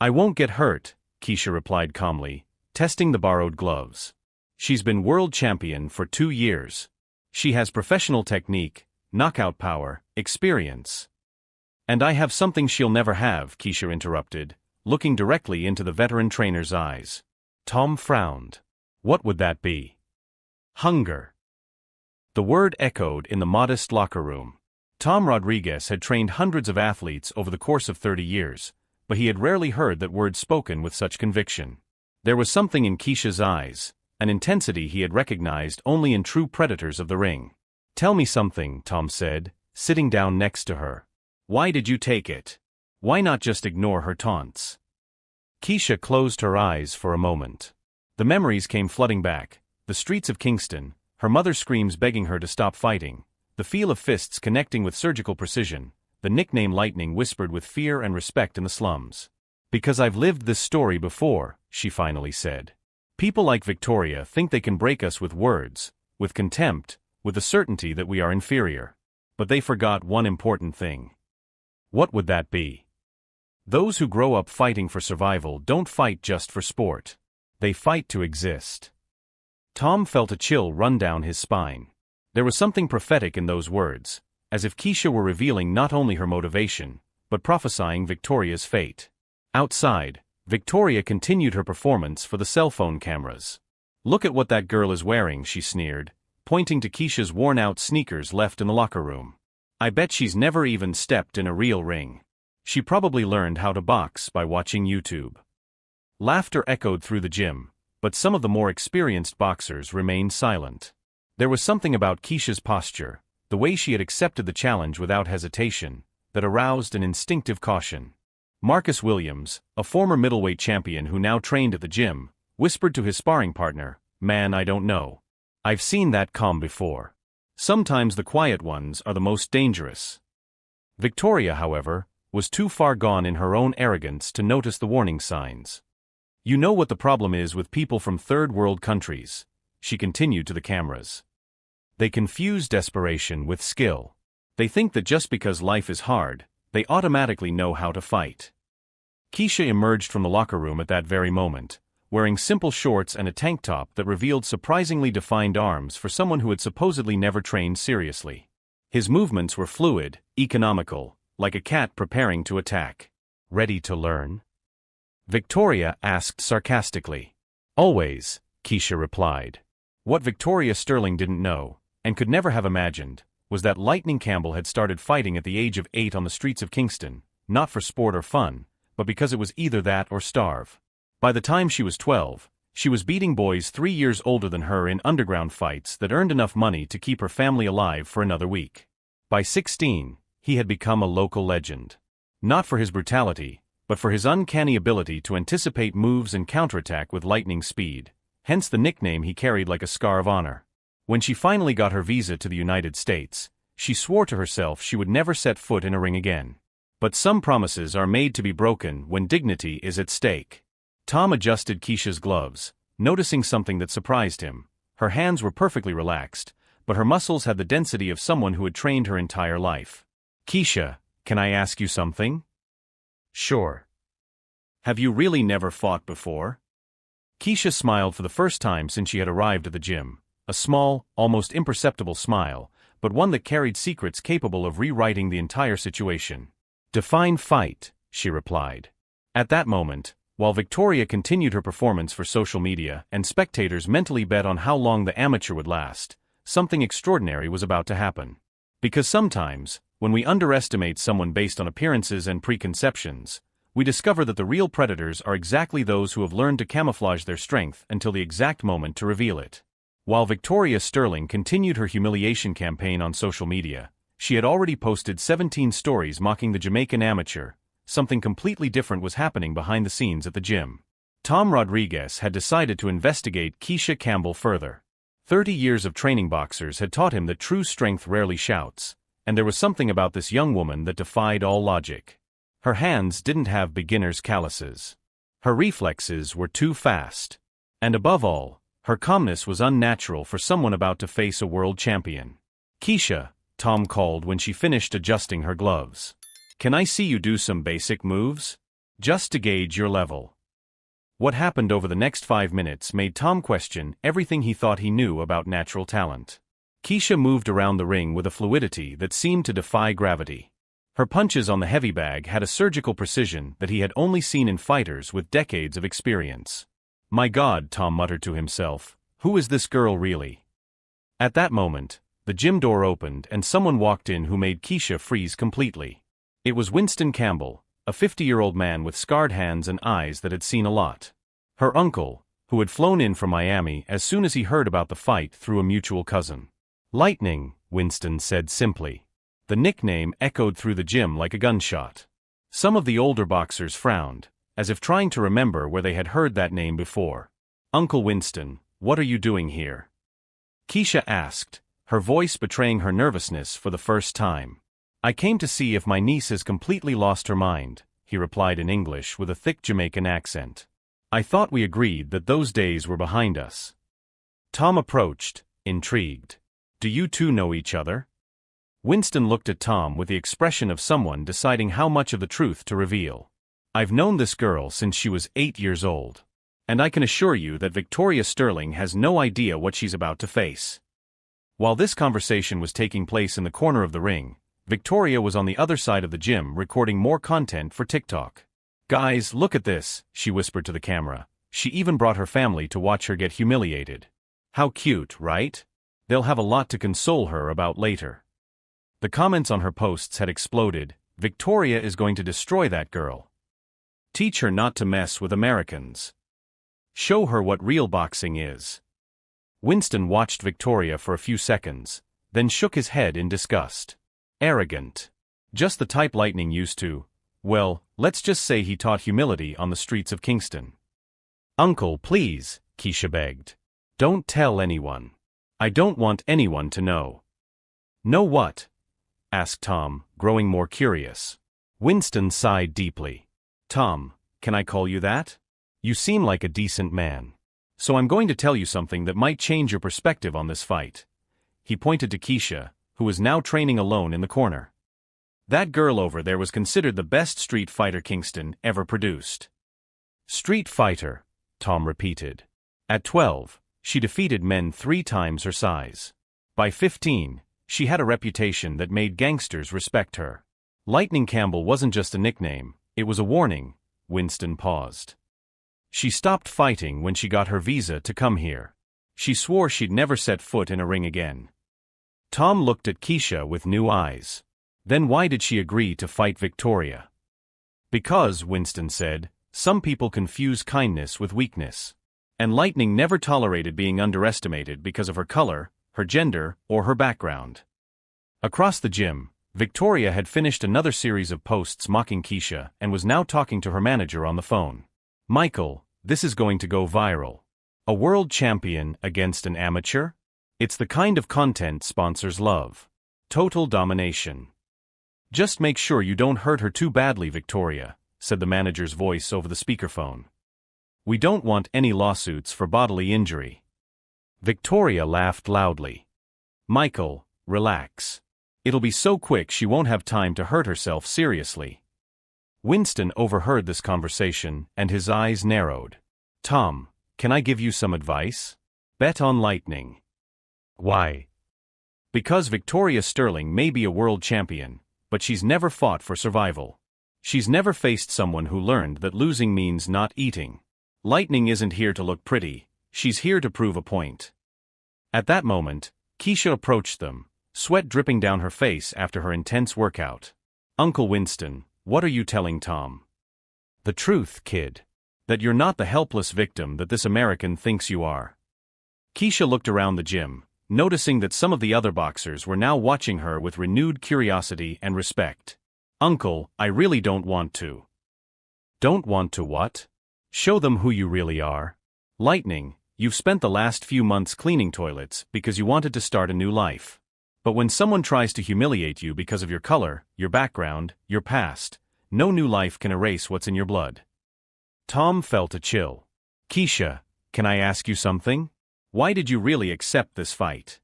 I won't get hurt, Keisha replied calmly, testing the borrowed gloves. She's been world champion for 2 years. She has professional technique, knockout power, experience. And I have something she'll never have, Keisha interrupted, looking directly into the veteran trainer's eyes. Tom frowned. What would that be? Hunger. The word echoed in the modest locker room. Tom Rodriguez had trained hundreds of athletes over the course of 30 years, but he had rarely heard that word spoken with such conviction. There was something in Keisha's eyes, an intensity he had recognized only in true predators of the ring. Tell me something, Tom said, sitting down next to her. Why did you take it? Why not just ignore her taunts? Keisha closed her eyes for a moment. The memories came flooding back. The streets of Kingston, her mother's screams begging her to stop fighting, the feel of fists connecting with surgical precision, the nickname Lightning whispered with fear and respect in the slums. "Because I've lived this story before," she finally said. "People like Victoria think they can break us with words, with contempt, with the certainty that we are inferior. But they forgot one important thing." What would that be? Those who grow up fighting for survival don't fight just for sport. They fight to exist. Tom felt a chill run down his spine. There was something prophetic in those words, as if Keisha were revealing not only her motivation, but prophesying Victoria's fate. Outside, Victoria continued her performance for the cell phone cameras. "Look at what that girl is wearing," she sneered, pointing to Keisha's worn-out sneakers left in the locker room. "I bet she's never even stepped in a real ring. She probably learned how to box by watching YouTube." Laughter echoed through the gym, but some of the more experienced boxers remained silent. There was something about Keisha's posture, the way she had accepted the challenge without hesitation, that aroused an instinctive caution. Marcus Williams, a former middleweight champion who now trained at the gym, whispered to his sparring partner, "Man, I don't know. I've seen that calm before. Sometimes the quiet ones are the most dangerous." Victoria, however, was too far gone in her own arrogance to notice the warning signs. "You know what the problem is with people from third-world countries," she continued to the cameras. "They confuse desperation with skill. They think that just because life is hard, they automatically know how to fight." Keisha emerged from the locker room at that very moment, wearing simple shorts and a tank top that revealed surprisingly defined arms for someone who had supposedly never trained seriously. His movements were fluid, economical, like a cat preparing to attack. "Ready to learn?" Victoria asked sarcastically. "Always," Keisha replied. What Victoria Sterling didn't know, and could never have imagined, was that Lightning Campbell had started fighting at the age of 8 on the streets of Kingston, not for sport or fun, but because it was either that or starve. By the time she was 12, she was beating boys 3 years older than her in underground fights that earned enough money to keep her family alive for another week. By 16, he had become a local legend. Not for his brutality, but for his uncanny ability to anticipate moves and counterattack with lightning speed, hence the nickname he carried like a scar of honor. When she finally got her visa to the United States, she swore to herself she would never set foot in a ring again. But some promises are made to be broken when dignity is at stake. Tom adjusted Keisha's gloves, noticing something that surprised him. Her hands were perfectly relaxed, but her muscles had the density of someone who had trained her entire life. "Keisha, can I ask you something?" "Sure." "Have you really never fought before?" Keisha smiled for the first time since she had arrived at the gym. A small, almost imperceptible smile, but one that carried secrets capable of rewriting the entire situation. "Define fight," she replied. At that moment, while Victoria continued her performance for social media and spectators mentally bet on how long the amateur would last, something extraordinary was about to happen. Because sometimes, when we underestimate someone based on appearances and preconceptions, we discover that the real predators are exactly those who have learned to camouflage their strength until the exact moment to reveal it. While Victoria Sterling continued her humiliation campaign on social media, she had already posted 17 stories mocking the Jamaican amateur. Something completely different was happening behind the scenes at the gym. Tom Rodriguez had decided to investigate Keisha Campbell further. 30 years of training boxers had taught him that true strength rarely shouts, and there was something about this young woman that defied all logic. Her hands didn't have beginner's calluses. Her reflexes were too fast. And above all, her calmness was unnatural for someone about to face a world champion. "Keisha," Tom called when she finished adjusting her gloves. "Can I see you do some basic moves? Just to gauge your level." What happened over the next 5 minutes made Tom question everything he thought he knew about natural talent. Keisha moved around the ring with a fluidity that seemed to defy gravity. Her punches on the heavy bag had a surgical precision that he had only seen in fighters with decades of experience. "My God," Tom muttered to himself, "who is this girl really?" At that moment, the gym door opened and someone walked in who made Keisha freeze completely. It was Winston Campbell, a 50-year-old man with scarred hands and eyes that had seen a lot. Her uncle, who had flown in from Miami as soon as he heard about the fight through a mutual cousin. "Lightning," Winston said simply. The nickname echoed through the gym like a gunshot. Some of the older boxers frowned, as if trying to remember where they had heard that name before. "Uncle Winston, what are you doing here?" Keisha asked, her voice betraying her nervousness for the first time. "I came to see if my niece has completely lost her mind," he replied in English with a thick Jamaican accent. "I thought we agreed that those days were behind us." Tom approached, intrigued. "Do you two know each other?" Winston looked at Tom with the expression of someone deciding how much of the truth to reveal. "I've known this girl since she was 8 years old. And I can assure you that Victoria Sterling has no idea what she's about to face." While this conversation was taking place in the corner of the ring, Victoria was on the other side of the gym recording more content for TikTok. "Guys, look at this," she whispered to the camera. She even brought her family to watch her get humiliated. "How cute, right? They'll have a lot to console her about later." The comments on her posts had exploded. "Victoria is going to destroy that girl. Teach her not to mess with Americans. Show her what real boxing is." Winston watched Victoria for a few seconds, then shook his head in disgust. Arrogant. Just the type Lightning used to. Well, let's just say he taught humility on the streets of Kingston. "Uncle, please," Keisha begged. "Don't tell anyone. I don't want anyone to know." "Know what?" asked Tom, growing more curious. Winston sighed deeply. "Tom, can I call you that? You seem like a decent man. So I'm going to tell you something that might change your perspective on this fight." He pointed to Keisha, who was now training alone in the corner. "That girl over there was considered the best street fighter Kingston ever produced." "Street fighter," Tom repeated. "At 12, she defeated men 3 times her size. By 15, she had a reputation that made gangsters respect her. Lightning Campbell wasn't just a nickname, it was a warning." Winston paused. "She stopped fighting when she got her visa to come here. She swore she'd never set foot in a ring again." Tom looked at Keisha with new eyes. "Then why did she agree to fight Victoria?" "Because," Winston said, "some people confuse kindness with weakness. And Lightning never tolerated being underestimated because of her color, her gender, or her background." Across the gym, Victoria had finished another series of posts mocking Keisha and was now talking to her manager on the phone. "Michael, this is going to go viral. A world champion against an amateur? It's the kind of content sponsors love. Total domination. Just make sure you don't hurt her too badly, Victoria," said the manager's voice over the speakerphone. "We don't want any lawsuits for bodily injury." Victoria laughed loudly. "Michael, relax. It'll be so quick she won't have time to hurt herself seriously." Winston overheard this conversation, and his eyes narrowed. "Tom, can I give you some advice? Bet on Lightning." "Why?" "Because Victoria Sterling may be a world champion, but she's never fought for survival. She's never faced someone who learned that losing means not eating. Lightning isn't here to look pretty, she's here to prove a point." At that moment, Keisha approached them, sweat dripping down her face after her intense workout. "Uncle Winston, what are you telling Tom?" "The truth, kid. That you're not the helpless victim that this American thinks you are." Keisha looked around the gym, noticing that some of the other boxers were now watching her with renewed curiosity and respect. "Uncle, I really don't want to." "Don't want to what?" "Show them who you really are. Lightning, you've spent the last few months cleaning toilets because you wanted to start a new life. But when someone tries to humiliate you because of your color, your background, your past, no new life can erase what's in your blood." Tom felt a chill. "Keisha, can I ask you something? Why did you really accept this fight?"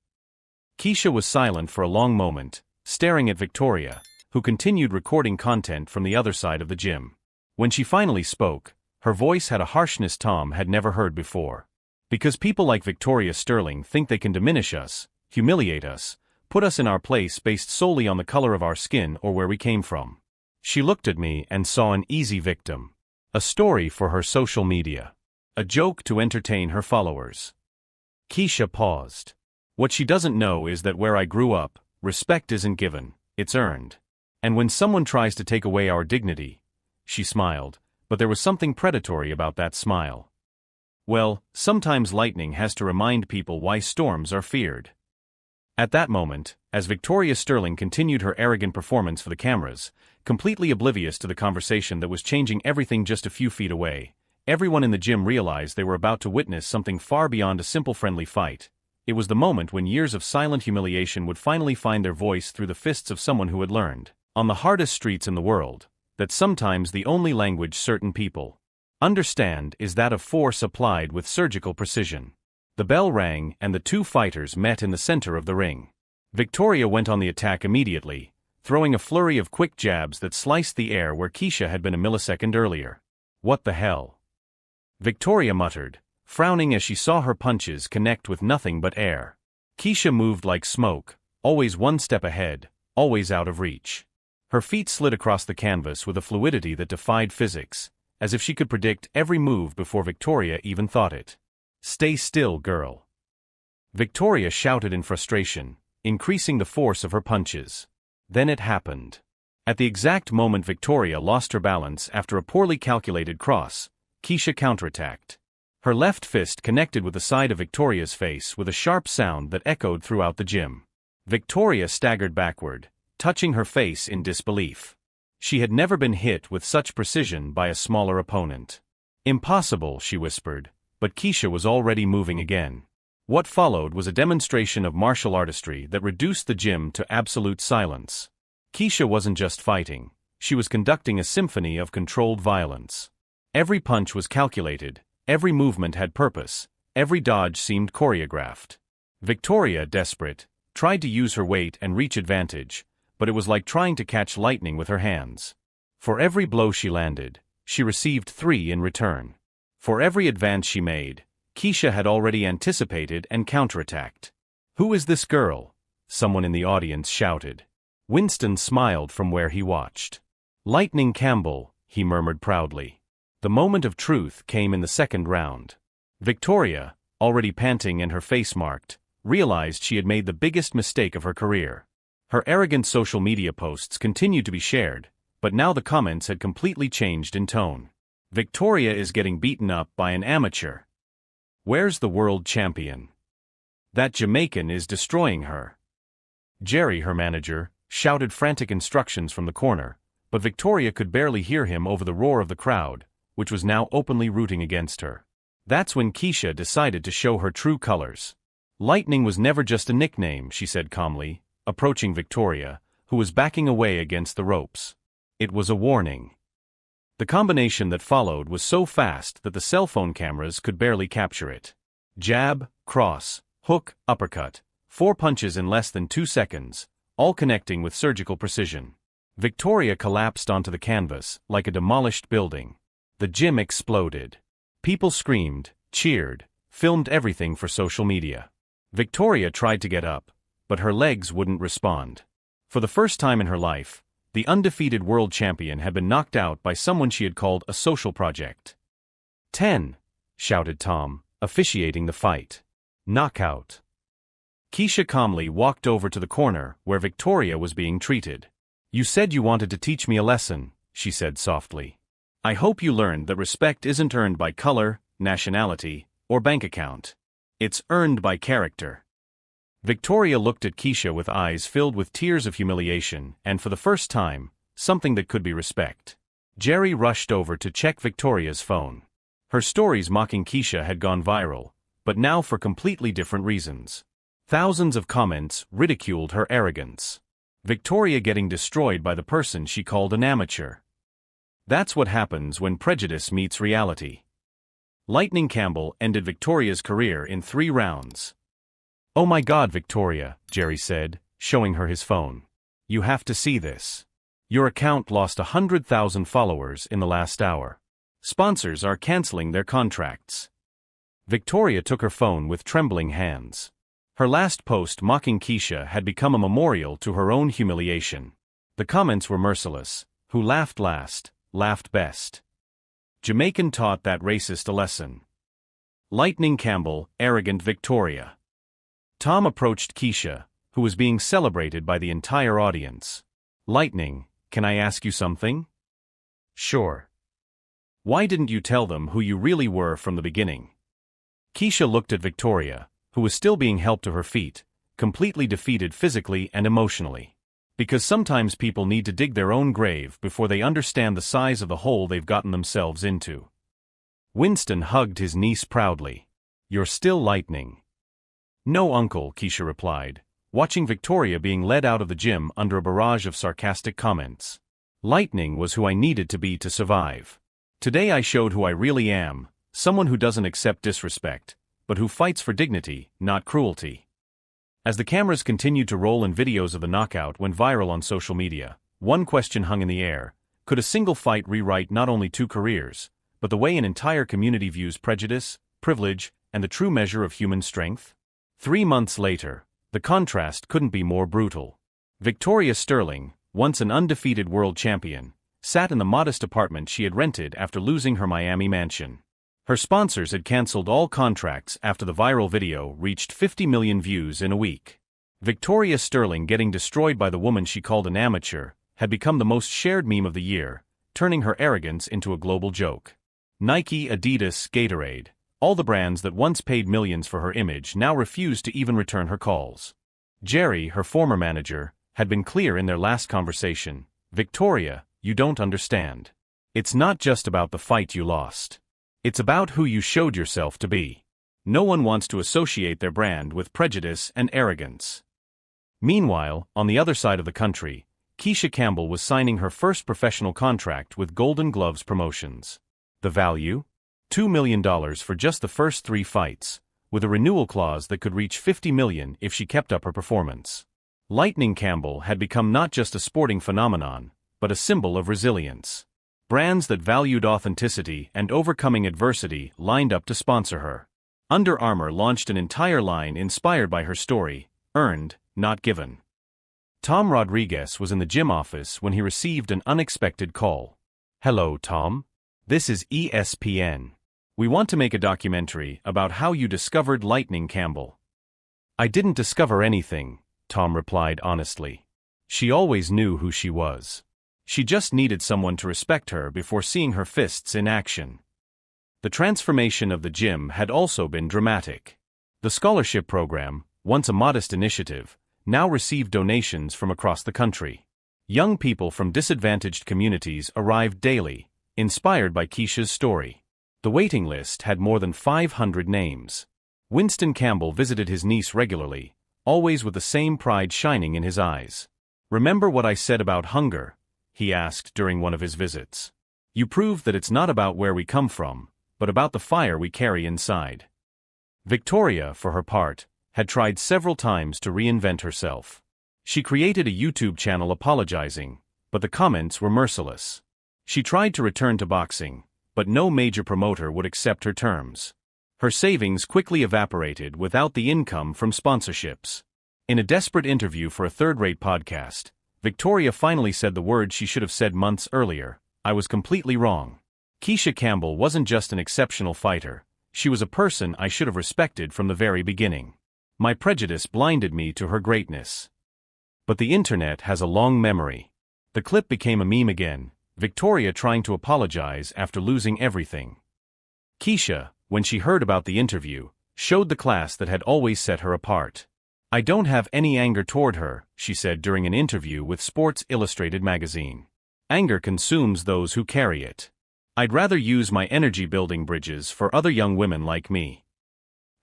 Keisha was silent for a long moment, staring at Victoria, who continued recording content from the other side of the gym. When she finally spoke, her voice had a harshness Tom had never heard before. "Because people like Victoria Sterling think they can diminish us, humiliate us, put us in our place based solely on the color of our skin or where we came from." She looked at me and saw an easy victim. A story for her social media. A joke to entertain her followers. Keisha paused. "What she doesn't know is that where I grew up, respect isn't given, it's earned. And when someone tries to take away our dignity," she smiled, but there was something predatory about that smile. "Well, sometimes Lightning has to remind people why storms are feared." At that moment, as Victoria Sterling continued her arrogant performance for the cameras, completely oblivious to the conversation that was changing everything just a few feet away, everyone in the gym realized they were about to witness something far beyond a simple friendly fight. It was the moment when years of silent humiliation would finally find their voice through the fists of someone who had learned, on the hardest streets in the world, that sometimes the only language certain people understand is that of force applied with surgical precision. The bell rang and the two fighters met in the center of the ring. Victoria went on the attack immediately, throwing a flurry of quick jabs that sliced the air where Keisha had been a millisecond earlier. "What the hell?" Victoria muttered, frowning as she saw her punches connect with nothing but air. Keisha moved like smoke, always one step ahead, always out of reach. Her feet slid across the canvas with a fluidity that defied physics, as if she could predict every move before Victoria even thought it. "Stay still, girl," Victoria shouted in frustration, increasing the force of her punches. Then it happened. At the exact moment Victoria lost her balance after a poorly calculated cross, Keisha counterattacked. Her left fist connected with the side of Victoria's face with a sharp sound that echoed throughout the gym. Victoria staggered backward, touching her face in disbelief. She had never been hit with such precision by a smaller opponent. "Impossible," she whispered, but Keisha was already moving again. What followed was a demonstration of martial artistry that reduced the gym to absolute silence. Keisha wasn't just fighting, she was conducting a symphony of controlled violence. Every punch was calculated, every movement had purpose, every dodge seemed choreographed. Victoria, desperate, tried to use her weight and reach advantage, but it was like trying to catch lightning with her hands. For every blow she landed, she received 3 in return. For every advance she made, Keisha had already anticipated and counterattacked. "Who is this girl?" someone in the audience shouted. Winston smiled from where he watched. "Lightning Campbell," he murmured proudly. The moment of truth came in the second round. Victoria, already panting and her face marked, realized she had made the biggest mistake of her career. Her arrogant social media posts continued to be shared, but now the comments had completely changed in tone. "Victoria is getting beaten up by an amateur. Where's the world champion? That Jamaican is destroying her." Jerry, her manager, shouted frantic instructions from the corner, but Victoria could barely hear him over the roar of the crowd, which was now openly rooting against her. That's when Keisha decided to show her true colors. "Lightning was never just a nickname," she said calmly, approaching Victoria, who was backing away against the ropes. "It was a warning." The combination that followed was so fast that the cell phone cameras could barely capture it. Jab, cross, hook, uppercut, 4 punches in less than 2 seconds, all connecting with surgical precision. Victoria collapsed onto the canvas like a demolished building. The gym exploded. People screamed, cheered, filmed everything for social media. Victoria tried to get up, but her legs wouldn't respond. For the first time in her life, the undefeated world champion had been knocked out by someone she had called a social project. 10, shouted Tom, officiating the fight. "Knockout." Keisha calmly walked over to the corner where Victoria was being treated. "You said you wanted to teach me a lesson," she said softly. "I hope you learned that respect isn't earned by color, nationality, or bank account. It's earned by character." Victoria looked at Keisha with eyes filled with tears of humiliation and, for the first time, something that could be respect. Jerry rushed over to check Victoria's phone. Her stories mocking Keisha had gone viral, but now for completely different reasons. Thousands of comments ridiculed her arrogance. Victoria getting destroyed by the person she called an amateur. That's what happens when prejudice meets reality. Lightning Campbell ended Victoria's career in 3 rounds. "Oh my God, Victoria," Jerry said, showing her his phone. "You have to see this. Your account lost 100,000 followers in the last hour. Sponsors are canceling their contracts." Victoria took her phone with trembling hands. Her last post mocking Keisha had become a memorial to her own humiliation. The comments were merciless. "Who laughed last, laughed best. Jamaican taught that racist a lesson. Lightning Campbell, arrogant Victoria." Tom approached Keisha, who was being celebrated by the entire audience. "Lightning, can I ask you something?" "Sure." "Why didn't you tell them who you really were from the beginning?" Keisha looked at Victoria, who was still being helped to her feet, completely defeated physically and emotionally. Because sometimes people need to dig their own grave before they understand the size of the hole they've gotten themselves into. Winston hugged his niece proudly. "You're still lightning." "No, Uncle," Keisha replied, watching Victoria being led out of the gym under a barrage of sarcastic comments. "Lightning was who I needed to be to survive. Today I showed who I really am, someone who doesn't accept disrespect, but who fights for dignity, not cruelty." As the cameras continued to roll and videos of the knockout went viral on social media, one question hung in the air: could a single fight rewrite not only two careers, but the way an entire community views prejudice, privilege, and the true measure of human strength? 3 months later, the contrast couldn't be more brutal. Victoria Sterling, once an undefeated world champion, sat in the modest apartment she had rented after losing her Miami mansion. Her sponsors had cancelled all contracts after the viral video reached 50 million views in a week. Victoria Sterling getting destroyed by the woman she called an amateur had become the most shared meme of the year, turning her arrogance into a global joke. Nike, Adidas, Gatorade, all the brands that once paid millions for her image now refused to even return her calls. Jerry, her former manager, had been clear in their last conversation: "Victoria, you don't understand. It's not just about the fight you lost. It's about who you showed yourself to be." No one wants to associate their brand with prejudice and arrogance. Meanwhile, on the other side of the country, Keisha Campbell was signing her first professional contract with Golden Gloves Promotions. The value? $2 million for just the first 3 fights, with a renewal clause that could reach $50 million if she kept up her performance. Lightning Campbell had become not just a sporting phenomenon, but a symbol of resilience. Brands that valued authenticity and overcoming adversity lined up to sponsor her. Under Armour launched an entire line inspired by her story: earned, not given. Tom Rodriguez was in the gym office when he received an unexpected call. "Hello, Tom. This is ESPN. We want to make a documentary about how you discovered Lightning Campbell." "I didn't discover anything," Tom replied honestly. "She always knew who she was. She just needed someone to respect her before seeing her fists in action." The transformation of the gym had also been dramatic. The scholarship program, once a modest initiative, now received donations from across the country. Young people from disadvantaged communities arrived daily, inspired by Keisha's story. The waiting list had more than 500 names. Winston Campbell visited his niece regularly, always with the same pride shining in his eyes. "Remember what I said about hunger?" he asked during one of his visits. "You proved that it's not about where we come from, but about the fire we carry inside." Victoria, for her part, had tried several times to reinvent herself. She created a YouTube channel apologizing, but the comments were merciless. She tried to return to boxing, but no major promoter would accept her terms. Her savings quickly evaporated without the income from sponsorships. In a desperate interview for a third-rate podcast, Victoria finally said the words she should have said months earlier: "I was completely wrong. Keisha Campbell wasn't just an exceptional fighter, she was a person I should have respected from the very beginning. My prejudice blinded me to her greatness." But the internet has a long memory. The clip became a meme again, Victoria trying to apologize after losing everything. Keisha, when she heard about the interview, showed the class that had always set her apart. "I don't have any anger toward her," she said during an interview with Sports Illustrated magazine. "Anger consumes those who carry it. I'd rather use my energy building bridges for other young women like me."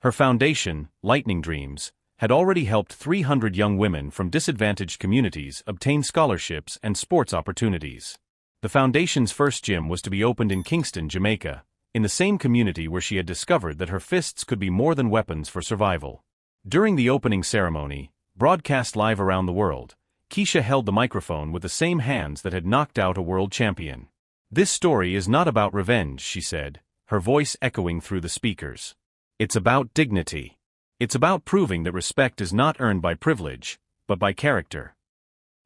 Her foundation, Lightning Dreams, had already helped 300 young women from disadvantaged communities obtain scholarships and sports opportunities. The foundation's first gym was to be opened in Kingston, Jamaica, in the same community where she had discovered that her fists could be more than weapons for survival. During the opening ceremony, broadcast live around the world, Keisha held the microphone with the same hands that had knocked out a world champion. "This story is not about revenge," she said, her voice echoing through the speakers. "It's about dignity. It's about proving that respect is not earned by privilege, but by character."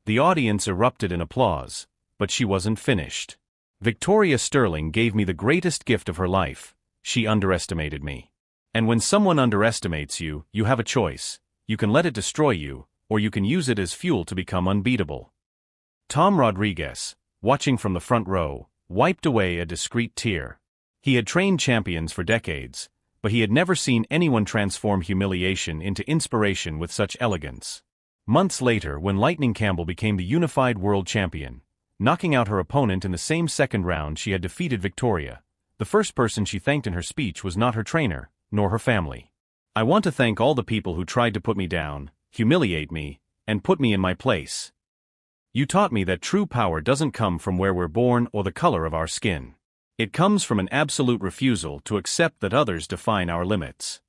The audience erupted in applause, but she wasn't finished. "Victoria Sterling gave me the greatest gift of her life. She underestimated me. And when someone underestimates you, you have a choice. You can let it destroy you, or you can use it as fuel to become unbeatable." Tom Rodriguez, watching from the front row, wiped away a discreet tear. He had trained champions for decades, but he had never seen anyone transform humiliation into inspiration with such elegance. Months later, when Lightning Campbell became the unified world champion, knocking out her opponent in the same second round she had defeated Victoria, the first person she thanked in her speech was not her trainer, nor her family. "I want to thank all the people who tried to put me down, humiliate me, and put me in my place. You taught me that true power doesn't come from where we're born or the color of our skin. It comes from an absolute refusal to accept that others define our limits."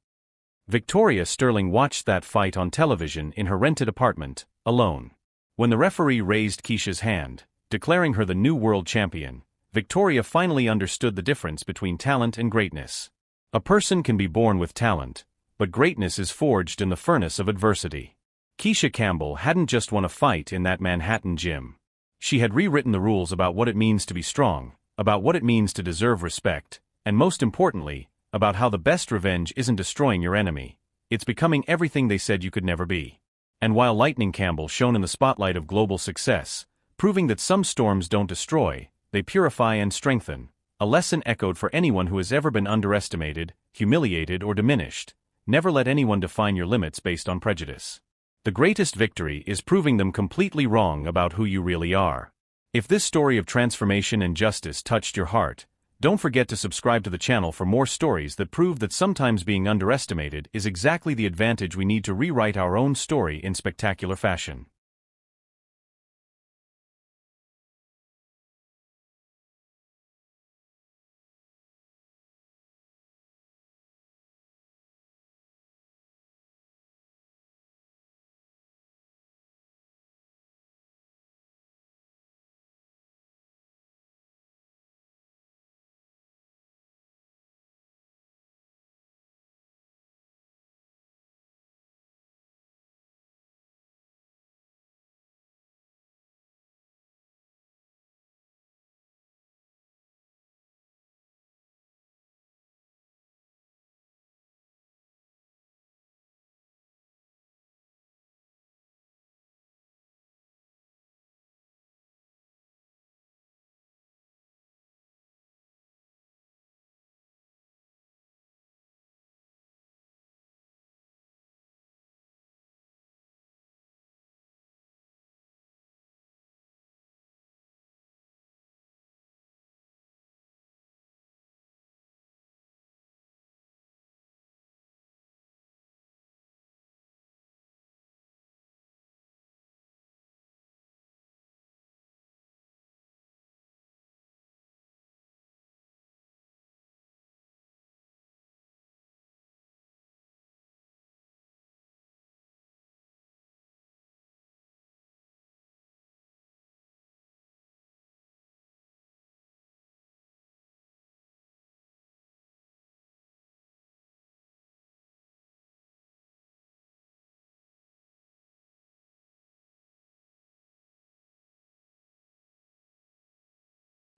Victoria Sterling watched that fight on television in her rented apartment, alone. When the referee raised Keisha's hand, declaring her the new world champion, Victoria finally understood the difference between talent and greatness. A person can be born with talent, but greatness is forged in the furnace of adversity. Keisha Campbell hadn't just won a fight in that Manhattan gym. She had rewritten the rules about what it means to be strong, about what it means to deserve respect, and most importantly, about how the best revenge isn't destroying your enemy, it's becoming everything they said you could never be. And while Lightning Campbell shone in the spotlight of global success, proving that some storms don't destroy, they purify and strengthen, a lesson echoed for anyone who has ever been underestimated, humiliated, or diminished: never let anyone define your limits based on prejudice. The greatest victory is proving them completely wrong about who you really are. If this story of transformation and justice touched your heart, don't forget to subscribe to the channel for more stories that prove that sometimes being underestimated is exactly the advantage we need to rewrite our own story in spectacular fashion.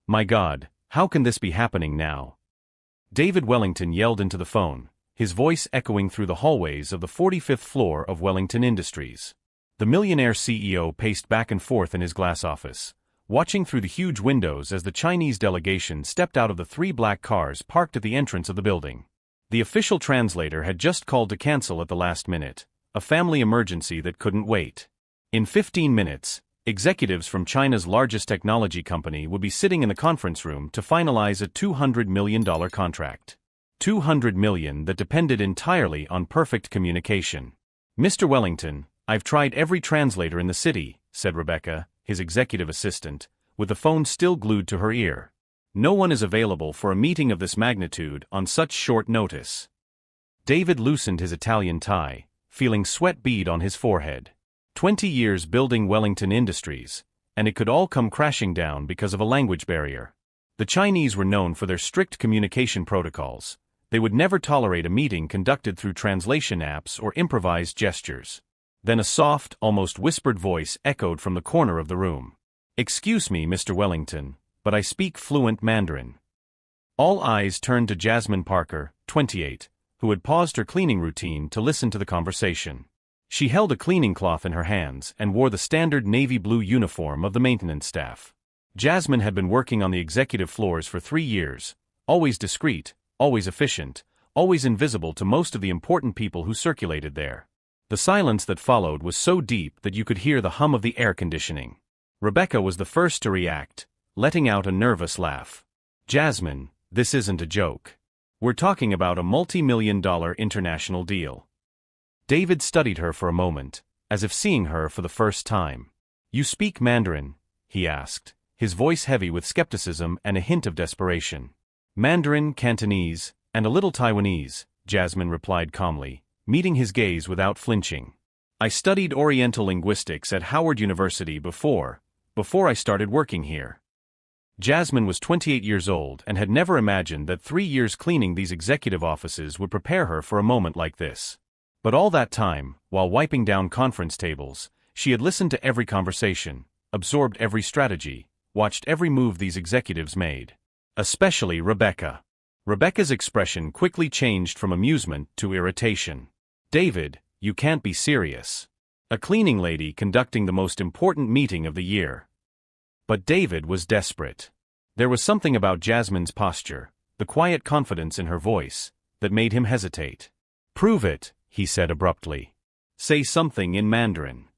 "My God, how can this be happening now?" David Wellington yelled into the phone, his voice echoing through the hallways of the 45th floor of Wellington Industries. The millionaire CEO paced back and forth in his glass office, watching through the huge windows as the Chinese delegation stepped out of the 3 black cars parked at the entrance of the building. The official translator had just called to cancel at the last minute, a family emergency that couldn't wait. In 15 minutes, executives from China's largest technology company would be sitting in the conference room to finalize a $200 million contract. $200 million that depended entirely on perfect communication. "Mr. Wellington, I've tried every translator in the city," said Rebecca, his executive assistant, with the phone still glued to her ear. "No one is available for a meeting of this magnitude on such short notice." David loosened his Italian tie, feeling sweat bead on his forehead. 20 years building Wellington Industries, and it could all come crashing down because of a language barrier. The Chinese were known for their strict communication protocols. They would never tolerate a meeting conducted through translation apps or improvised gestures. Then a soft, almost whispered voice echoed from the corner of the room. "Excuse me, Mr. Wellington, but I speak fluent Mandarin." All eyes turned to Jasmine Parker, 28, who had paused her cleaning routine to listen to the conversation. She held a cleaning cloth in her hands and wore the standard navy blue uniform of the maintenance staff. Jasmine had been working on the executive floors for 3 years, always discreet, always efficient, always invisible to most of the important people who circulated there. The silence that followed was so deep that you could hear the hum of the air conditioning. Rebecca was the first to react, letting out a nervous laugh. "Jasmine, this isn't a joke. We're talking about a multi-million-dollar international deal." David studied her for a moment, as if seeing her for the first time. "You speak Mandarin?" he asked, his voice heavy with skepticism and a hint of desperation. "Mandarin, Cantonese, and a little Taiwanese," Jasmine replied calmly, meeting his gaze without flinching. "I studied Oriental linguistics at Howard University before I started working here." Jasmine was 28 years old and had never imagined that 3 years cleaning these executive offices would prepare her for a moment like this. But all that time, while wiping down conference tables, she had listened to every conversation, absorbed every strategy, watched every move these executives made. Especially Rebecca. Rebecca's expression quickly changed from amusement to irritation. "David, you can't be serious. A cleaning lady conducting the most important meeting of the year." But David was desperate. There was something about Jasmine's posture, the quiet confidence in her voice, that made him hesitate. "Prove it," he said abruptly. "Say something in Mandarin."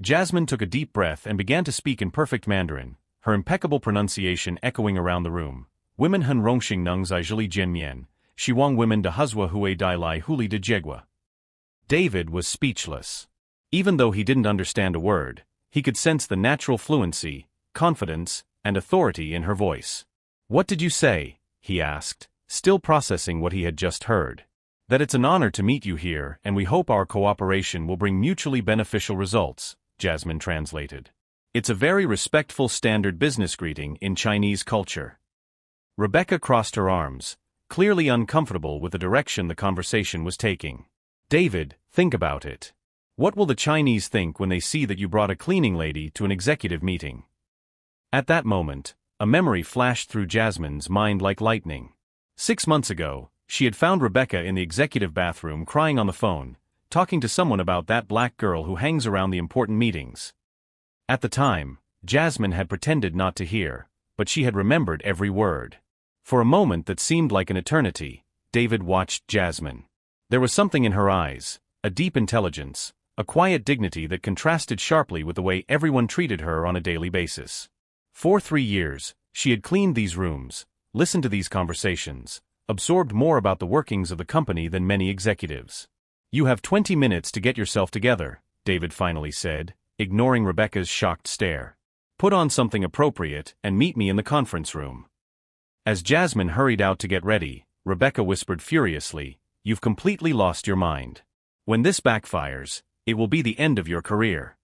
Jasmine took a deep breath and began to speak in perfect Mandarin, her impeccable pronunciation echoing around the room. "Women han rongxing nung zai zhili jian mian, shi wang women de huzwa hui dai lai huli de jegwa." David was speechless. Even though he didn't understand a word, he could sense the natural fluency, confidence, and authority in her voice. "What did you say?" he asked, still processing what he had just heard. "That it's an honor to meet you here and we hope our cooperation will bring mutually beneficial results," Jasmine translated. "It's a very respectful standard business greeting in Chinese culture." Rebecca crossed her arms, clearly uncomfortable with the direction the conversation was taking. "David, think about it. What will the Chinese think when they see that you brought a cleaning lady to an executive meeting?" At that moment, a memory flashed through Jasmine's mind like lightning. 6 months ago, she had found Rebecca in the executive bathroom crying on the phone, talking to someone about that black girl who hangs around the important meetings. At the time, Jasmine had pretended not to hear, but she had remembered every word. For a moment that seemed like an eternity, David watched Jasmine. There was something in her eyes, a deep intelligence, a quiet dignity that contrasted sharply with the way everyone treated her on a daily basis. For 3 years, she had cleaned these rooms, listened to these conversations, absorbed more about the workings of the company than many executives. "You have 20 minutes to get yourself together," David finally said, ignoring Rebecca's shocked stare. "Put on something appropriate and meet me in the conference room." As Jasmine hurried out to get ready, Rebecca whispered furiously, "You've completely lost your mind. When this backfires, it will be the end of your career."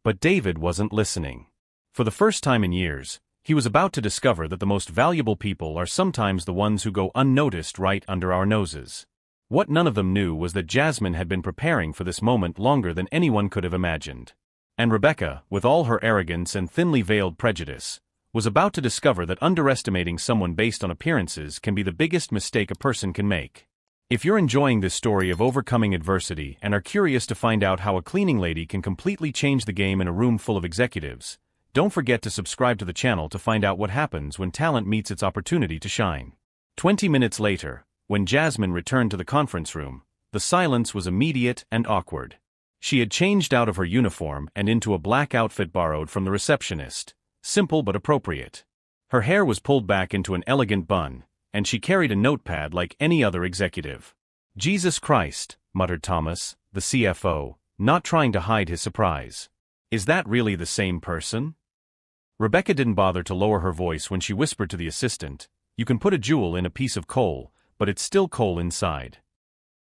But David wasn't listening. For the first time in years, he was about to discover that the most valuable people are sometimes the ones who go unnoticed right under our noses. What none of them knew was that Jasmine had been preparing for this moment longer than anyone could have imagined. And Rebecca, with all her arrogance and thinly veiled prejudice, was about to discover that underestimating someone based on appearances can be the biggest mistake a person can make. If you're enjoying this story of overcoming adversity and are curious to find out how a cleaning lady can completely change the game in a room full of executives, don't forget to subscribe to the channel to find out what happens when talent meets its opportunity to shine. 20 minutes later, when Jasmine returned to the conference room, the silence was immediate and awkward. She had changed out of her uniform and into a black outfit borrowed from the receptionist, simple but appropriate. Her hair was pulled back into an elegant bun, and she carried a notepad like any other executive. "Jesus Christ," muttered Thomas, the CFO, not trying to hide his surprise. "Is that really the same person?" Rebecca didn't bother to lower her voice when she whispered to the assistant, "You can put a jewel in a piece of coal, but it's still coal inside."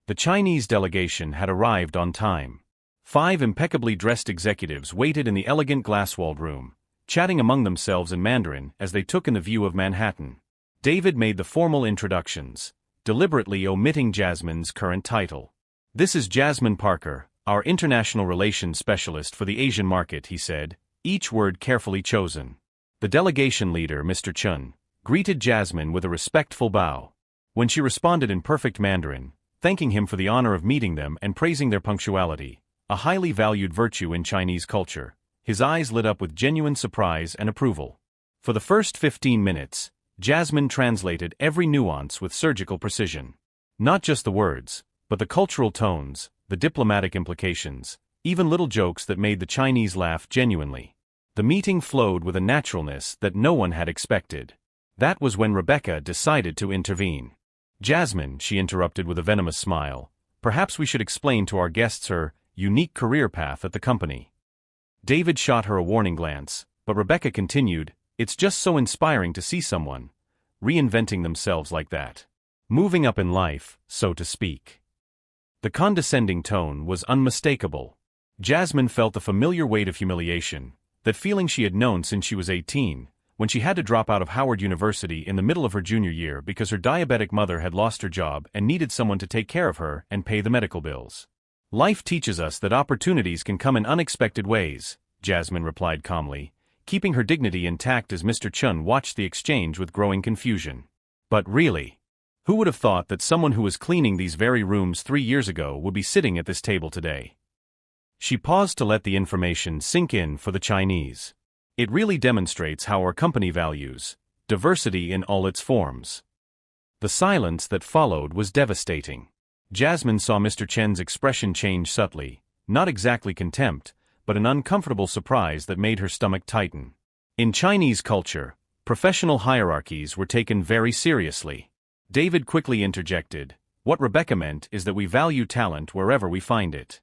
The Chinese delegation had arrived on time. 5 impeccably dressed executives waited in the elegant glass-walled room, chatting among themselves in Mandarin as they took in the view of Manhattan. David made the formal introductions, deliberately omitting Jasmine's current title. "This is Jasmine Parker, our international relations specialist for the Asian market," he said, each word carefully chosen. The delegation leader, Mr. Chun, greeted Jasmine with a respectful bow. When she responded in perfect Mandarin, thanking him for the honor of meeting them and praising their punctuality, a highly valued virtue in Chinese culture, his eyes lit up with genuine surprise and approval. For the first 15 minutes, Jasmine translated every nuance with surgical precision. Not just the words, but the cultural tones, the diplomatic implications, even little jokes that made the Chinese laugh genuinely. The meeting flowed with a naturalness that no one had expected. That was when Rebecca decided to intervene. "Jasmine," she interrupted with a venomous smile, "perhaps we should explain to our guests her unique career path at the company." David shot her a warning glance, but Rebecca continued, "It's just so inspiring to see someone reinventing themselves like that. Moving up in life, so to speak." The condescending tone was unmistakable. Jasmine felt the familiar weight of humiliation, that feeling she had known since she was 18, when she had to drop out of Howard University in the middle of her junior year because her diabetic mother had lost her job and needed someone to take care of her and pay the medical bills. "Life teaches us that opportunities can come in unexpected ways," Jasmine replied calmly, keeping her dignity intact as Mr. Chun watched the exchange with growing confusion. "But really, who would have thought that someone who was cleaning these very rooms 3 years ago would be sitting at this table today?" She paused to let the information sink in for the Chinese. "It really demonstrates how our company values diversity in all its forms." The silence that followed was devastating. Jasmine saw Mr. Chen's expression change subtly, not exactly contempt, but an uncomfortable surprise that made her stomach tighten. In Chinese culture, professional hierarchies were taken very seriously. David quickly interjected, "What Rebecca meant is that we value talent wherever we find it."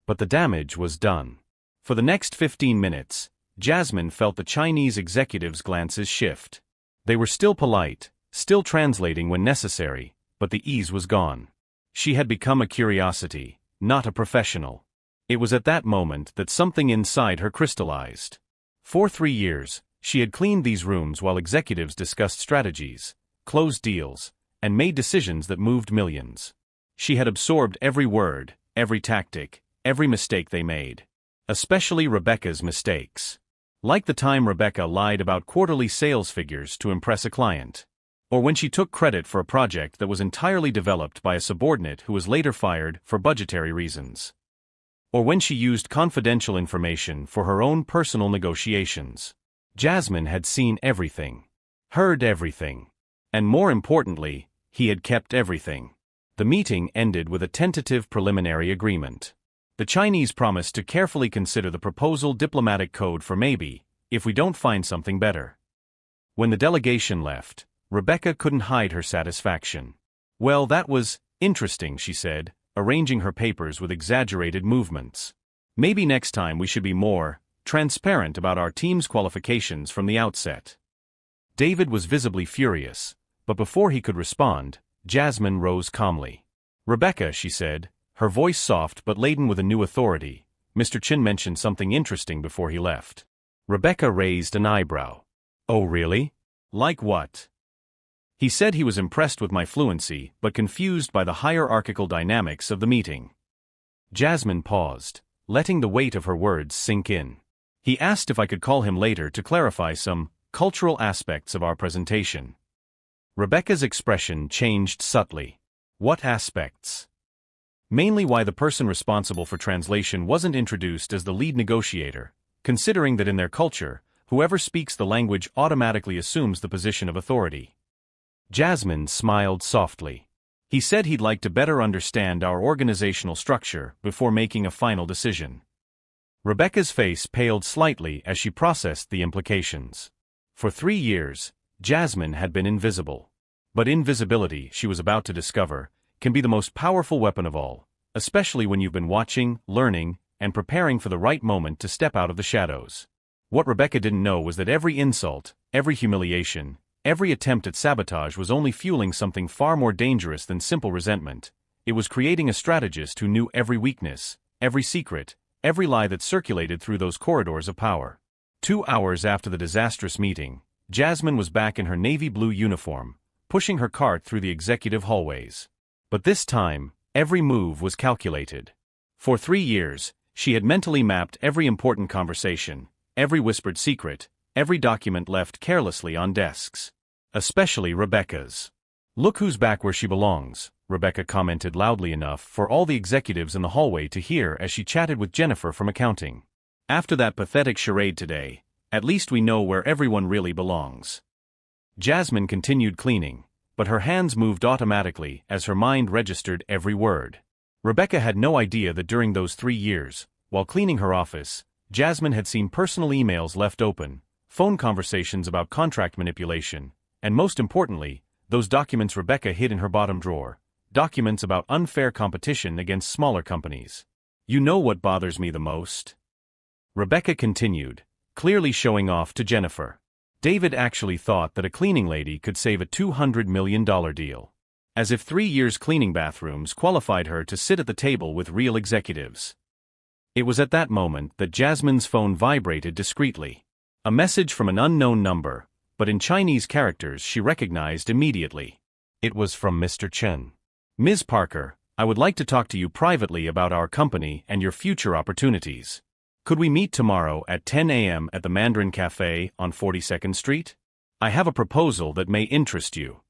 But the damage was done. For the next 15 minutes, Jasmine felt the Chinese executives' glances shift. They were still polite, still translating when necessary, but the ease was gone. She had become a curiosity, not a professional. It was at that moment that something inside her crystallized. For 3 years, she had cleaned these rooms while executives discussed strategies, closed deals, and made decisions that moved millions. She had absorbed every word, every tactic, every mistake they made. Especially Rebecca's mistakes. Like the time Rebecca lied about quarterly sales figures to impress a client. Or when she took credit for a project that was entirely developed by a subordinate who was later fired for budgetary reasons. Or when she used confidential information for her own personal negotiations. Jasmine had seen everything. Heard everything. And more importantly, he had kept everything. The meeting ended with a tentative preliminary agreement. The Chinese promised to carefully consider the proposal diplomatic code for maybe, if we don't find something better. When the delegation left, Rebecca couldn't hide her satisfaction. "Well, that was interesting," she said, arranging her papers with exaggerated movements. "Maybe next time we should be more transparent about our team's qualifications from the outset." David was visibly furious, but before he could respond, Jasmine rose calmly. "Rebecca," she said, her voice soft but laden with a new authority, "Mr. Chin mentioned something interesting before he left." Rebecca raised an eyebrow. "Oh really? Like what?" "He said he was impressed with my fluency but confused by the hierarchical dynamics of the meeting." Jasmine paused, letting the weight of her words sink in. "He asked if I could call him later to clarify some cultural aspects of our presentation." Rebecca's expression changed subtly. "What aspects?" "Mainly why the person responsible for translation wasn't introduced as the lead negotiator, considering that in their culture, whoever speaks the language automatically assumes the position of authority." Jasmine smiled softly. "He said he'd like to better understand our organizational structure before making a final decision." Rebecca's face paled slightly as she processed the implications. For 3 years, Jasmine had been invisible. But invisibility, she was about to discover, can be the most powerful weapon of all, especially when you've been watching, learning, and preparing for the right moment to step out of the shadows. What Rebecca didn't know was that every insult, every humiliation, every attempt at sabotage was only fueling something far more dangerous than simple resentment. It was creating a strategist who knew every weakness, every secret, every lie that circulated through those corridors of power. 2 hours after the disastrous meeting, Jasmine was back in her navy blue uniform, pushing her cart through the executive hallways. But this time, every move was calculated. For 3 years, she had mentally mapped every important conversation, every whispered secret, every document left carelessly on desks. Especially Rebecca's. "Look who's back where she belongs," Rebecca commented loudly enough for all the executives in the hallway to hear as she chatted with Jennifer from accounting. "After that pathetic charade today, at least we know where everyone really belongs." Jasmine continued cleaning, but her hands moved automatically as her mind registered every word. Rebecca had no idea that during those 3 years, while cleaning her office, Jasmine had seen personal emails left open, phone conversations about contract manipulation, and most importantly, those documents Rebecca hid in her bottom drawer, documents about unfair competition against smaller companies. You know what bothers me the most? Rebecca continued, clearly showing off to Jennifer. David actually thought that a cleaning lady could save a $200 million deal. As if 3 years cleaning bathrooms qualified her to sit at the table with real executives. It was at that moment that Jasmine's phone vibrated discreetly. A message from an unknown number, but in Chinese characters she recognized immediately. It was from Mr. Chen. Ms. Parker, I would like to talk to you privately about our company and your future opportunities. Could we meet tomorrow at 10 a.m. at the Mandarin Cafe on 42nd Street? I have a proposal that may interest you.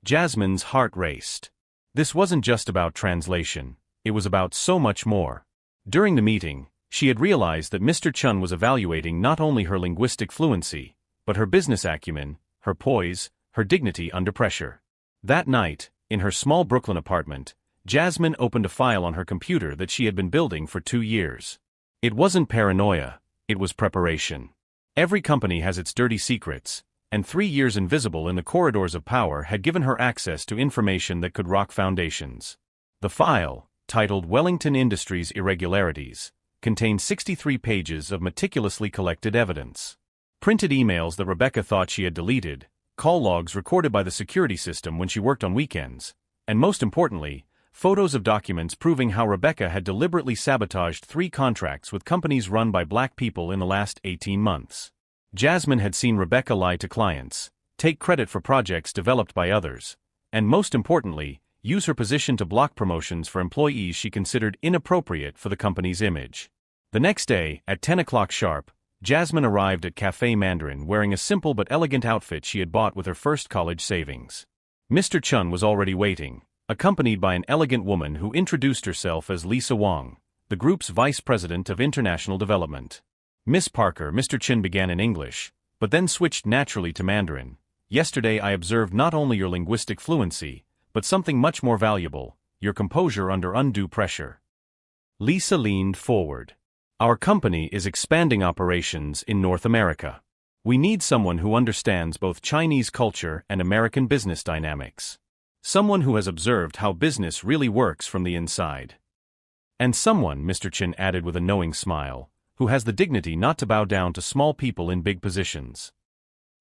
Jasmine's heart raced. This wasn't just about translation, it was about so much more. During the meeting, she had realized that Mr. Chen was evaluating not only her linguistic fluency, but her business acumen, her poise, her dignity under pressure. That night, in her small Brooklyn apartment, Jasmine opened a file on her computer that she had been building for 2 years. It wasn't paranoia, it was preparation. Every company has its dirty secrets, and 3 years invisible in the corridors of power had given her access to information that could rock foundations. The file, titled Wellington Industries Irregularities, contained 63 pages of meticulously collected evidence. Printed emails that Rebecca thought she had deleted, call logs recorded by the security system when she worked on weekends, and most importantly, photos of documents proving how Rebecca had deliberately sabotaged 3 contracts with companies run by black people in the last 18 months. Jasmine had seen Rebecca lie to clients, take credit for projects developed by others, and most importantly, use her position to block promotions for employees she considered inappropriate for the company's image. The next day, at 10 o'clock sharp, Jasmine arrived at Café Mandarin wearing a simple but elegant outfit she had bought with her first college savings. Mr. Chen was already waiting, accompanied by an elegant woman who introduced herself as Lisa Wang, the group's vice president of international development. Miss Parker, Mr. Chen began in English, but then switched naturally to Mandarin. Yesterday I observed not only your linguistic fluency, but something much more valuable, your composure under undue pressure. Lisa leaned forward. Our company is expanding operations in North America. We need someone who understands both Chinese culture and American business dynamics. Someone who has observed how business really works from the inside. And someone, Mr. Chen added with a knowing smile, who has the dignity not to bow down to small people in big positions.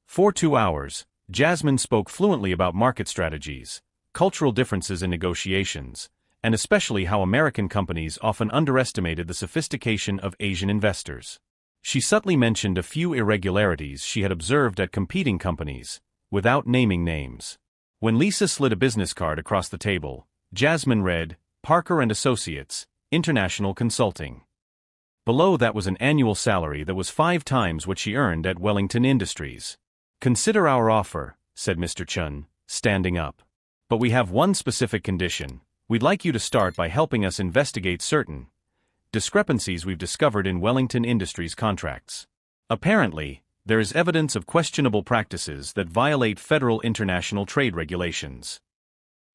For 2 hours, Jasmine spoke fluently about market strategies, cultural differences in negotiations, and especially how American companies often underestimated the sophistication of Asian investors. She subtly mentioned a few irregularities she had observed at competing companies, without naming names. When Lisa slid a business card across the table, Jasmine read, Parker and Associates, International Consulting. Below that was an annual salary that was 5 times what she earned at Wellington Industries. Consider our offer, said Mr. Chen, standing up. But we have one specific condition. We'd like you to start by helping us investigate certain discrepancies we've discovered in Wellington Industries contracts. Apparently, there is evidence of questionable practices that violate federal international trade regulations.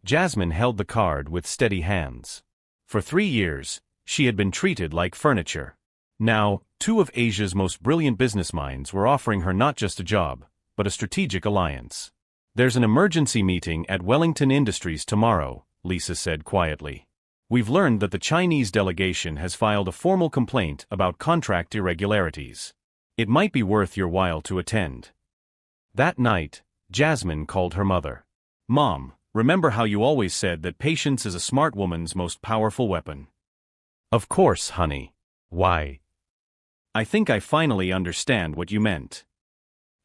Jasmine held the card with steady hands. For 3 years, she had been treated like furniture. Now, 2 of Asia's most brilliant business minds were offering her not just a job, but a strategic alliance. There's an emergency meeting at Wellington Industries tomorrow, Lisa said quietly. We've learned that the Chinese delegation has filed a formal complaint about contract irregularities. It might be worth your while to attend. That night, Jasmine called her mother. Mom, remember how you always said that patience is a smart woman's most powerful weapon? Of course, honey. Why? I think I finally understand what you meant.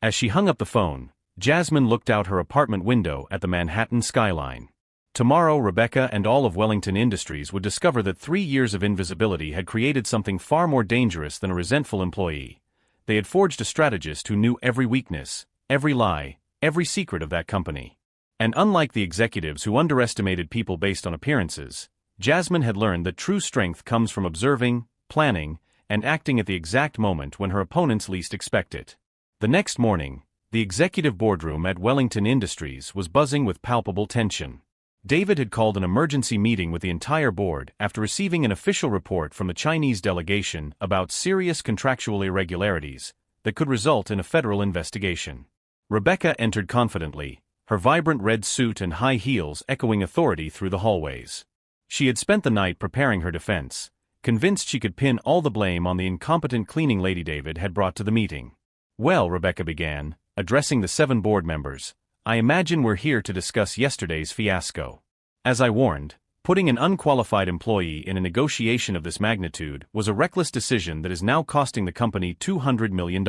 As she hung up the phone, Jasmine looked out her apartment window at the Manhattan skyline. Tomorrow Rebecca and all of Wellington Industries would discover that 3 years of invisibility had created something far more dangerous than a resentful employee. They had forged a strategist who knew every weakness, every lie, every secret of that company. And unlike the executives who underestimated people based on appearances, Jasmine had learned that true strength comes from observing, planning, and acting at the exact moment when her opponents least expect it. The next morning, The executive boardroom at Wellington Industries was buzzing with palpable tension. David had called an emergency meeting with the entire board after receiving an official report from the Chinese delegation about serious contractual irregularities that could result in a federal investigation. Rebecca entered confidently, her vibrant red suit and high heels echoing authority through the hallways. She had spent the night preparing her defense, convinced she could pin all the blame on the incompetent cleaning lady David had brought to the meeting. "Well," Rebecca began, addressing the 7 board members, "I imagine we're here to discuss yesterday's fiasco. As I warned, putting an unqualified employee in a negotiation of this magnitude was a reckless decision that is now costing the company $200 million.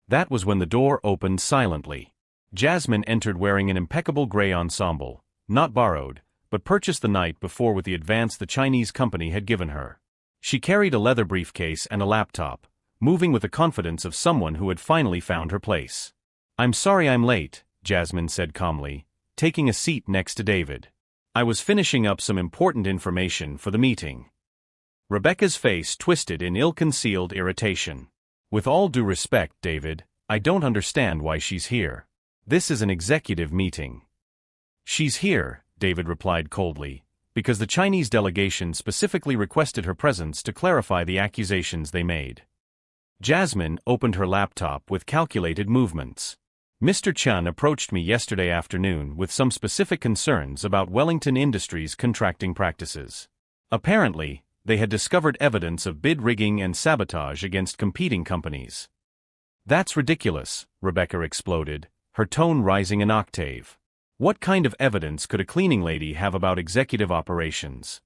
That was when the door opened silently. Jasmine entered wearing an impeccable gray ensemble, not borrowed, but purchased the night before with the advance the Chinese company had given her. She carried a leather briefcase and a laptop, moving with the confidence of someone who had finally found her place. "I'm sorry I'm late," Jasmine said calmly, taking a seat next to David. "I was finishing up some important information for the meeting." Rebecca's face twisted in ill-concealed irritation. "With all due respect, David, I don't understand why she's here. This is an executive meeting." "She's here," David replied coldly, "because the Chinese delegation specifically requested her presence to clarify the accusations they made." Jasmine opened her laptop with calculated movements. "Mr. Chun approached me yesterday afternoon with some specific concerns about Wellington Industries' contracting practices. Apparently, they had discovered evidence of bid rigging and sabotage against competing companies." "That's ridiculous," Rebecca exploded, her tone rising an octave. "What kind of evidence could a cleaning lady have about executive operations?"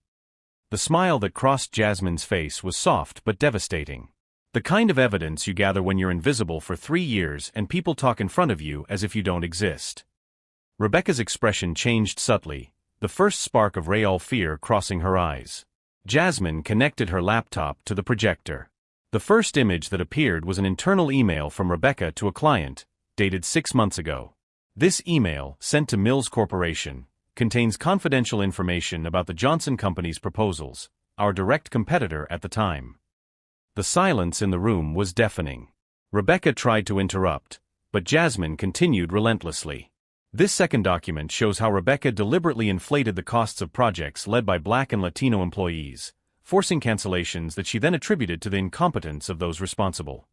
The smile that crossed Jasmine's face was soft but devastating. "The kind of evidence you gather when you're invisible for 3 years and people talk in front of you as if you don't exist." Rebecca's expression changed subtly, the first spark of real fear crossing her eyes. Jasmine connected her laptop to the projector. The first image that appeared was an internal email from Rebecca to a client, dated 6 months ago. This email, sent to Mills Corporation, contains confidential information about the Johnson Company's proposals, our direct competitor at the time. The silence in the room was deafening. Rebecca tried to interrupt, but Jasmine continued relentlessly. "This second document shows how Rebecca deliberately inflated the costs of projects led by Black and Latino employees, forcing cancellations that she then attributed to the incompetence of those responsible."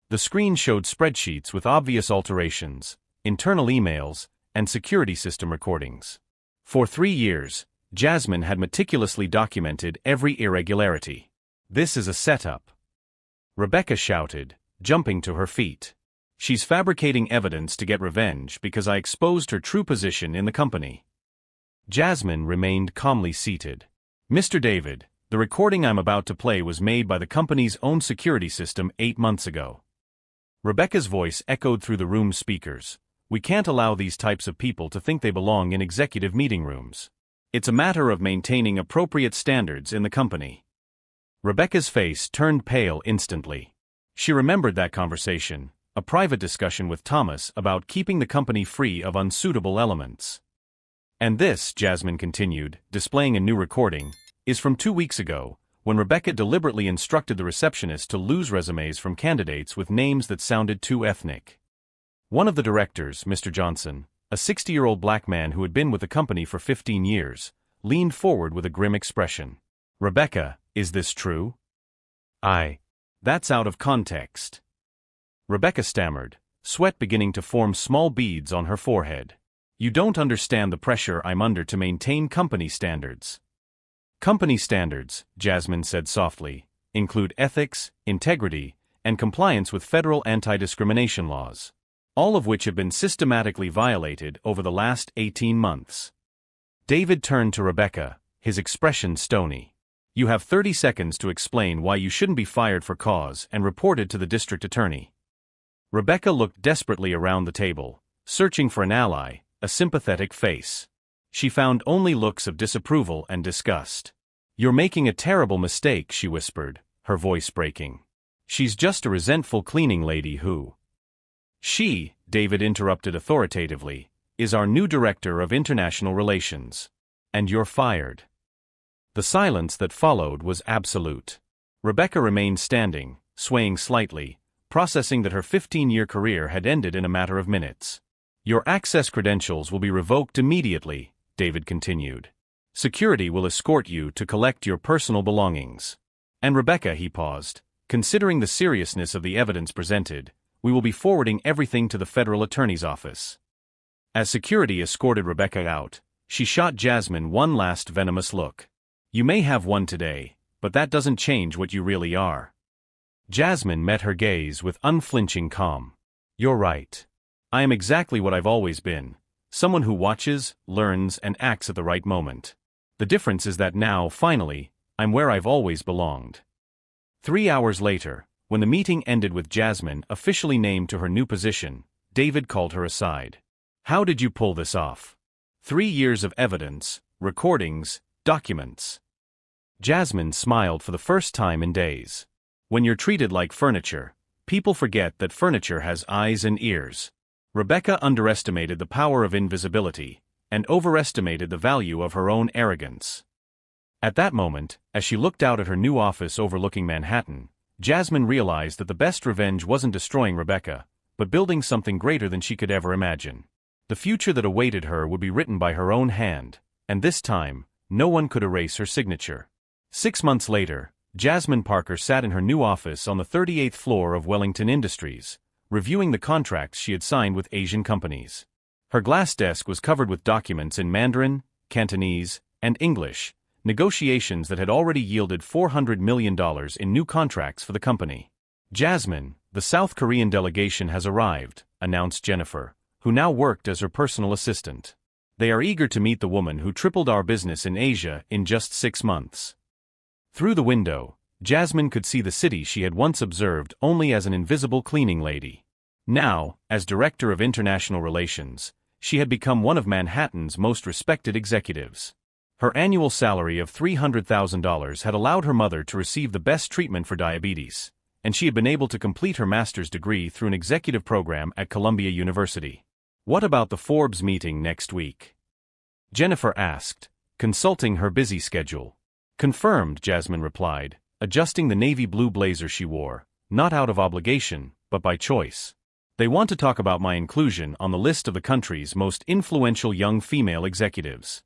The screen showed spreadsheets with obvious alterations, internal emails, and security system recordings. For 3 years, Jasmine had meticulously documented every irregularity. "This is a setup," Rebecca shouted, jumping to her feet. "She's fabricating evidence to get revenge because I exposed her true position in the company." Jasmine remained calmly seated. "Mr. David, the recording I'm about to play was made by the company's own security system 8 months ago." Rebecca's voice echoed through the room's speakers. "We can't allow these types of people to think they belong in executive meeting rooms. It's a matter of maintaining appropriate standards in the company." Rebecca's face turned pale instantly. She remembered that conversation, a private discussion with Thomas about keeping the company free of unsuitable elements. "And this," Jasmine continued, displaying a new recording, "is from 2 weeks ago, when Rebecca deliberately instructed the receptionist to lose resumes from candidates with names that sounded too ethnic. One of the directors, Mr. Johnson, a 60-year-old black man who had been with the company for 15 years, leaned forward with a grim expression. "Rebecca, is this true?" That's out of context." Rebecca stammered, sweat beginning to form small beads on her forehead. "You don't understand the pressure I'm under to maintain company standards." "Company standards," Jasmine said softly, "include ethics, integrity, and compliance with federal anti-discrimination laws, all of which have been systematically violated over the last 18 months. David turned to Rebecca, his expression stony. "You have 30 seconds to explain why you shouldn't be fired for cause and reported to the district attorney." Rebecca looked desperately around the table, searching for an ally, a sympathetic face. She found only looks of disapproval and disgust. "You're making a terrible mistake," she whispered, her voice breaking. "She's just a resentful cleaning lady who—" "She," David interrupted authoritatively, "is our new director of international relations. And you're fired." The silence that followed was absolute. Rebecca remained standing, swaying slightly, processing that her 15-year career had ended in a matter of minutes. Your access credentials will be revoked immediately, David continued. Security will escort you to collect your personal belongings. And Rebecca, he paused, considering the seriousness of the evidence presented, we will be forwarding everything to the federal attorney's office. As security escorted Rebecca out, she shot Jasmine one last venomous look. You may have won today, but that doesn't change what you really are. Jasmine met her gaze with unflinching calm. You're right. I am exactly what I've always been, someone who watches, learns, and acts at the right moment. The difference is that now, finally, I'm where I've always belonged. 3 hours later, when the meeting ended with Jasmine officially named to her new position, David called her aside. How did you pull this off? 3 years of evidence, recordings, documents. Jasmine smiled for the first time in days. When you're treated like furniture, people forget that furniture has eyes and ears. Rebecca underestimated the power of invisibility, and overestimated the value of her own arrogance. At that moment, as she looked out at her new office overlooking Manhattan, Jasmine realized that the best revenge wasn't destroying Rebecca, but building something greater than she could ever imagine. The future that awaited her would be written by her own hand, and this time, no one could erase her signature. 6 months later, Jasmine Parker sat in her new office on the 38th floor of Wellington Industries, reviewing the contracts she had signed with Asian companies. Her glass desk was covered with documents in Mandarin, Cantonese, and English, negotiations that had already yielded $400 million in new contracts for the company. Jasmine, the South Korean delegation has arrived, announced Jennifer, who now worked as her personal assistant. They are eager to meet the woman who tripled our business in Asia in just 6 months. Through the window, Jasmine could see the city she had once observed only as an invisible cleaning lady. Now, as Director of International Relations, she had become one of Manhattan's most respected executives. Her annual salary of $300,000 had allowed her mother to receive the best treatment for diabetes, and she had been able to complete her master's degree through an executive program at Columbia University. What about the Forbes meeting next week? Jennifer asked, consulting her busy schedule. Confirmed, Jasmine replied, adjusting the navy blue blazer she wore, not out of obligation, but by choice. They want to talk about my inclusion on the list of the country's most influential young female executives.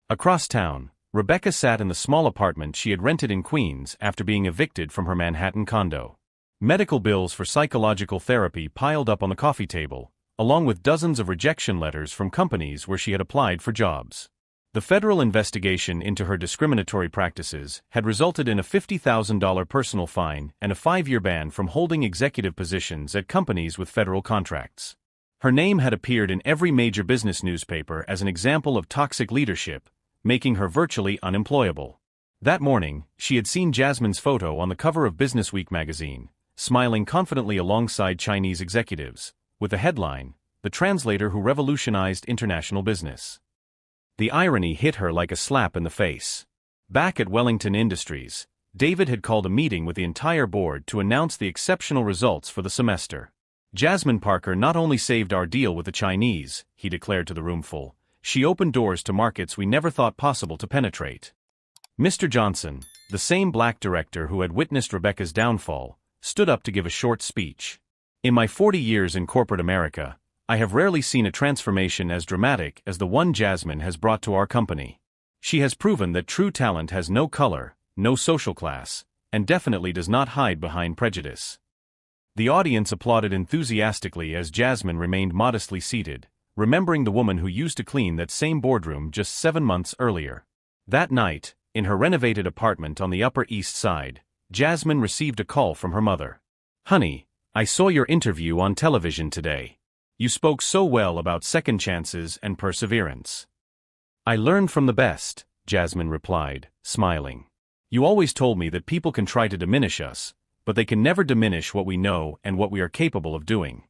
Across town, Rebecca sat in the small apartment she had rented in Queens after being evicted from her Manhattan condo. Medical bills for psychological therapy piled up on the coffee table, along with dozens of rejection letters from companies where she had applied for jobs. The federal investigation into her discriminatory practices had resulted in a $50,000 personal fine and a 5-year ban from holding executive positions at companies with federal contracts. Her name had appeared in every major business newspaper as an example of toxic leadership, making her virtually unemployable. That morning, she had seen Jasmine's photo on the cover of Businessweek magazine, smiling confidently alongside Chinese executives, with the headline, "The Translator Who Revolutionized International Business." The irony hit her like a slap in the face. Back at Wellington Industries, David had called a meeting with the entire board to announce the exceptional results for the semester. Jasmine Parker not only saved our deal with the Chinese, he declared to the roomful, she opened doors to markets we never thought possible to penetrate. Mr. Johnson, the same black director who had witnessed Rebecca's downfall, stood up to give a short speech. In my 40 years in corporate America, I have rarely seen a transformation as dramatic as the one Jasmine has brought to our company. She has proven that true talent has no color, no social class, and definitely does not hide behind prejudice. The audience applauded enthusiastically as Jasmine remained modestly seated, remembering the woman who used to clean that same boardroom just 7 months earlier. That night, in her renovated apartment on the Upper East Side, Jasmine received a call from her mother. "Honey, I saw your interview on television today. You spoke so well about second chances and perseverance." "I learned from the best," Jasmine replied, smiling. "You always told me that people can try to diminish us, but they can never diminish what we know and what we are capable of doing."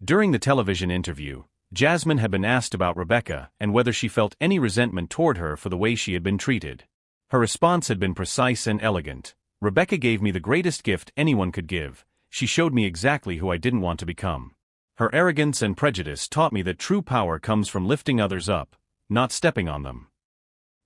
During the television interview, Jasmine had been asked about Rebecca and whether she felt any resentment toward her for the way she had been treated. Her response had been precise and elegant. "Rebecca gave me the greatest gift anyone could give. She showed me exactly who I didn't want to become. Her arrogance and prejudice taught me that true power comes from lifting others up, not stepping on them."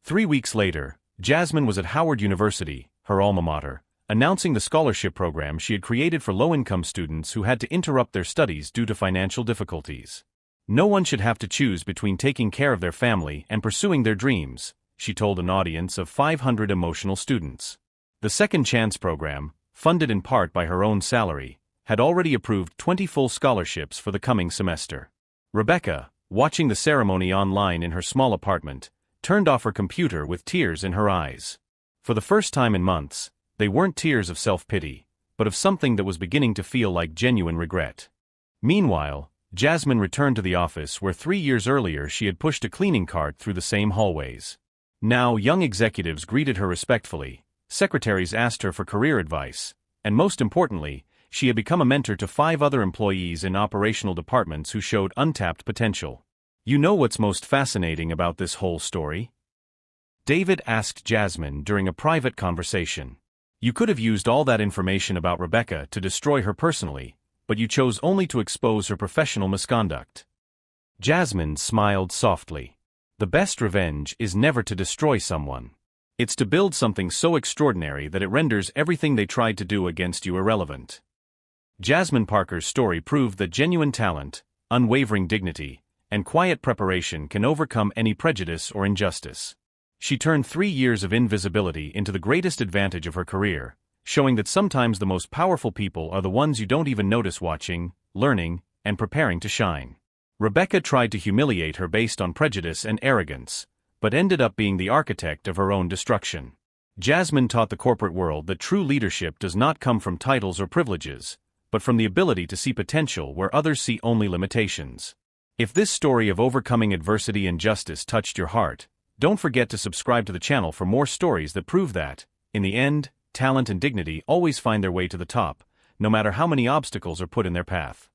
3 weeks later, Jasmine was at Howard University, her alma mater, announcing the scholarship program she had created for low-income students who had to interrupt their studies due to financial difficulties. No one should have to choose between taking care of their family and pursuing their dreams, she told an audience of 500 emotional students. The Second Chance program, funded in part by her own salary, had already approved 20 full scholarships for the coming semester. Rebecca, watching the ceremony online in her small apartment, turned off her computer with tears in her eyes. For the first time in months, they weren't tears of self-pity, but of something that was beginning to feel like genuine regret. Meanwhile, Jasmine returned to the office where 3 years earlier she had pushed a cleaning cart through the same hallways. Now young executives greeted her respectfully, secretaries asked her for career advice, and most importantly, she had become a mentor to 5 other employees in operational departments who showed untapped potential. You know what's most fascinating about this whole story? David asked Jasmine during a private conversation. You could have used all that information about Rebecca to destroy her personally, but you chose only to expose her professional misconduct. Jasmine smiled softly. The best revenge is never to destroy someone. It's to build something so extraordinary that it renders everything they tried to do against you irrelevant. Jasmine Parker's story proved that genuine talent, unwavering dignity, and quiet preparation can overcome any prejudice or injustice. She turned 3 years of invisibility into the greatest advantage of her career, showing that sometimes the most powerful people are the ones you don't even notice watching, learning, and preparing to shine. Rebecca tried to humiliate her based on prejudice and arrogance, but ended up being the architect of her own destruction. Jasmine taught the corporate world that true leadership does not come from titles or privileges, but from the ability to see potential where others see only limitations. If this story of overcoming adversity and justice touched your heart, don't forget to subscribe to the channel for more stories that prove that, in the end, talent and dignity always find their way to the top, no matter how many obstacles are put in their path.